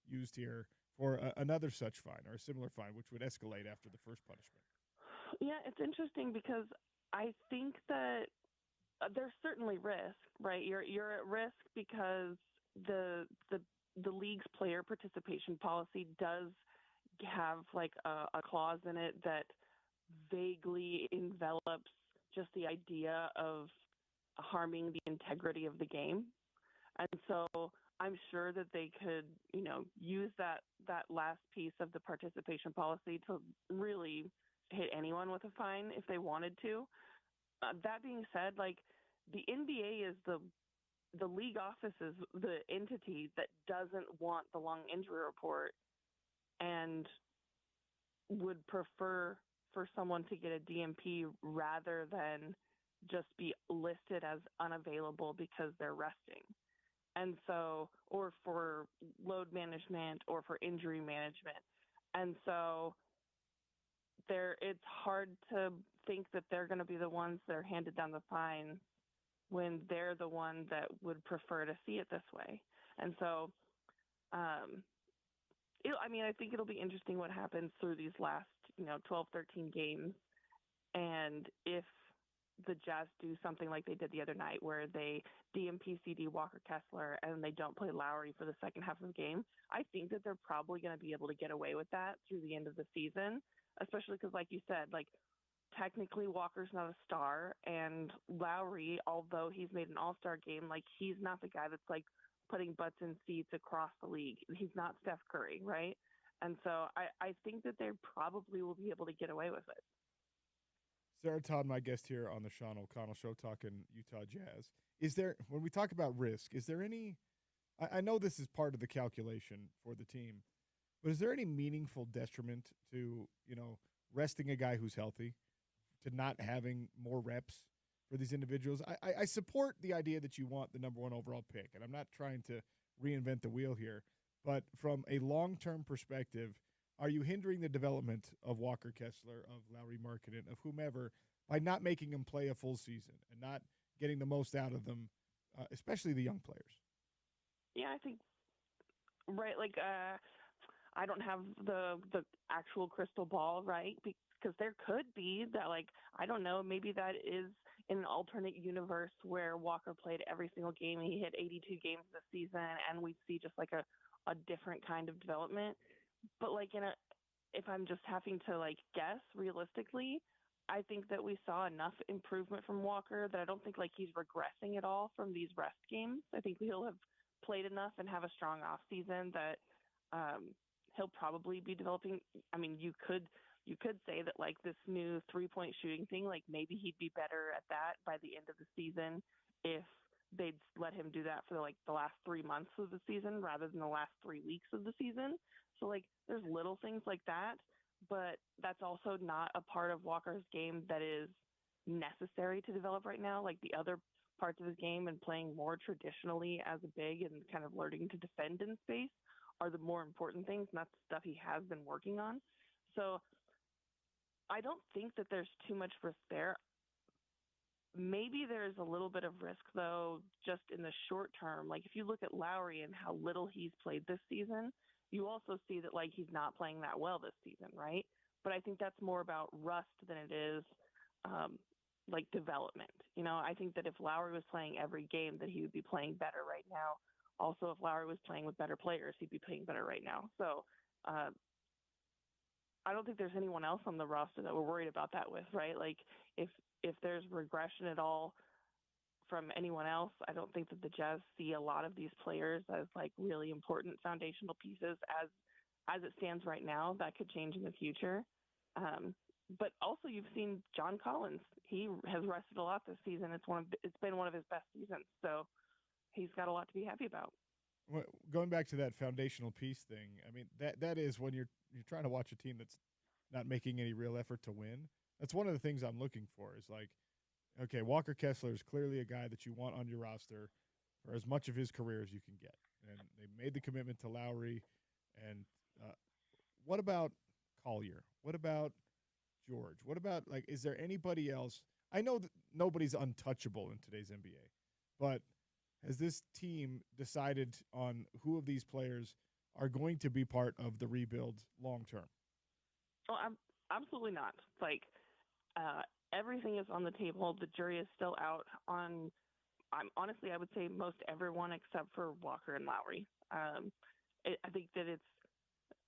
used here for another such fine or a similar fine, which would escalate after the first punishment. Yeah, it's interesting because I think that there's certainly risk, right? You're at risk because the league's player participation policy does have like a clause in it that vaguely envelops just the idea of harming the integrity of the game. And so I'm sure that they could, use that last piece of the participation policy to really hit anyone with a fine if they wanted to. That being said, like the NBA is the league office is the entity that doesn't want the long injury report and would prefer for someone to get a DMP rather than just be listed as unavailable because they're resting. And so, or for load management or for injury management. And so it's hard to think that they're going to be the ones that are handed down the fine when they're the one that would prefer to see it this way. And so, I think it'll be interesting what happens through these last, 12, 13 games. And if the Jazz do something like they did the other night where they DMP CD Walker Kessler and they don't play Lowry for the second half of the game, I think that they're probably going to be able to get away with that through the end of the season, especially because, like you said, like technically Walker's not a star, and Lowry, although he's made an all-star game, like he's not the guy that's like putting butts in seats across the league. He's not Steph Curry, right? And so I think that they probably will be able to get away with it. Sarah Todd, my guest here on the Sean O'Connell Show, talking Utah Jazz. Is there, when we talk about risk, is there any, I know this is part of the calculation for the team, but is there any meaningful detriment to, resting a guy who's healthy, to not having more reps for these individuals? I support the idea that you want the number one overall pick, and I'm not trying to reinvent the wheel here, but from a long-term perspective, are you hindering the development of Walker Kessler, of Lowry Markkanen, of whomever, by not making them play a full season and not getting the most out of them, especially the young players? Yeah, I think, right, like I don't have the actual crystal ball, right, because there could be that, like, I don't know, maybe that is in an alternate universe where Walker played every single game and he hit 82 games this season and we'd see just like a different kind of development. But like if I'm just having to like guess realistically, I think that we saw enough improvement from Walker that I don't think like he's regressing at all from these rest games. I think he'll have played enough and have a strong off season that he'll probably be developing. I mean, you could say that like this new 3-point shooting thing, like maybe he'd be better at that by the end of the season if they'd let him do that for like the last 3 months of the season rather than the last 3 weeks of the season. So like there's little things like that, but that's also not a part of Walker's game that is necessary to develop right now. Like the other parts of his game and playing more traditionally as a big and kind of learning to defend in space are the more important things, and that's the stuff he has been working on. So I don't think that there's too much risk there. Maybe there's a little bit of risk, though, just in the short term. Like if you look at Lowry and how little he's played this season, you also see that like he's not playing that well this season, right? But I think that's more about rust than it is like development. I think that if Lowry was playing every game, that he would be playing better right now. Also, if Lowry was playing with better players, he'd be playing better right now. So I don't think there's anyone else on the roster that we're worried about that with, right? Like if there's regression at all from anyone else, I don't think that the Jazz see a lot of these players as like really important foundational pieces as it stands right now. That could change in the future. But also you've seen John Collins. He has rested a lot this season. It's been one of his best seasons. So he's got a lot to be happy about. Going back to that foundational piece thing, I mean, that is when you're trying to watch a team that's not making any real effort to win. That's one of the things I'm looking for is like, okay, Walker Kessler is clearly a guy that you want on your roster for as much of his career as you can get. And they made the commitment to Lowry. And what about Collier? What about George? What about, like, is there anybody else? I know that nobody's untouchable in today's NBA, but has this team decided on who of these players are going to be part of the rebuild long term? Oh, absolutely not. Like, everything is on the table. The jury is still out on, honestly, I would say most everyone except for Walker and Lowry. I think that it's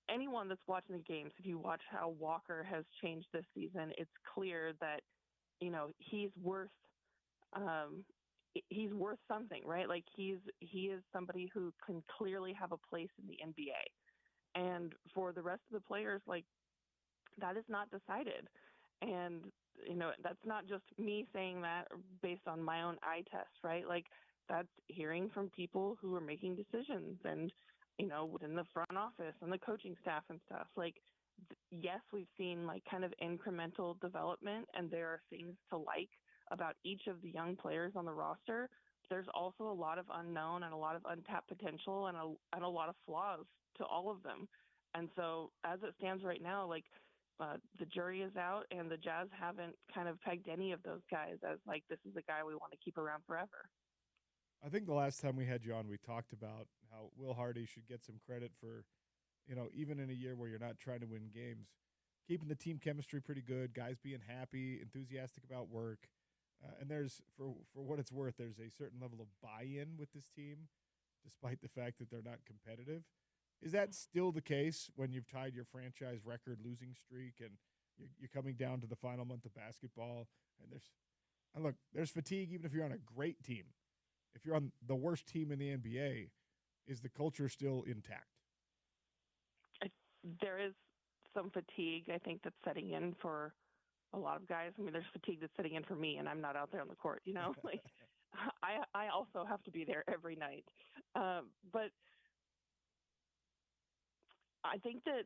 anyone that's watching the games, if you watch how Walker has changed this season, it's clear that, you know, he's worth something, right? Like he is somebody who can clearly have a place in the NBA. And for the rest of the players, like, that is not decided. And, you know, that's not just me saying that based on my own eye test, right? Like, that's hearing from people who are making decisions and, you know, within the front office and the coaching staff and stuff. Like, yes, we've seen like kind of incremental development, and there are things to like about each of the young players on the roster. There's also a lot of unknown and a lot of untapped potential and a lot of flaws to all of them. And so as it stands right now, like, the jury is out, and the Jazz haven't kind of pegged any of those guys as like, this is the guy we want to keep around forever. I think the last time we had you on, we talked about how Will Hardy should get some credit for, you know, even in a year where you're not trying to win games, keeping the team chemistry pretty good, guys being happy, enthusiastic about work. And there's, for what it's worth, there's a certain level of buy-in with this team, despite the fact that they're not competitive. Is that still the case when you've tied your franchise record losing streak and you're coming down to the final month of basketball? And there's fatigue even if you're on a great team. If you're on the worst team in the NBA, is the culture still intact? There is some fatigue, I think, that's setting in for a lot of guys. I mean, there's fatigue that's setting in for me, and I'm not out there on the court, you know? Like, I also have to be there every night. But I think that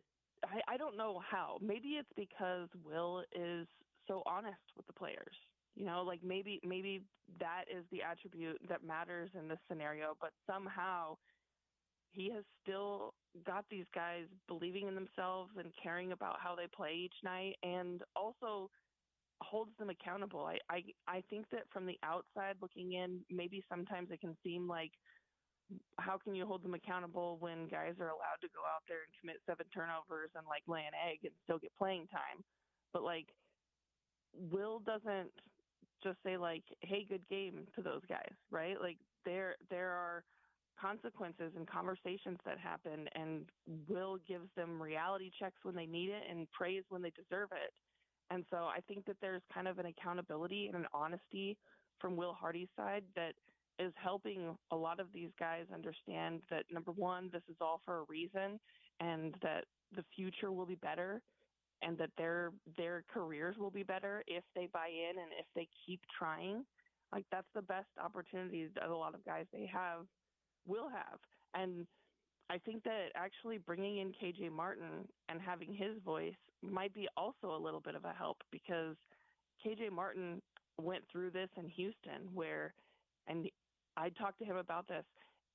I don't know how. Maybe it's because Will is so honest with the players. You know, like maybe that is the attribute that matters in this scenario, but somehow he has still got these guys believing in themselves and caring about how they play each night, and also holds them accountable. I think that from the outside looking in, maybe sometimes it can seem like, how can you hold them accountable when guys are allowed to go out there and commit 7 turnovers and like lay an egg and still get playing time? But like, Will doesn't just say like, hey, good game to those guys, right? Like there are consequences and conversations that happen, and Will gives them reality checks when they need it and praise when they deserve it. And so I think that there's kind of an accountability and an honesty from Will Hardy's side that is helping a lot of these guys understand that, number one, this is all for a reason, and that the future will be better, and that their careers will be better if they buy in and if they keep trying. Like, that's the best opportunity that a lot of guys will have. And I think that actually bringing in KJ Martin and having his voice might be also a little bit of a help, because KJ Martin went through this in Houston and I talked to him about this.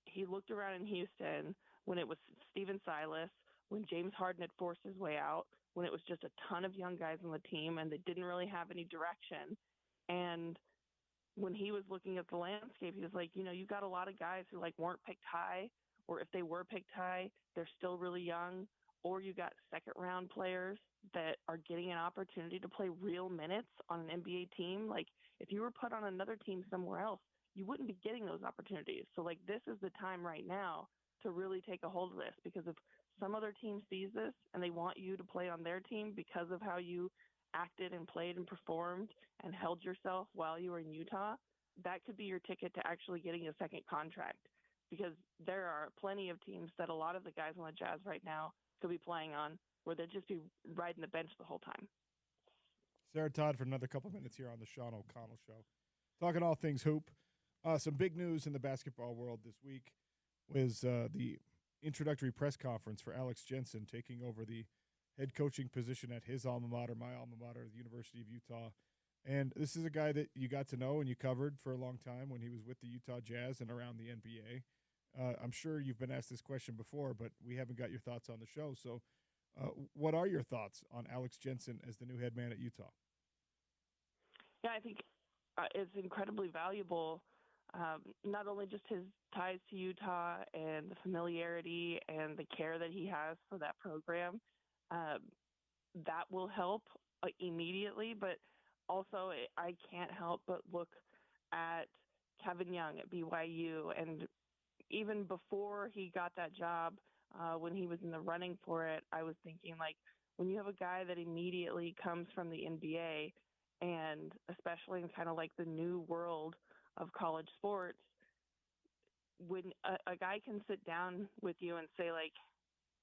He looked around in Houston when it was Steven Silas, when James Harden had forced his way out, when it was just a ton of young guys on the team and they didn't really have any direction. And when he was looking at the landscape, he was like, you know, you've got a lot of guys who like weren't picked high, or if they were picked high, they're still really young, or you got second round players that are getting an opportunity to play real minutes on an NBA team. Like, if you were put on another team somewhere else, you wouldn't be getting those opportunities. So like, this is the time right now to really take a hold of this, because if some other team sees this and they want you to play on their team because of how you acted and played and performed and held yourself while you were in Utah, that could be your ticket to actually getting a second contract, because there are plenty of teams that a lot of the guys on the Jazz right now could be playing on where they'd just be riding the bench the whole time. Sarah Todd for another couple minutes here on the Sean O'Connell Show. Talking all things hoop. Some big news in the basketball world this week. was the introductory press conference for Alex Jensen taking over the head coaching position at his alma mater, my alma mater, the University of Utah. And this is a guy that you got to know and you covered for a long time when he was with the Utah Jazz and around the NBA. I'm sure you've been asked this question before, but we haven't got your thoughts on the show. So what are your thoughts on Alex Jensen as the new head man at Utah? Yeah, I think it's incredibly valuable, not only just his ties to Utah and the familiarity and the care that he has for that program. That will help immediately, but also I can't help but look at Kevin Young at BYU, and even before he got that job, when he was in the running for it, I was thinking, like, when you have a guy that immediately comes from the NBA, and especially in kind of like the new world of college sports, when a guy can sit down with you and say, like,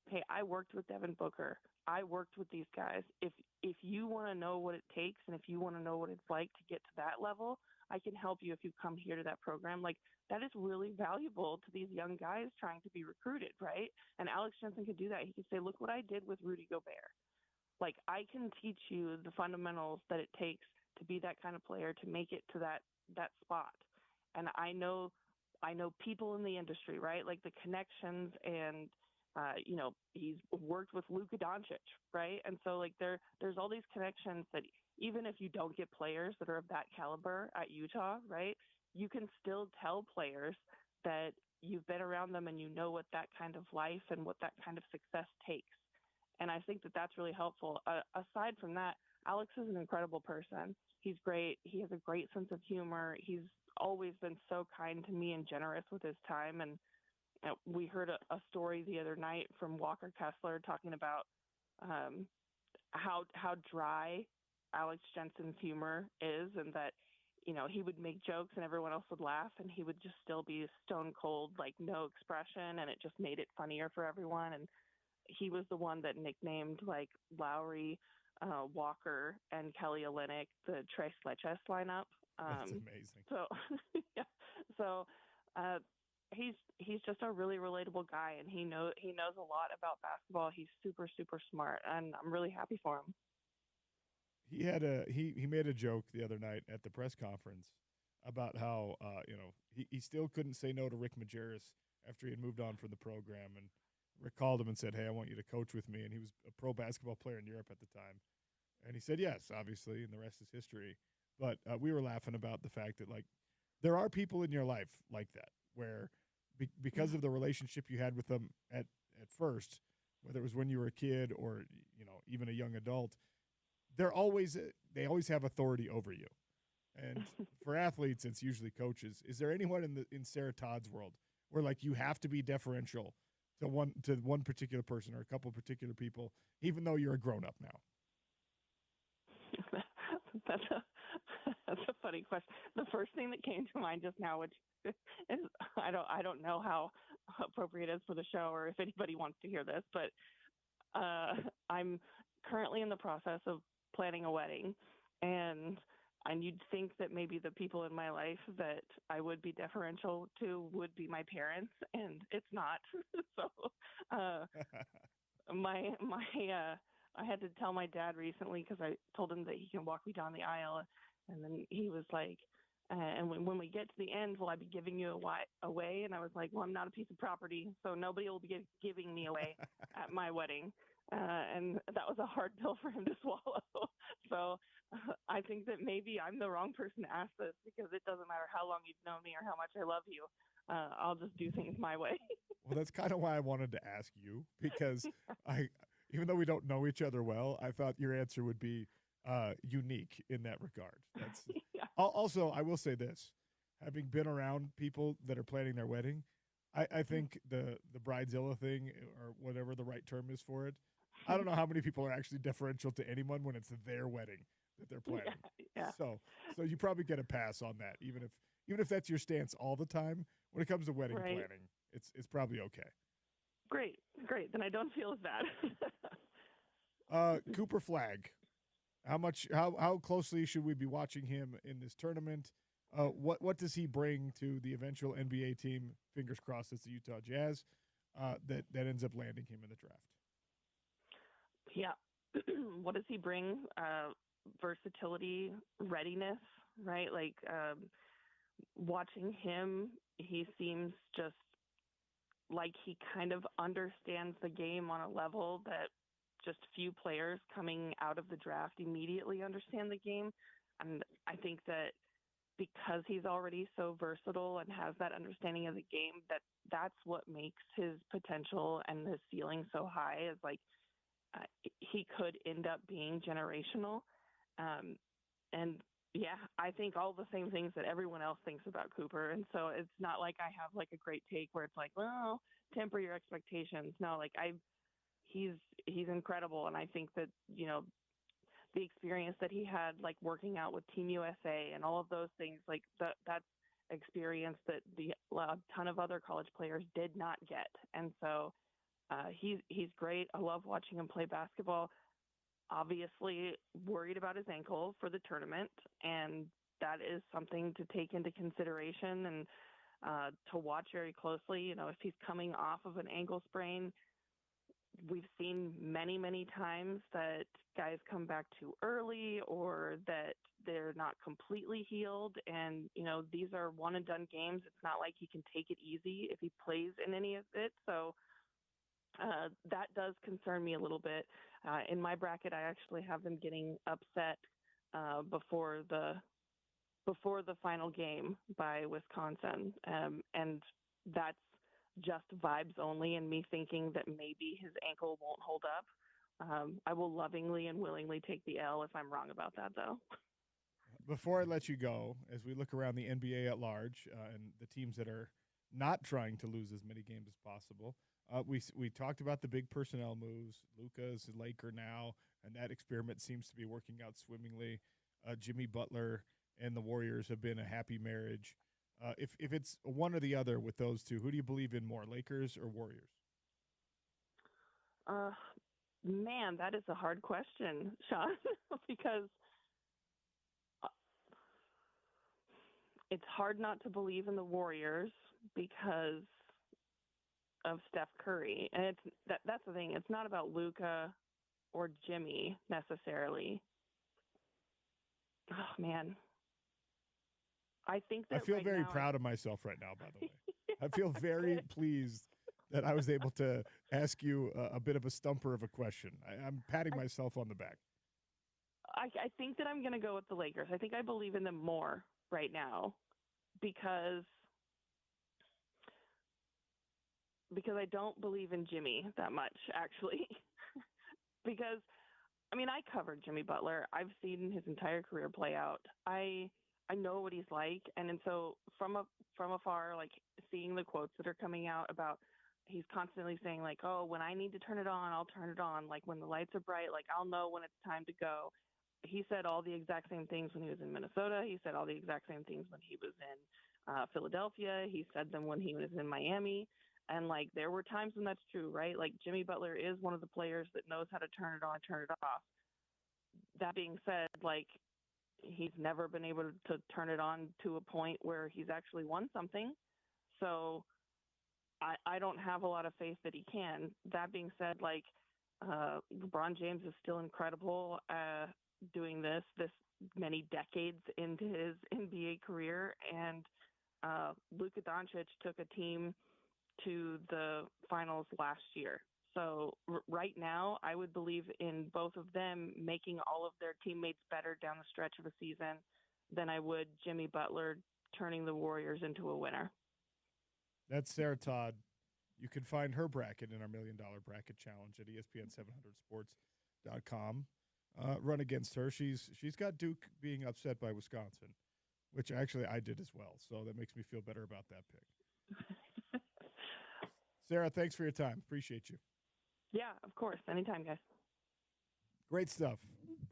hey, I worked with Devin Booker, I worked with these guys. If you want to know what it takes and if you want to know what it's like to get to that level, I can help you if you come here to that program. Like, that is really valuable to these young guys trying to be recruited, right? And Alex Jensen could do that. He could say, look what I did with Rudy Gobert. Like, I can teach you the fundamentals that it takes to be that kind of player, to make it to that spot. And I know people in the industry, right? Like the connections, and he's worked with Luka Doncic, right? And so like there's all these connections that even if you don't get players that are of that caliber at Utah, right, you can still tell players that you've been around them and you know what that kind of life and what that kind of success takes. And I think that that's really helpful. Aside from that, Alex is an incredible person. He's great. He has a great sense of humor. He's always been so kind to me and generous with his time. And we heard a story the other night from Walker Kessler talking about how dry Alex Jensen's humor is, and that, he would make jokes and everyone else would laugh, and he would just still be stone cold, like no expression, and it just made it funnier for everyone. And he was the one that nicknamed like Lowry, Walker, and Kelly Olynyk the Tres Leches lineup. That's amazing. So, yeah. So he's just a really relatable guy, and he knows a lot about basketball. He's super, super smart, and I'm really happy for him. He made a joke the other night at the press conference about how he still couldn't say no to Rick Majerus after he had moved on from the program, and Rick called him and said, hey, I want you to coach with me. And he was a pro basketball player in Europe at the time. And he said yes, obviously, and the rest is history. But we were laughing about the fact that, like, there are people in your life like that where because of the relationship you had with them at first, whether it was when you were a kid or, even a young adult, they always have authority over you. And for athletes, it's usually coaches. Is there anyone in Sarah Todd's world where, like, you have to be deferential to one particular person or a couple of particular people, even though you're a grown-up now? That's a funny question. The first thing that came to mind just now, which is I don't know how appropriate it is for the show or if anybody wants to hear this, but I'm currently in the process of planning a wedding, and you'd think that maybe the people in my life that I would be deferential to would be my parents, and it's not. So I had to tell my dad recently, because I told him that he can walk me down the aisle, and then he was like, and when we get to the end, will I be giving you away? And I was like, well, I'm not a piece of property, so nobody will be giving me away at my wedding. And that was a hard pill for him to swallow. So I think that maybe I'm the wrong person to ask this, because it doesn't matter how long you've known me or how much I love you. I'll just do things my way. Well, that's kind of why I wanted to ask you, because even though we don't know each other well, I thought your answer would be unique in that regard. That's Yeah. Also, I will say this, having been around people that are planning their wedding, I think the bridezilla thing, or whatever the right term is for it, I don't know how many people are actually deferential to anyone when it's their wedding that they're planning. Yeah. So you probably get a pass on that, even if that's your stance all the time. When it comes to wedding planning, it's probably okay. Great. Then I don't feel as bad. Cooper Flagg, how closely should we be watching him in this tournament? What does he bring to the eventual NBA team? Fingers crossed, it's the Utah Jazz that ends up landing him in the draft. Yeah. What does he bring? Versatility, readiness, right? Like watching him, he seems just like he kind of understands the game on a level that just few players coming out of the draft immediately understand the game. And I think that because he's already so versatile and has that understanding of the game, that's what makes his potential and his ceiling so high, is like he could end up being generational. And yeah, I think all the same things that everyone else thinks about Cooper. And so it's not like I have like a great take where it's like, well, temper your expectations. No, like he's incredible. And I think that, the experience that he had, like working out with Team USA and all of those things, like that's experience that a ton of other college players did not get. And so he's great. I love watching him play basketball. Obviously worried about his ankle for the tournament, and that is something to take into consideration and to watch very closely. If he's coming off of an ankle sprain, we've seen many, many times that guys come back too early or that they're not completely healed. And, these are one and done games. It's not like he can take it easy if he plays in any of it. So that does concern me a little bit. In my bracket, I actually have them getting upset before the final game by Wisconsin. And that's just vibes only, and me thinking that maybe his ankle won't hold up. I will lovingly and willingly take the L if I'm wrong about that, though. Before I let you go, as we look around the NBA at large and the teams that are not trying to lose as many games as possible, we talked about the big personnel moves. Luka's a Laker now, and that experiment seems to be working out swimmingly. Jimmy Butler and the Warriors have been a happy marriage. If it's one or the other with those two, who do you believe in more, Lakers or Warriors? Man, that is a hard question, Sean, because it's hard not to believe in the Warriors because of Steph Curry. And that's the thing. It's not about Luka or Jimmy necessarily. Oh, man. I think that I feel very proud of myself right now, by the way. I feel very pleased that I was able to ask you a bit of a stumper of a question. I'm patting myself on the back. I think that I'm going to go with the Lakers. I think I believe in them more right now because I don't believe in Jimmy that much, actually. Because, I covered Jimmy Butler. I've seen his entire career play out. I know what he's like, and so from afar, like seeing the quotes that are coming out about, he's constantly saying like, oh, when I need to turn it on, I'll turn it on. Like when the lights are bright, like I'll know when it's time to go. He said all the exact same things when he was in Minnesota. He said all the exact same things when he was in Philadelphia. He said them when he was in Miami. And like there were times when that's true, right? Like Jimmy Butler is one of the players that knows how to turn it on, turn it off. That being said, like he's never been able to turn it on to a point where he's actually won something. So I don't have a lot of faith that he can. That being said, like LeBron James is still incredible doing this many decades into his NBA career. And Luka Doncic took a team to the finals last year. So right now, I would believe in both of them making all of their teammates better down the stretch of a season than I would Jimmy Butler turning the Warriors into a winner. That's Sarah Todd. You can find her bracket in our $1 Million Bracket Challenge at ESPN700sports.com. Run against her. She's got Duke being upset by Wisconsin, which actually I did as well. So that makes me feel better about that pick. Sarah, thanks for your time. Appreciate you. Yeah, of course. Anytime, guys. Great stuff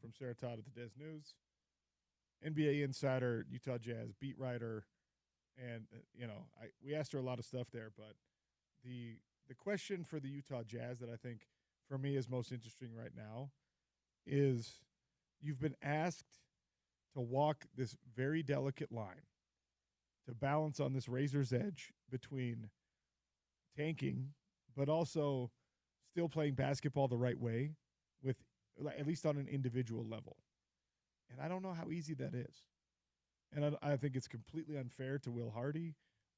from Sarah Todd at the Des News. NBA insider, Utah Jazz beat writer. And, we asked her a lot of stuff there, but the question for the Utah Jazz that I think for me is most interesting right now is you've been asked to walk this very delicate line to balance on this razor's edge between tanking, but also still playing basketball the right way, with at least on an individual level. And I don't know how easy that is. And I think it's completely unfair to Will Hardy.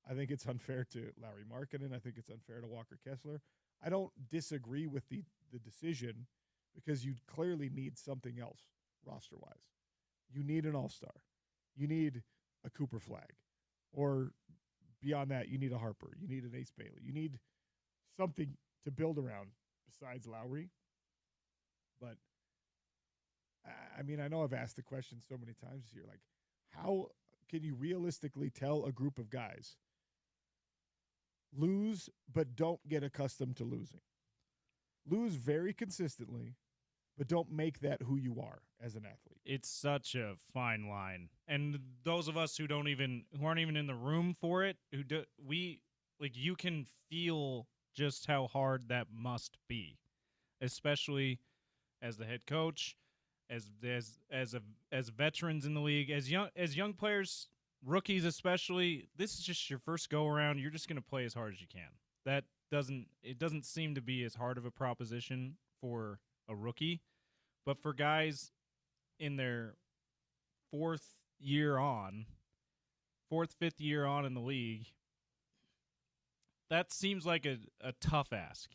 I think it's unfair to Larry Markkinen. I think it's unfair to Walker Kessler. I don't disagree with the decision, because you clearly need something else roster-wise. You need an all-star. You need a Cooper Flag. Or beyond that, you need a Harper. You need an Ace Bailey. You need something to build around besides Lowry. But, I mean, I know I've asked the question so many times this year, like, how can you realistically tell a group of guys lose but don't get accustomed to losing? Lose very consistently, but don't make that who you are as an athlete. It's such a fine line. And those of us who aren't even in the room for it, you can feel just how hard that must be, especially as the head coach, as veterans in the league, as young players, rookies especially. This is just your first go around. You're just going to play as hard as you can. It doesn't seem to be as hard of a proposition for a rookie, but for guys in their fifth year on in the league, that seems like a tough ask.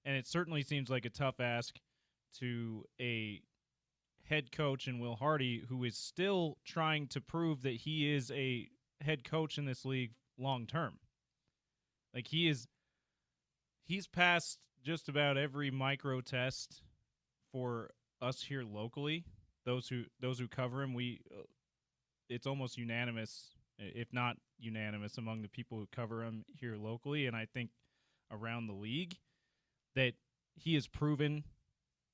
And it certainly seems like a tough ask to a head coach in Will Hardy, who is still trying to prove that he is a head coach in this league long term. Like, he's passed just about every micro test for us here locally. Those who cover him, it's almost unanimous, if not unanimous, among the people who cover him here locally, and I think around the league, that he has proven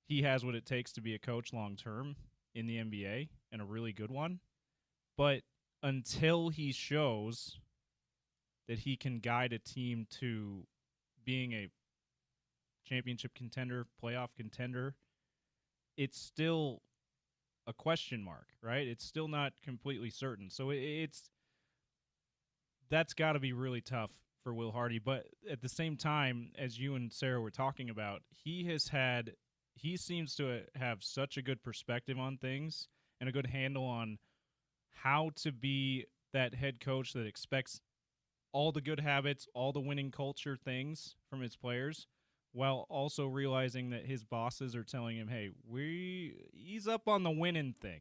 he has what it takes to be a coach long term in the NBA, and a really good one. But until he shows that he can guide a team to being a championship contender, playoff contender, it's still a question mark, right? It's still not completely certain. So that's got to be really tough for Will Hardy. But at the same time, as you and Sarah were talking about, he seems to have such a good perspective on things and a good handle on how to be that head coach that expects all the good habits, all the winning culture things from his players, while also realizing that his bosses are telling him, hey, he's up on the winning thing.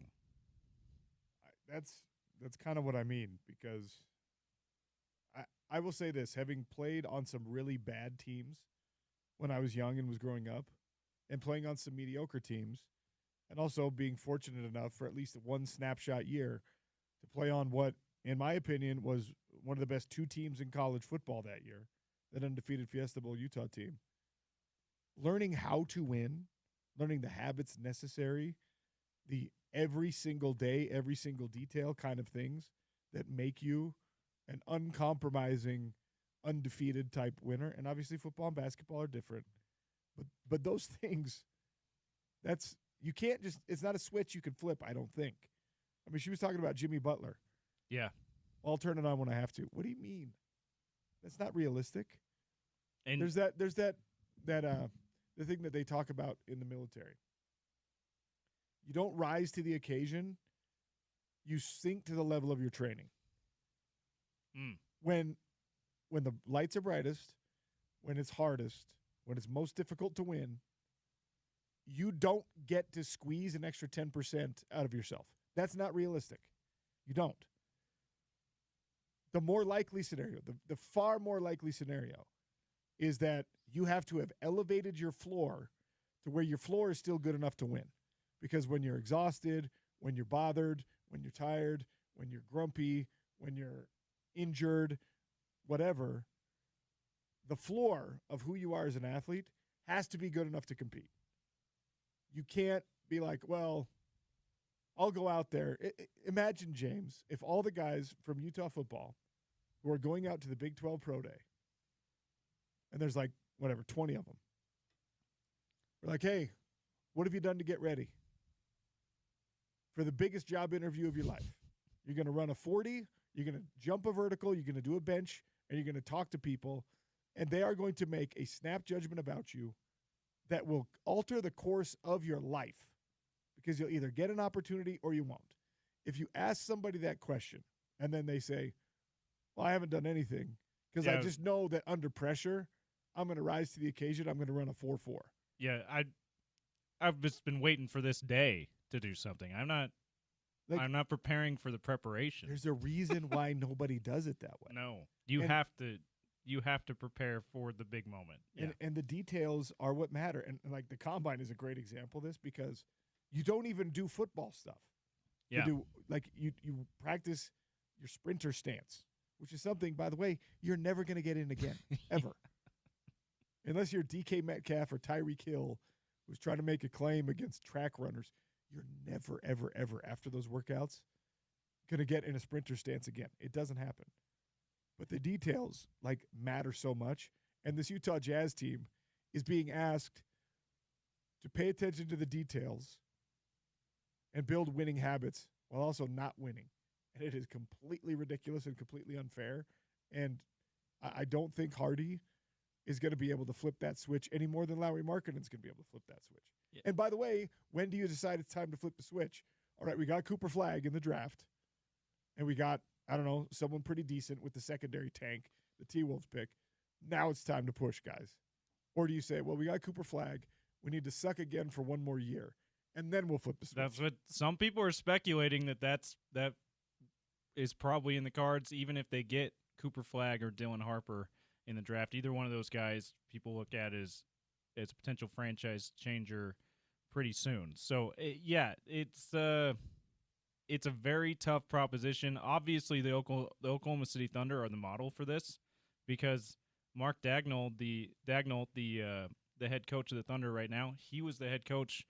That's kind of what I mean, because I will say this, having played on some really bad teams when I was young and was growing up, and playing on some mediocre teams, and also being fortunate enough for at least one snapshot year to play on what, in my opinion, was one of the best two teams in college football that year, that undefeated Fiesta Bowl Utah team. Learning how to win, learning the habits necessary, the every single day, every single detail kind of things that make you an uncompromising, undefeated type winner. And obviously football and basketball are different. But those things, you can't just, it's not a switch you can flip, I don't think. I mean, she was talking about Jimmy Butler. Yeah. I'll turn it on when I have to. What do you mean? That's not realistic. And there's that the thing that they talk about in the military. You don't rise to the occasion. You sink to the level of your training. When the lights are brightest, when it's hardest, when it's most difficult to win, you don't get to squeeze an extra 10% out of yourself. That's not realistic. You don't. The more likely scenario, the far more likely scenario, is that you have to have elevated your floor to where your floor is still good enough to win. Because when you're exhausted, when you're bothered, when you're tired, when you're grumpy, when you're injured, whatever, the floor of who you are as an athlete has to be good enough to compete. You can't be like, well, I'll go out there. Imagine, James, if all the guys from Utah football who are going out to the Big 12 Pro Day, and there's 20 of them, we're like, hey, what have you done to get ready for the biggest job interview of your life? You're going to run a 40, You're going to jump a vertical, you're going to do a bench, and you're going to talk to people, and they are going to make a snap judgment about you that will alter the course of your life because you'll either get an opportunity or you won't. If you ask somebody that question and then they say, well, I haven't done anything because I just know that under pressure, I'm going to rise to the occasion. I'm going to run a 4.4. Yeah, I've just been waiting for this day to do something. I'm not preparing for the preparation. There's a reason why nobody does it that way. No, you have to prepare for the big moment. And the details are what matter. And like the combine is a great example of this because you don't even do football stuff. Yeah. You practice your sprinter stance, which is something, by the way, you're never going to get in again, ever. Unless you're DK Metcalf or Tyreek Hill, who's trying to make a claim against track runners, you're never, ever, ever, after those workouts, going to get in a sprinter stance again. It doesn't happen. But the details, matter so much. And this Utah Jazz team is being asked to pay attention to the details and build winning habits while also not winning. And it is completely ridiculous and completely unfair. And I don't think Hardy is going to be able to flip that switch any more than Lauri Markkanen's going to be able to flip that switch. Yeah. And by the way, when do you decide it's time to flip the switch? All right, we got Cooper Flagg in the draft, and we got, someone pretty decent with the secondary tank, the T-Wolves pick. Now it's time to push, guys. Or do you say, well, we got Cooper Flagg. We need to suck again for one more year, and then we'll flip the switch. That's what some people are speculating that is probably in the cards, even if they get Cooper Flagg or Dylan Harper in the draft. Either one of those guys people look at as a potential franchise changer pretty soon. So, it's a very tough proposition. Obviously, the Oklahoma City Thunder are the model for this because Mark Daigneault, the head coach of the Thunder right now, he was the head coach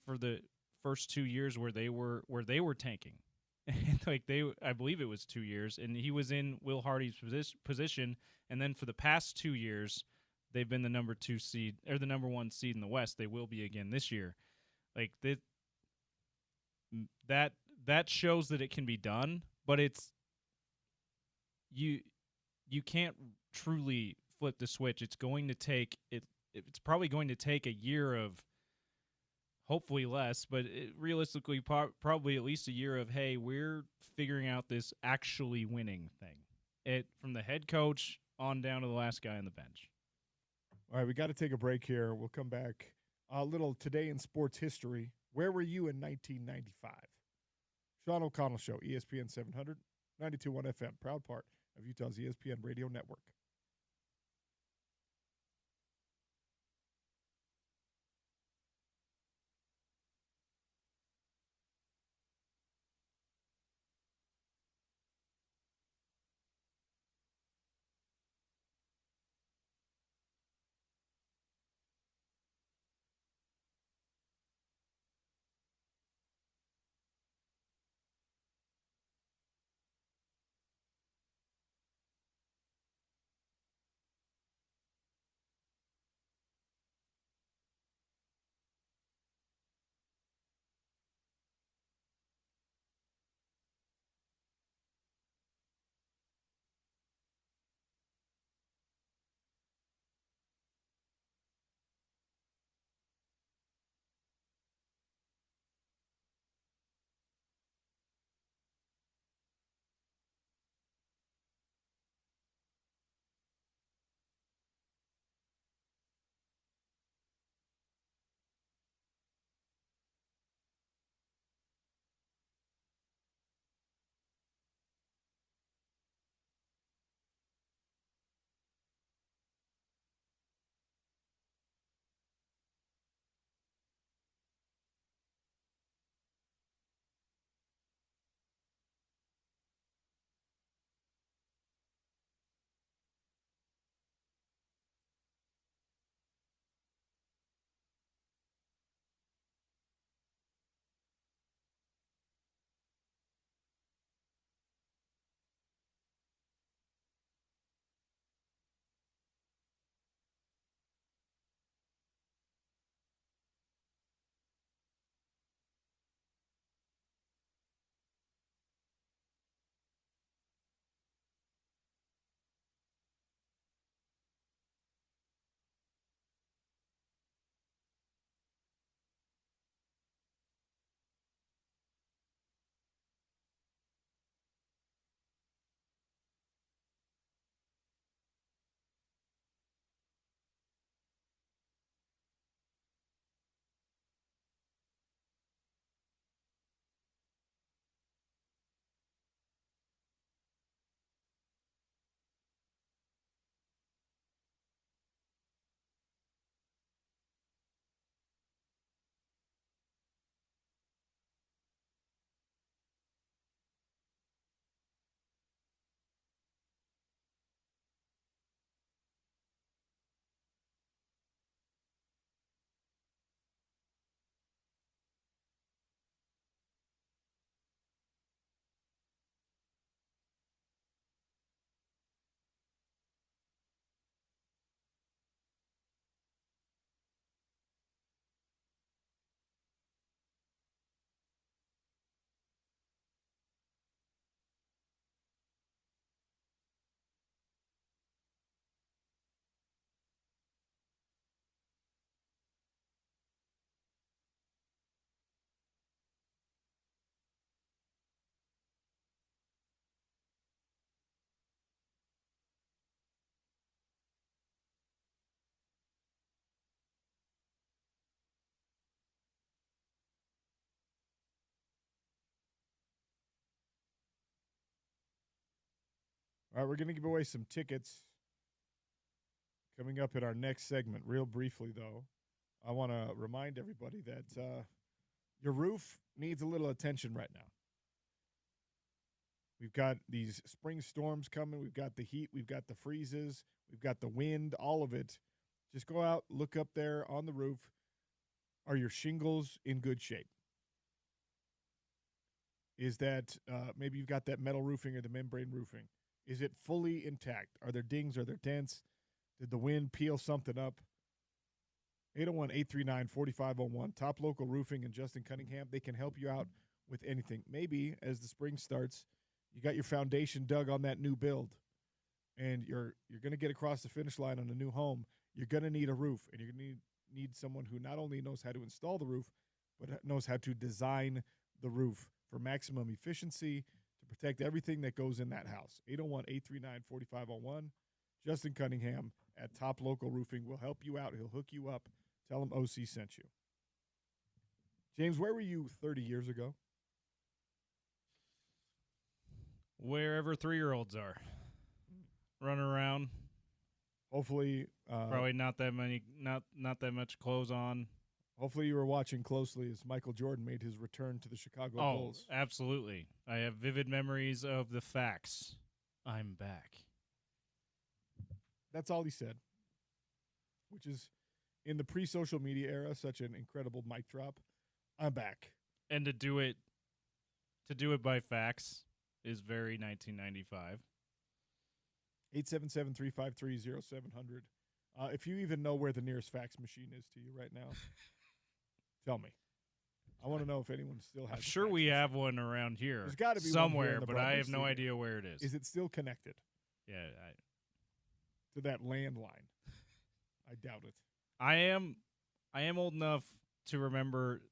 for the first 2 years where they were tanking. I believe it was 2 years, and he was in Will Hardy's position. And then for the past 2 years, they've been the number 2 seed or the number 1 seed in the West. They will be again this year. That shows that it can be done, but it's you can't truly flip the switch. It's going to take it's probably going to take a year of, hopefully less, but realistically probably at least a year of, hey, we're figuring out this actually winning thing. From the head coach on down to the last guy on the bench. All right, we got to take a break here. We'll come back. A little Today in Sports History. Where were you in 1995? Sean O'Connell Show, ESPN 700, 92.1 FM, proud part of Utah's ESPN radio network. All right, we're going to give away some tickets coming up in our next segment. Real briefly, though, I want to remind everybody that your roof needs a little attention right now. We've got these spring storms coming. We've got the heat. We've got the freezes. We've got the wind, all of it. Just go out, look up there on the roof. Are your shingles in good shape? Is that maybe you've got that metal roofing or the membrane roofing? Is it fully intact? Are there dings? Are there dents? Did the wind peel something up? 801-839-4501. Top Local Roofing and Justin Cunningham. They can help you out with anything. Maybe as the spring starts, you got your foundation dug on that new build, and you're going to get across the finish line on a new home. You're going to need a roof, and you're going to need someone who not only knows how to install the roof, but knows how to design the roof for maximum efficiency to protect everything that goes in that house. 801-839-4501. Justin Cunningham at Top Local Roofing will help you out. He'll hook you up. Tell him OC sent you. James, where were you 30 years ago? Wherever 3-year-olds are. Running around. Hopefully. Probably not that many, not that much clothes on. Hopefully you were watching closely as Michael Jordan made his return to the Chicago Bulls. Oh, absolutely. I have vivid memories of the facts. I'm back. That's all he said, which is, in the pre-social media era, such an incredible mic drop. I'm back. And to do it by facts is very 1995. 877-353-0700. If you even know where the nearest fax machine is to you right now, tell me. I want to know if anyone still has. I'm sure we have one around here. There's got to be somewhere, one here in the but I have no studio. idea where it is. Is it still connected? Yeah, to that landline. I doubt it. I am old enough to remember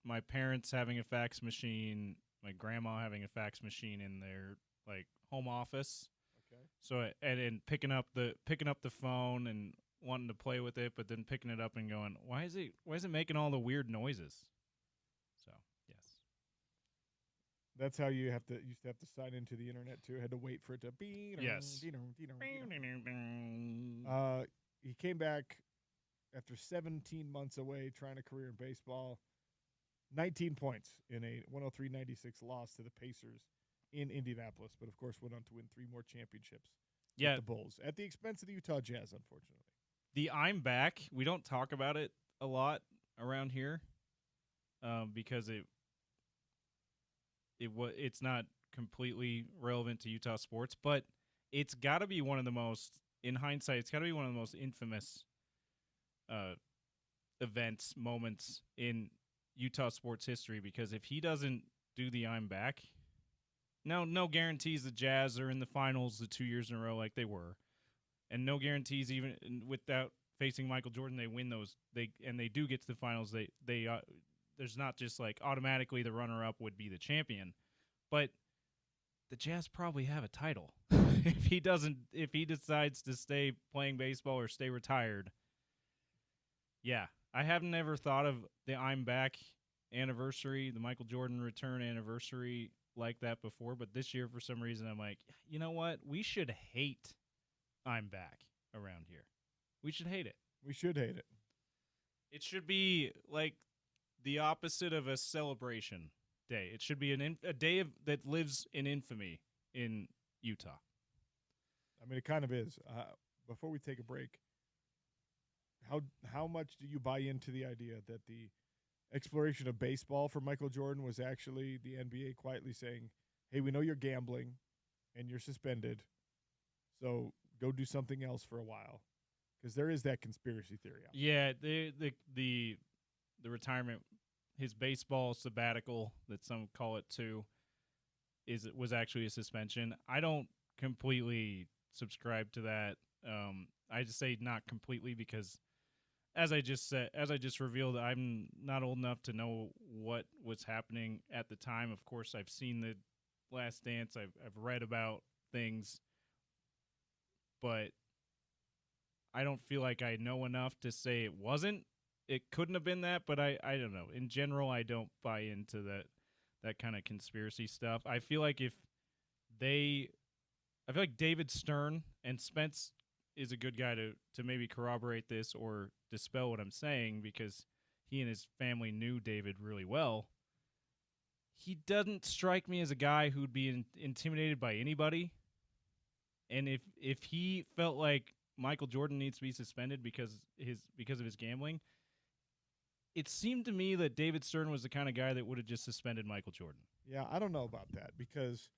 my parents having a fax machine, my grandma having a fax machine in their home office. Okay. So and picking up the phone and wanting to play with it, but then picking it up and going, why is it making all the weird noises? So yes. That's how you used to have to sign into the internet too. Had to wait for it to be. Yes. He came back after 17 months away, trying a career in baseball. 19 points in a 103-96 loss to the Pacers in Indianapolis, but of course went on to win 3 more championships with the Bulls at the expense of the Utah Jazz, unfortunately. The I'm back, we don't talk about it a lot around here because it's not completely relevant to Utah sports, but it's got to be one of the most, in hindsight, it's got to be one of the most infamous events, moments in Utah sports history, because if he doesn't do the I'm back, no guarantees the Jazz are in the finals the 2 years in a row like they were, and no guarantees even without facing Michael Jordan they win those, they do get to the finals. They there's not just automatically the runner-up would be the champion, but the Jazz probably have a title if he decides to stay playing baseball or stay retired. Yeah, I have never thought of the I'm back anniversary, the Michael Jordan return anniversary like that before, but this year for some reason I'm like, you know what? We should hate I'm back around here. We should hate it. We should hate it. It should be like the opposite of a celebration day. It should be a day that lives in infamy in Utah. I mean, it kind of is. Before we take a break, how much do you buy into the idea that the exploration of baseball for Michael Jordan was actually the NBA quietly saying, hey, we know you're gambling and you're suspended, so go do something else for a while? Because there is that conspiracy theory out there. Yeah, the retirement, his baseball sabbatical that some call it too, was actually a suspension. I don't completely subscribe to that. I just say not completely because, as I just revealed, I'm not old enough to know what was happening at the time. Of course, I've seen The Last Dance. I've read about things, but I don't feel like I know enough to say it wasn't. It couldn't have been that, but I don't know. In general, I don't buy into that kind of conspiracy stuff. I feel like if they I feel like David Stern, and Spence is a good guy to maybe corroborate this or dispel what I'm saying, because he and his family knew David really well. He doesn't strike me as a guy who'd be intimidated by anybody. And if he felt like Michael Jordan needs to be suspended because of his gambling, it seemed to me that David Stern was the kind of guy that would have just suspended Michael Jordan. Yeah, I don't know about that, because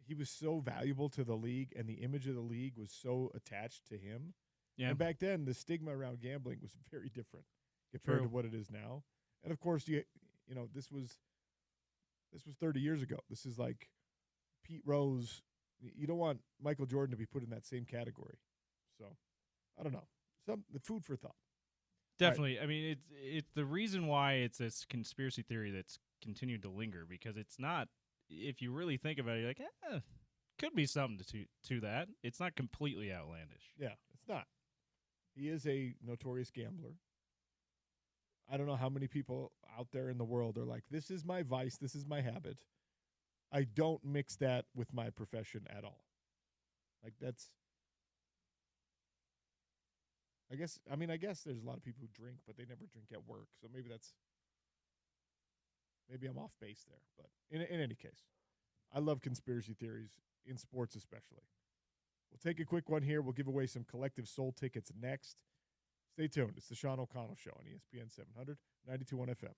he was so valuable to the league, and the image of the league was so attached to him. Yeah. And back then, the stigma around gambling was very different compared to what it is now. And of course, you know, this was 30 years ago. This is like Pete Rose. You don't want Michael Jordan to be put in that same category. So, I don't know. The food for thought. Definitely. Right. I mean, it's the reason why it's a conspiracy theory that's continued to linger, because it's not, if you really think about it, you're like, could be something to that. It's not completely outlandish. Yeah, it's not. He is a notorious gambler. I don't know how many people out there in the world are like, this is my vice, this is my habit. I don't mix that with my profession at all. Like, that's, I guess there's a lot of people who drink, but they never drink at work. So maybe I'm off base there. But in any case, I love conspiracy theories in sports especially. We'll take a quick one here. We'll give away some Collective Soul tickets next. Stay tuned. It's the Sean O'Connell Show on ESPN 700, 92.1 FM.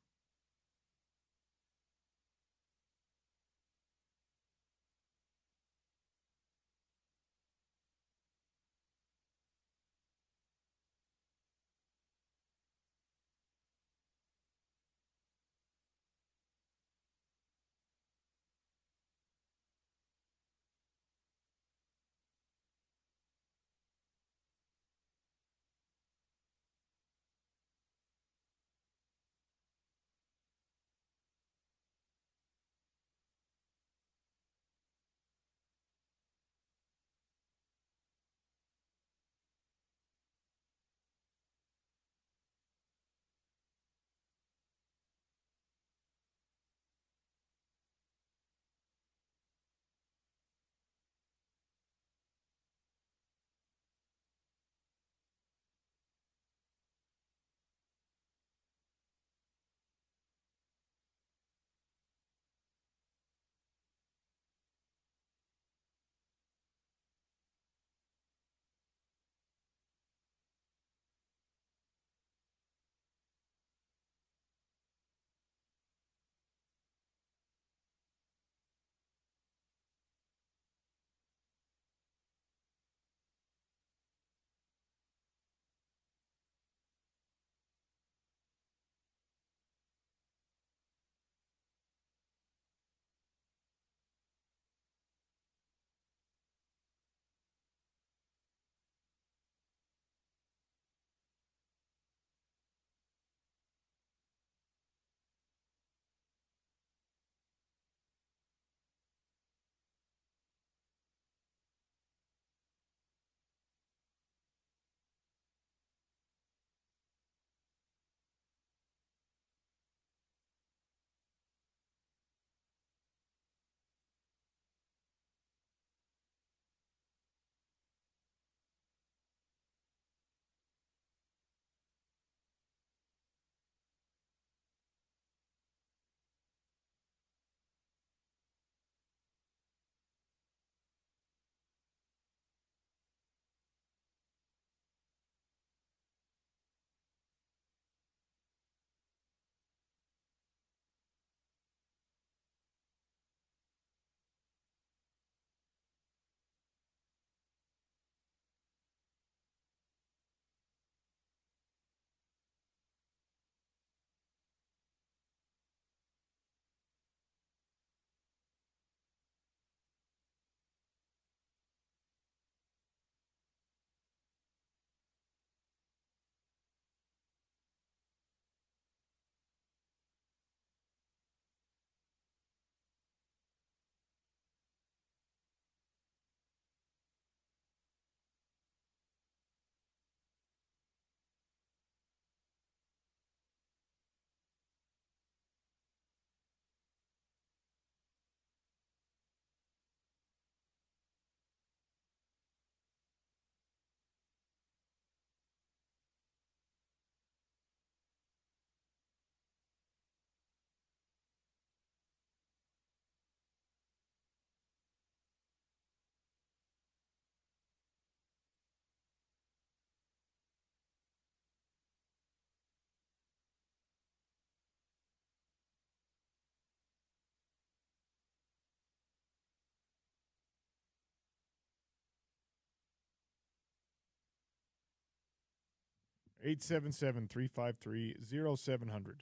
877-353-0700.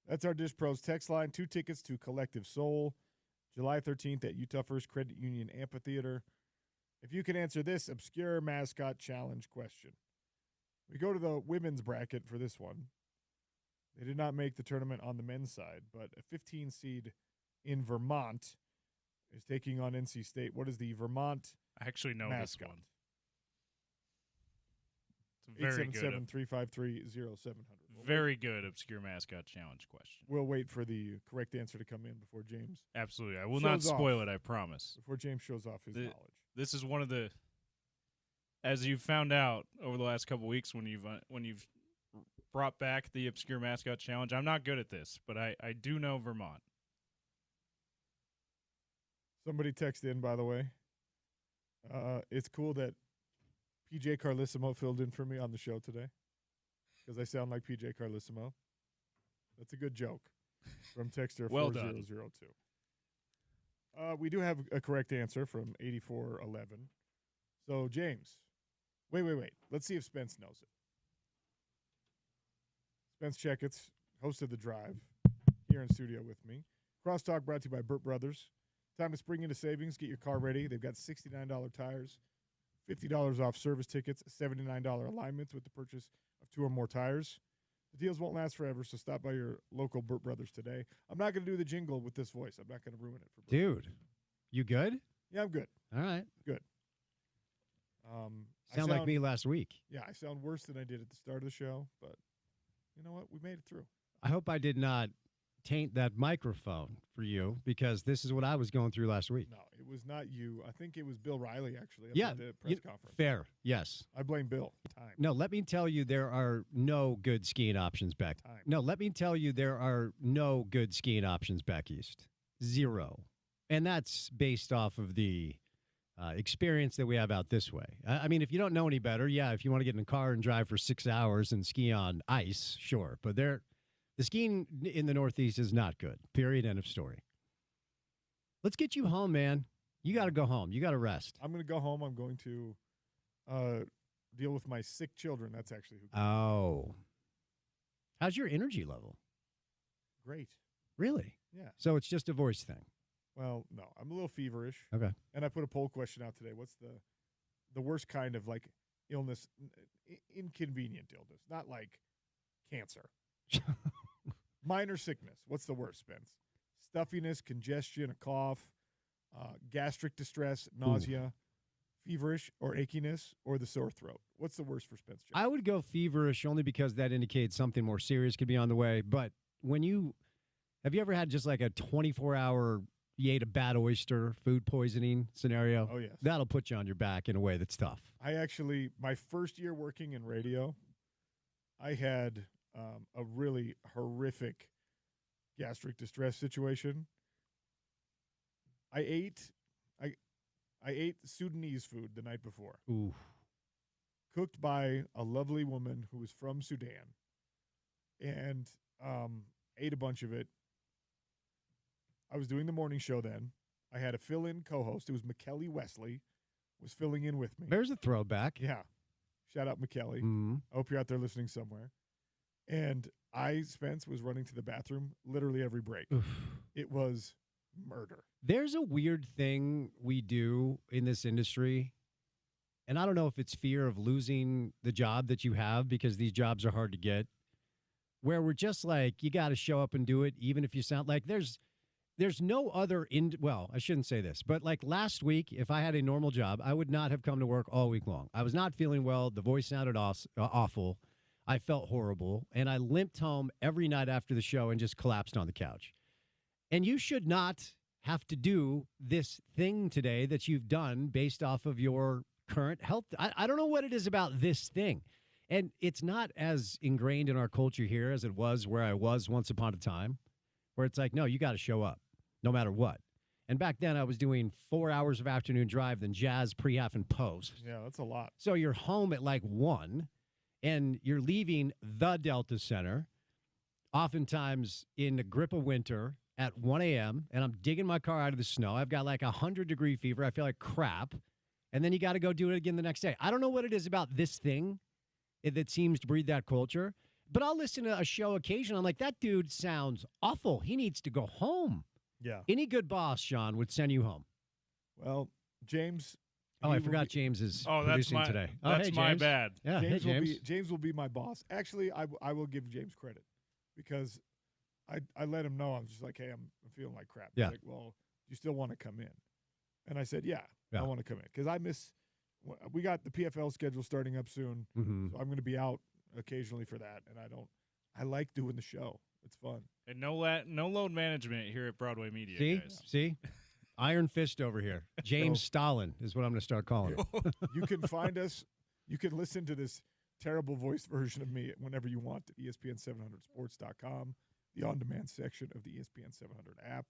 That's our Dish Pros text line. 2 tickets to Collective Soul, July 13th at Utah First Credit Union Amphitheater. If you can answer this obscure mascot challenge question. We go to the women's bracket for this one. They did not make the tournament on the men's side, but a 15 seed in Vermont is taking on NC State. What is the Vermont I actually know mascot? this one. It's very good. 877-353-0700. Very good obscure mascot challenge question. We'll wait for the correct answer to come in before James. Absolutely. I will not spoil it, I promise. Before James shows off his knowledge. This is one of the, as you've found out over the last couple weeks when you've brought back the obscure mascot challenge, I'm not good at this, but I do know Vermont. Somebody texted in, by the way. It's cool that PJ Carlissimo filled in for me on the show today because I sound like PJ Carlissimo. That's a good joke from Texter Well 4002. We do have a correct answer from 8411. So, James, wait. Let's see if Spence knows it. Spence Checketts hosted The Drive here in studio with me. Crosstalk brought to you by Burt Brothers. Time to spring into savings. Get your car ready. They've got $69 tires, $50 off service tickets, $79 alignments with the purchase of 2 or more tires. The deals won't last forever, so stop by your local Burt Brothers today. I'm not going to do the jingle with this voice. I'm not going to ruin it for Burt. Dude, you good? Yeah, I'm good. All right. Good. Sound like me last week. Yeah, I sound worse than I did at the start of the show, but you know what? We made it through. I hope I did not taint that microphone for you because this is what I was going through last week. No, it was not you. I think it was Bill Riley, actually, Yeah, at the press conference. Fair, yes. I blame Bill. Time. No, let me tell you there are no good skiing options back. Time. No, let me tell you there are no good skiing options back east. 0. And that's based off of the experience that we have out this way. I mean, if you don't know any better, yeah, if you want to get in a car and drive for 6 hours and ski on ice, sure. But the skiing in the Northeast is not good. Period. End of story. Let's get you home, man. You got to go home. You got to rest. I'm going to go home. I'm going to deal with my sick children. That's actually who. Oh. How's your energy level? Great. Really? Yeah. So it's just a voice thing. Well, no, I'm a little feverish. Okay. And I put a poll question out today. What's the worst kind of like illness, inconvenient illness, not like cancer. Minor sickness. What's the worst, Spence? Stuffiness, congestion, a cough, gastric distress, nausea, feverish or achiness, or the sore throat. What's the worst for Spence? I would go feverish only because that indicates something more serious could be on the way. But have you ever had just like a 24-hour you ate a bad oyster, food poisoning scenario? Oh, yes. That'll put you on your back in a way that's tough. I actually, my first year working in radio, I had a really horrific gastric distress situation. I ate Sudanese food the night before. Ooh. Cooked by a lovely woman who was from Sudan, and ate a bunch of it. I was doing the morning show then. I had a fill-in co-host. It was McKelly Wesley was filling in with me. There's a throwback. Yeah. Shout out McKelly. Mm-hmm. I hope you're out there listening somewhere. And Spence, was running to the bathroom literally every break. Oof. It was murder. There's a weird thing we do in this industry, and I don't know if it's fear of losing the job that you have because these jobs are hard to get, where we're just like, you got to show up and do it, even if you sound like there's no other well, I shouldn't say this, but like last week, if I had a normal job, I would not have come to work all week long. I was not feeling well. The voice sounded awful. I felt horrible, and I limped home every night after the show and just collapsed on the couch. And you should not have to do this thing today that you've done based off of your current health. I don't know what it is about this thing. And it's not as ingrained in our culture here as it was where I was once upon a time, where it's like, no, you got to show up no matter what. And back then I was doing 4 hours of afternoon drive, then jazz, pre-half, and post. Yeah, that's a lot. So you're home at like 1, and you're leaving the Delta Center, oftentimes in the grip of winter at 1 a.m., and I'm digging my car out of the snow. I've got like 100-degree fever. I feel like crap. And then you got to go do it again the next day. I don't know what it is about this thing that seems to breed that culture. But I'll listen to a show occasionally. I'm like, that dude sounds awful. He needs to go home. Yeah. Any good boss, Sean, would send you home. Well, James. Oh, I forgot James is producing today. Oh, that's hey, my James. bad. Yeah, James, hey, James. James will be my boss. Actually, I will give James credit because I let him know. I'm just like, hey, I'm feeling like crap. He's Yeah. like, well, do you still want to come in? And I said, yeah. I want to come in because I miss. We got the PFL schedule starting up soon, so I'm going to be out occasionally for that, and I like doing the show. It's fun. And no load management here at Broadway Media. Guys. See, Iron Fist over here. James Stalin is what I'm going to start calling him. You can find us. You can listen to this terrible voice version of me whenever you want at ESPN700sports.com, the on-demand section of the ESPN 700 app,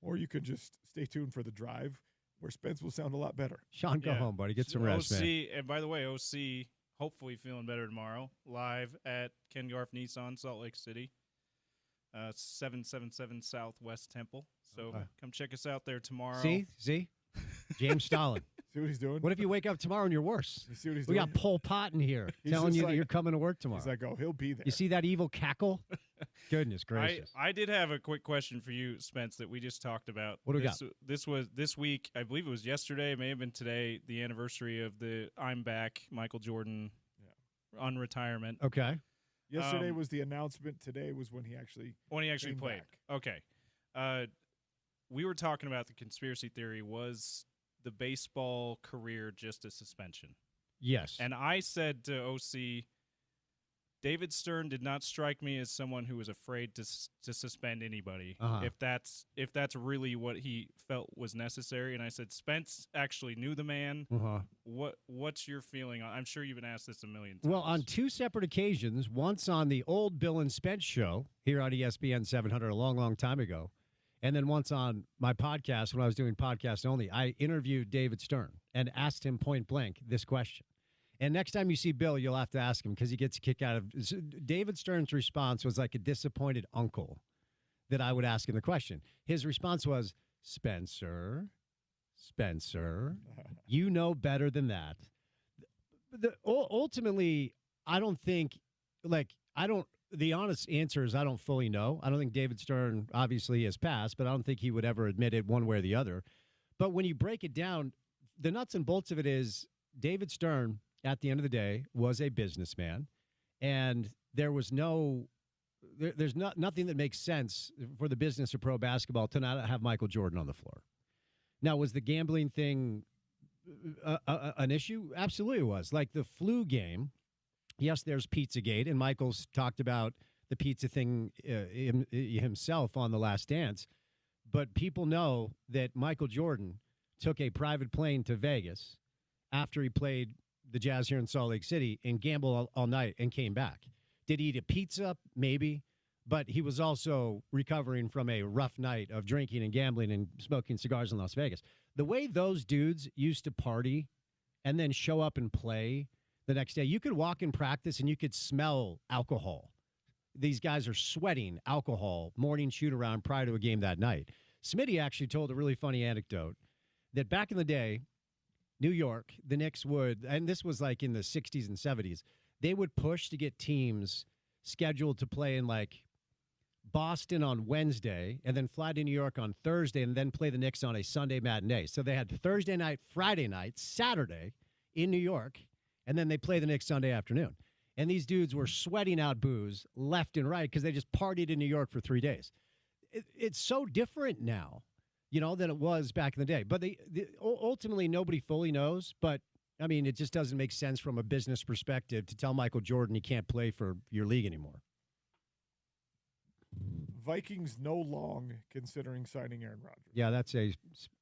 or you could just stay tuned for the drive where Spence will sound a lot better. Sean, go home, buddy. Get some rest, OC, man. And by the way, OC hopefully feeling better tomorrow. Live at Ken Garff Nissan, Salt Lake City, 777 Southwest Temple. So come check us out there tomorrow. See, James Stalin. See what he's doing? What if you wake up tomorrow and you're worse? You see what he's we doing? got Pol Pot in here He's telling just you like- that you're coming to work tomorrow. He's like, oh, he'll be there. You see that evil cackle? Goodness gracious. I did have a quick question for you, Spence, that we just talked about. What do we got? This was this week. I believe it was yesterday. It may have been today. The anniversary of the I'm Back Michael Jordan unretirement. Okay. Yesterday was the announcement. Today was when he actually came played. back. Okay. We were talking about the conspiracy theory. Was the baseball career just a suspension? Yes. And I said to OC, David Stern did not strike me as someone who was afraid to suspend anybody if that's really what he felt was necessary. And I said, Spence actually knew the man. What's your feeling? I'm sure you've been asked this a million times. Well, on two separate occasions, once on the old Bill and Spence show here on ESPN 700 a long, long time ago, and then once on my podcast when I was doing podcast only, I interviewed David Stern and asked him point blank this question. And next time you see Bill, you'll have to ask him because he gets a kick out of David Stern's response was like a disappointed uncle that I would ask him the question. His response was, Spencer, you know better than that. Ultimately, I don't think, the honest answer is I don't fully know. I don't think David Stern obviously has passed, but I don't think he would ever admit it one way or the other. But when you break it down, the nuts and bolts of it is David Stern, at the end of the day, was a businessman, and there's nothing that makes sense for the business of pro basketball to not have Michael Jordan on the floor. Now, was the gambling thing an issue? Absolutely it was. Like the flu game, yes, there's Pizzagate, and Michael's talked about the pizza thing himself on The Last Dance, but people know that Michael Jordan took a private plane to Vegas after he played the Jazz here in Salt Lake City and gambled all night and came back. Did he eat a pizza? Maybe. But he was also recovering from a rough night of drinking and gambling and smoking cigars in Las Vegas. The way those dudes used to party and then show up and play the next day, you could walk in practice and you could smell alcohol. These guys are sweating alcohol, morning shoot around prior to a game that night. Smitty actually told a really funny anecdote that back in the day, New York, the Knicks would, and this was like in the 60s and 70s, they would push to get teams scheduled to play in like Boston on Wednesday and then fly to New York on Thursday and then play the Knicks on a Sunday matinee. So they had Thursday night, Friday night, Saturday in New York, and then they play the Knicks Sunday afternoon. And these dudes were sweating out booze left and right because they just partied in New York for 3 days. It's so different now, than it was back in the day. But ultimately, nobody fully knows. But, I mean, it just doesn't make sense from a business perspective to tell Michael Jordan he can't play for your league anymore. Vikings no long considering signing Aaron Rodgers. Yeah, that's a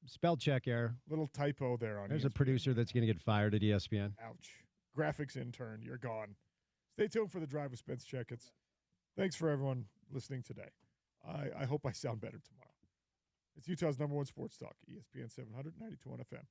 spell check error. Little typo there on There's ESPN. a producer that's going to get fired at ESPN. Ouch. Graphics intern, you're gone. Stay tuned for the drive with Spence Checketts. Thanks for everyone listening today. I hope I sound better tomorrow. It's Utah's #1 sports talk, ESPN 700, 92.1 FM.